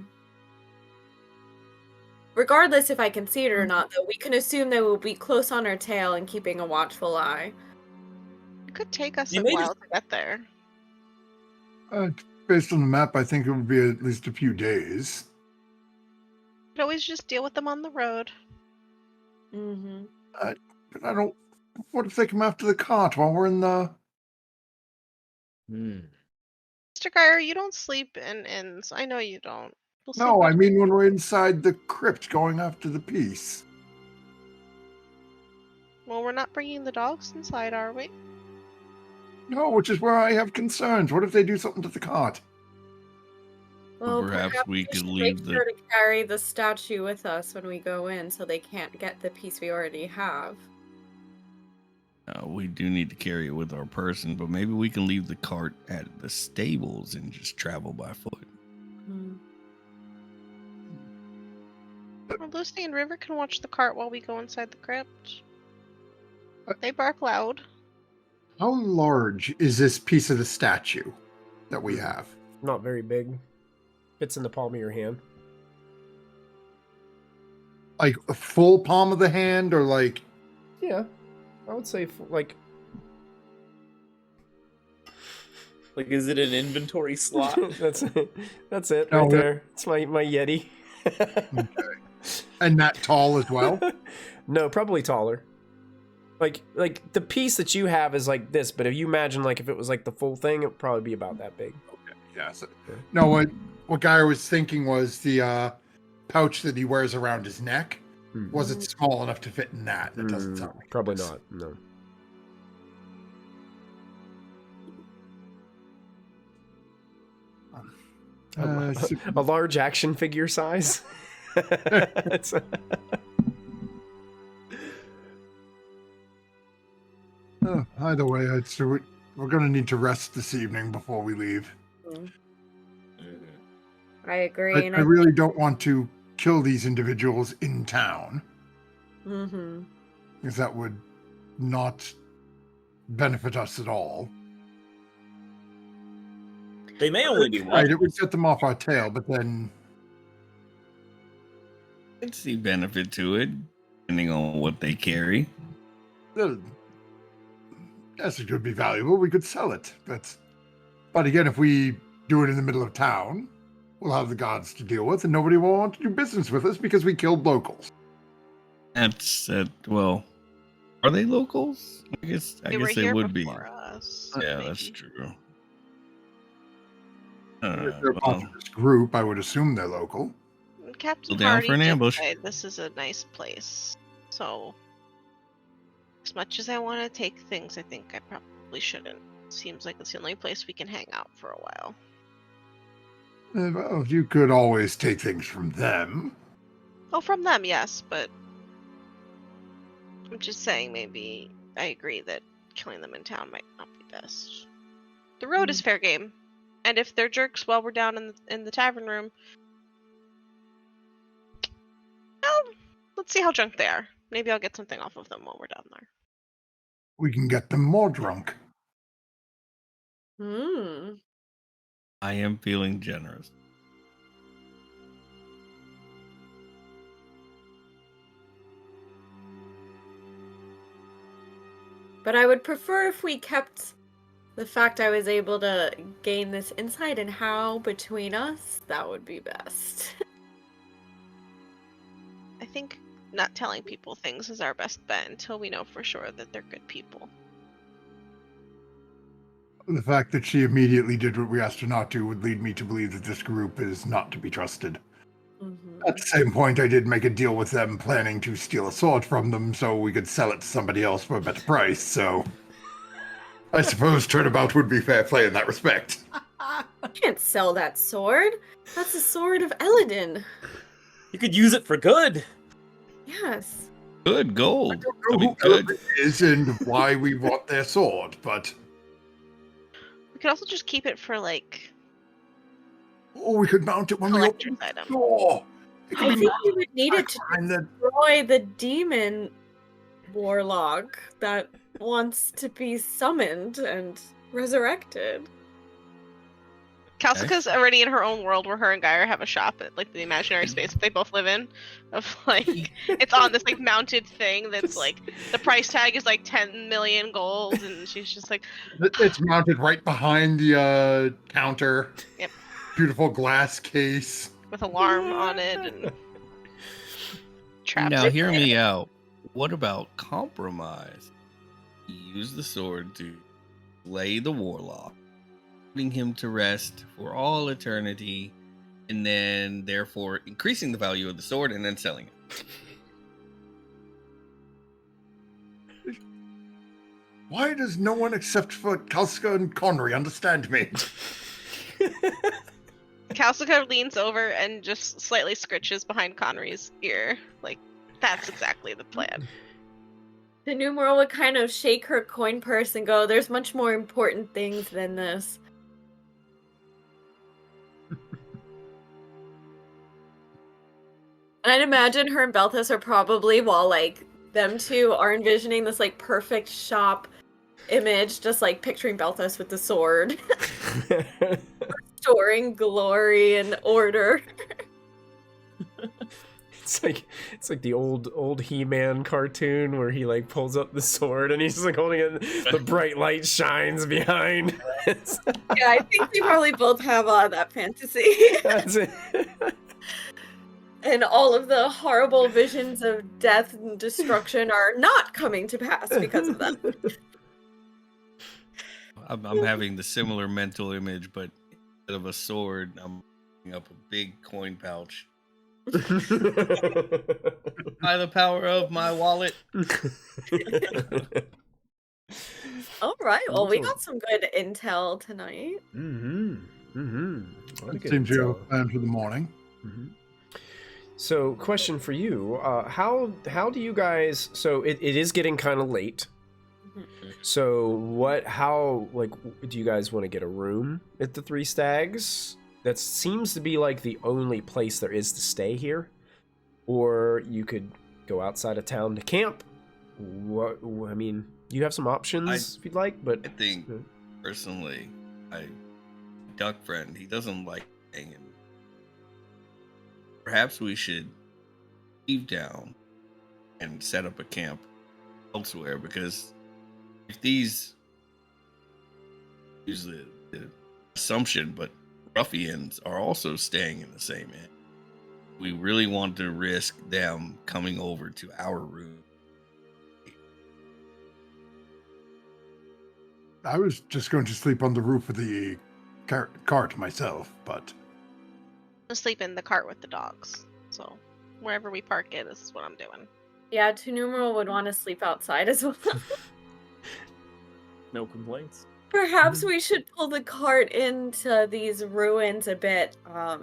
Regardless if I can see it or not, though, we can assume they will be close on our tail and keeping a watchful eye. it could take us You a may while just- to get there. Based on the map, I think it would be at least a few days. Could always just deal with them on the road. Mm-hmm. But I don't. What if they come after the cart while we're in the? Hmm. Mr. Geyer, you don't sleep in inns. I know you don't. You'll sleep No, I on- mean when we're inside the crypt going after the piece. Well, we're not bringing the dogs inside, are we? No, which is where I have concerns. What if they do something to the cart? Well, Perhaps we could should leave make the- sure to carry the statue with us when we go in, so they can't get the piece we already have. We do need to carry it with our person, but maybe we can leave the cart at the stables and just travel by foot. Well, Lucy and River can watch the cart while we go inside the crypt. They bark loud. How large is this piece of the statue that we have? Not very big. Fits in the palm of your hand. Like a full palm of the hand, or like? Yeah, I would say like Like, is it an inventory slot? that's it. That's it No, right that- there. It's my Yeti. And that tall as well? No, probably taller. Like the piece that you have is like this, but if you imagine like if it was like the full thing, it would probably be about that big. Yeah. No, what Guy was thinking was the pouch that he wears around his neck. Was it small enough to fit in that? That doesn't sound like Probably this. not. No. A large action figure size. It's- Either way, we're going to need to rest this evening before we leave. I agree. I and really don't want to kill these individuals in town, Mm-hmm. because that would not benefit us at all. They may only be Right, one. it would set them off our tail, but then I'd see benefit to it, depending on what they carry. yes, it could be valuable. We could sell it, but again, if we do it in the middle of town, we'll have the gods to deal with, and nobody will want to do business with us because we killed locals. That's well. Are they locals? I guess They were they here would be. before us. Yeah, maybe. that's true. If they're part Well, of this group, I would assume they're local. Captain Still down Hardy for an did ambush. say this is a nice place. So, as much as I want to take things, I think I probably shouldn't. Seems like it's the only place we can hang out for a while. Well, you could always take things from them. Oh, from them, yes, but I'm just saying maybe I agree that killing them in town might not be best. The road is fair game, and if they're jerks while we're down in the tavern room, well, let's see how drunk they are. Maybe I'll get something off of them while we're down there. We can get them more drunk. Hmm. I am feeling generous. But I would prefer if we kept the fact I was able to gain this insight and how between us. That would be best. I think not telling people things is our best bet until we know for sure that they're good people. The fact that she immediately did what we asked her not to would lead me to believe that this group is not to be trusted. Mm-hmm. At the same point, I did make a deal with them planning to steal a sword from them so we could sell it to somebody else for a better price, so I suppose turnabout would be fair play in that respect. You can't sell that sword. That's a sword of Eladin. You could use it for good. Yes. Good gold. I don't I know mean, who good. Eldred is and why we want their sword, but We could also just keep it for like we could mount it when we collector's open the item. door. It could I be think we would need it to behind the destroy the demon warlock that wants to be summoned and resurrected. Kalsika's already in her own world where her and Gyre have a shop at like the imaginary space that they both live in. Of like, it's on this like mounted thing that's like the price tag is like 10 million gold, and she's just like, It's mounted right behind the counter. Yep. Beautiful glass case. with alarm on it and traps. Now, it. hear me out. What about compromise? Use the sword to slay the warlock, putting him to rest for all eternity, and then therefore increasing the value of the sword and then selling it. Why does no one except for Kalska and Connery understand me? Kalsika leans over and just slightly scritches behind Connery's ear. Like, that's exactly the plan. The numeral would kind of shake her coin purse and go, "There's much more important things than this." And I'd imagine her and Belthus are probably, while like them two are envisioning this like perfect shop image, just like picturing Belthus with the sword, restoring glory and order. It's like the old He-Man cartoon where he like pulls up the sword and he's just like holding it. The bright light shines behind. Yeah, I think they probably both have that fantasy. That's it. And all of the horrible visions of death and destruction are not coming to pass because of that. I'm having the similar mental image, but instead of a sword, I'm picking up a big coin pouch. By the power of my wallet. All right, well, we got some good intel tonight. Seems you have a plan for the morning. So, question for you: how do you guys? So it is getting kind of late. So how do you guys want to get a room at the Three Stags? That seems to be like the only place there is to stay here. or you could go outside of town to camp. What I mean, you have some options if you'd like, but I think personally, Duck friend, he doesn't like hanging. Perhaps we should leave down and set up a camp elsewhere, because if these use the assumption, but ruffians are also staying in the same inn, we really want to risk them coming over to our room. I was just going to sleep on the roof of the cart myself, but I'm sleep in the cart with the dogs. So wherever we park it, this is what I'm doing. Yeah, Numeral would want to sleep outside as well. No complaints. Perhaps we should pull the cart into these ruins a bit. A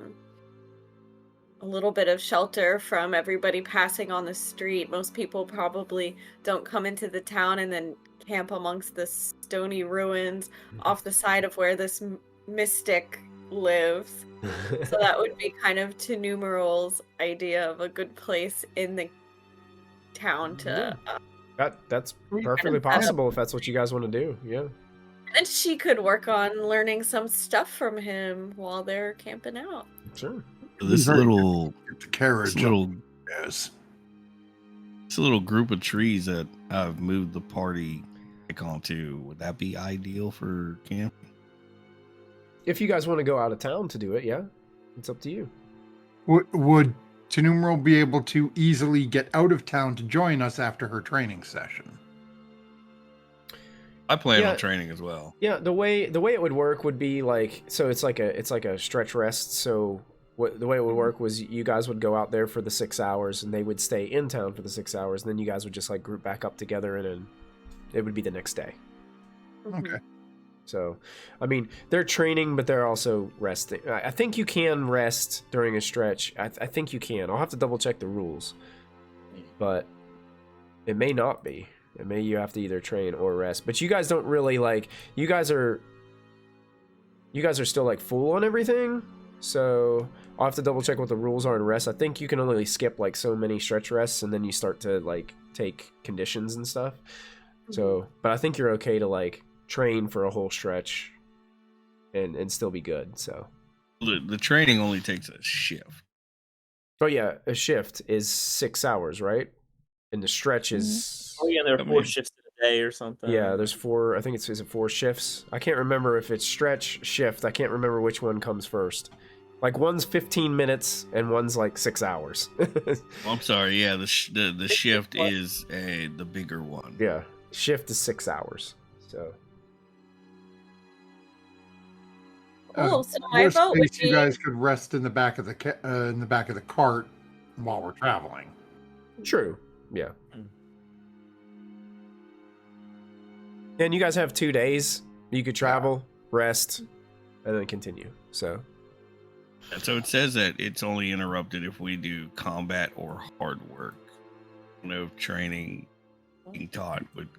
little bit of shelter from everybody passing on the street. Most people probably don't come into the town and then camp amongst the stony ruins off the side of where this mystic lives. So that would be kind of Numeral's idea of a good place in the town to... That's perfectly possible if that's what you guys want to do, yeah. And she could work on learning some stuff from him while they're camping out. Sure. This little carriage. This little group of trees that I've moved the party onto, would that be ideal for camping? If you guys want to go out of town to do it, yeah. It's up to you. Would Numeral be able to easily get out of town to join us after her training session? I plan on training as well. Yeah, the way it would work would be like, so it's like a stretch rest. So the way it would work was you guys would go out there for the 6 hours, and they would stay in town for the 6 hours, and then you guys would just like group back up together, and then it would be the next day. Okay. So, I mean, they're training, but they're also resting. I think you can rest during a stretch. I think you can. I'll have to double check the rules, but it may not be. It may you have to either train or rest. But you guys don't really like. You guys are still like full on everything. So I'll have to double check what the rules are in rest. I think you can only skip like so many stretch rests, and then you start to like take conditions and stuff. So, but I think you're okay to like train for a whole stretch and still be good. So the training only takes a shift. Oh yeah, a shift is 6 hours, right? And the stretch is Oh yeah, there are 4 shifts in a day or something. Yeah, there's 4. I think is it 4 shifts? I can't remember if it's stretch, shift. I can't remember which one comes first. Like one's 15 minutes and one's like 6 hours. I'm sorry. Yeah, the shift is the bigger one. Yeah, shift is 6 hours. So. Cool. So my vote would be you guys could rest in the back of the cart while we're traveling. True. Yeah. And you guys have 2 days. You could travel, rest, and then continue. So. And so it says that it's only interrupted if we do combat or hard work. No training being taught would.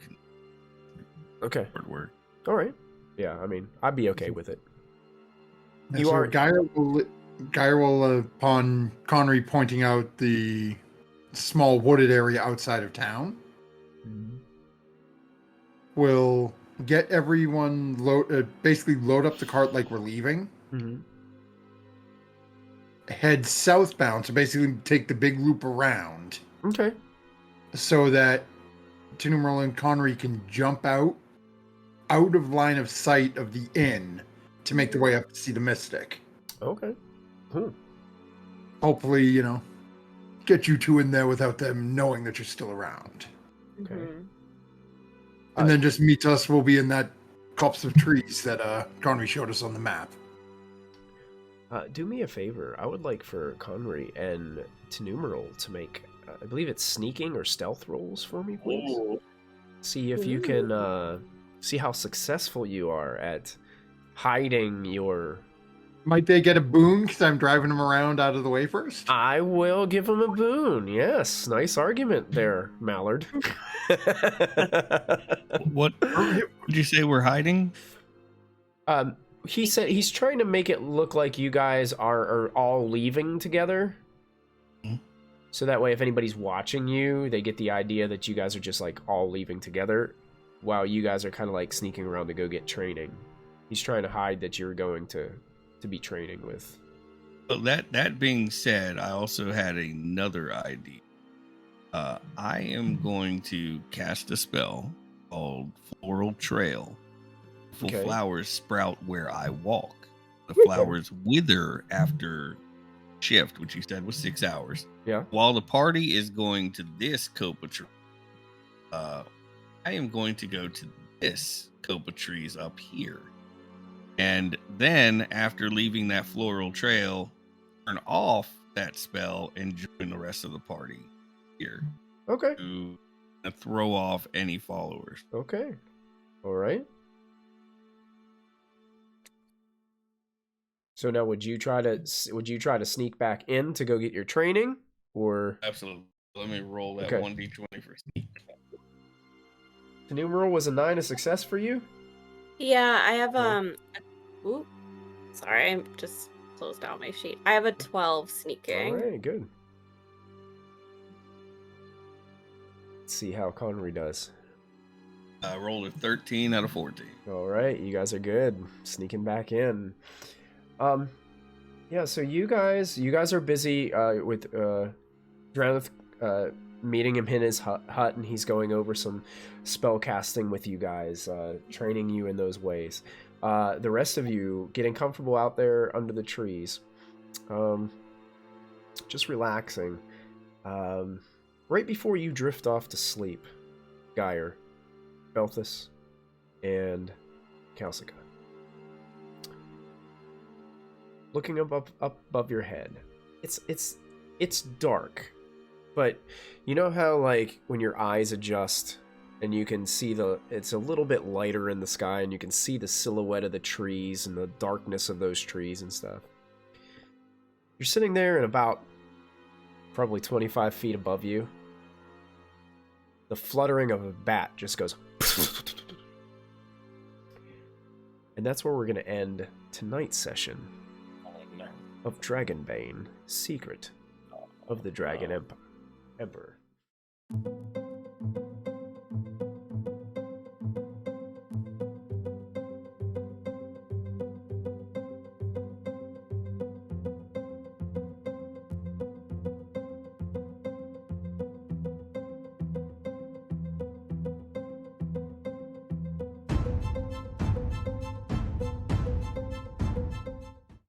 Okay. Hard work. All right. Yeah, I mean, I'd be okay with it. You are Gyra will upon Connery pointing out the small wooded area outside of town, will get everyone basically load up the cart like we're leaving. Head southbound, so basically take the big loop around. Okay. So that Numeral and Connery can jump out of line of sight of the inn to make their way up to see the Mystic. Okay. Hopefully, get you two in there without them knowing that you're still around. Okay. And then just meet us. We'll be in that copse of trees that Connery showed us on the map. Do me a favor. I would like for Connery and Numeral to make, I believe it's sneaking or stealth rolls for me, please. Ooh. See if you can see how successful you are at hiding your... Might they get a boon because I'm driving them around out of the way first? I will give them a boon. Yes, nice argument there, Mallard. What did you say we're hiding? He said he's trying to make it look like you guys are all leaving together. So that way, if anybody's watching you, they get the idea that you guys are just like all leaving together, while you guys are kind of like sneaking around to go get training. He's trying to hide that you're going to be training with. Well, that being said, I also had another idea. I am going to cast a spell called Floral Trail. Okay. Flowers sprout where I walk. The flowers wither after shift, which you said was 6 hours. Yeah. While the party is going to this copa tree, I am going to go to this copa trees up here. And then after leaving that floral trail, turn off that spell and join the rest of the party here. Okay. To throw off any followers. Okay. All right. So now, would you try to sneak back in to go get your training, or? Absolutely. Let me roll that Okay. 1d20 for sneak. The numeral was a 9, a success for you. Yeah, I have Ooh, sorry, I just closed out my sheet. I have a 12 sneaking. All right, good. Let's see how Connery does. I rolled a 13 out of 14. All right, you guys are good. Sneaking back in. Yeah, so you guys are busy with Draneth meeting him in his hut, and he's going over some spell casting with you guys, training you in those ways. The rest of you getting comfortable out there under the trees, just relaxing. Right before you drift off to sleep, Geyer, Belthus, and Calcica. Looking up above your head, it's dark, but you know how like when your eyes adjust and you can see it's a little bit lighter in the sky, and you can see the silhouette of the trees and the darkness of those trees and stuff. You're sitting there, and about probably 25 feet above you, the fluttering of a bat just goes. And that's where we're going to end tonight's session of Dragonbane, Secret of the Dragon Emperor.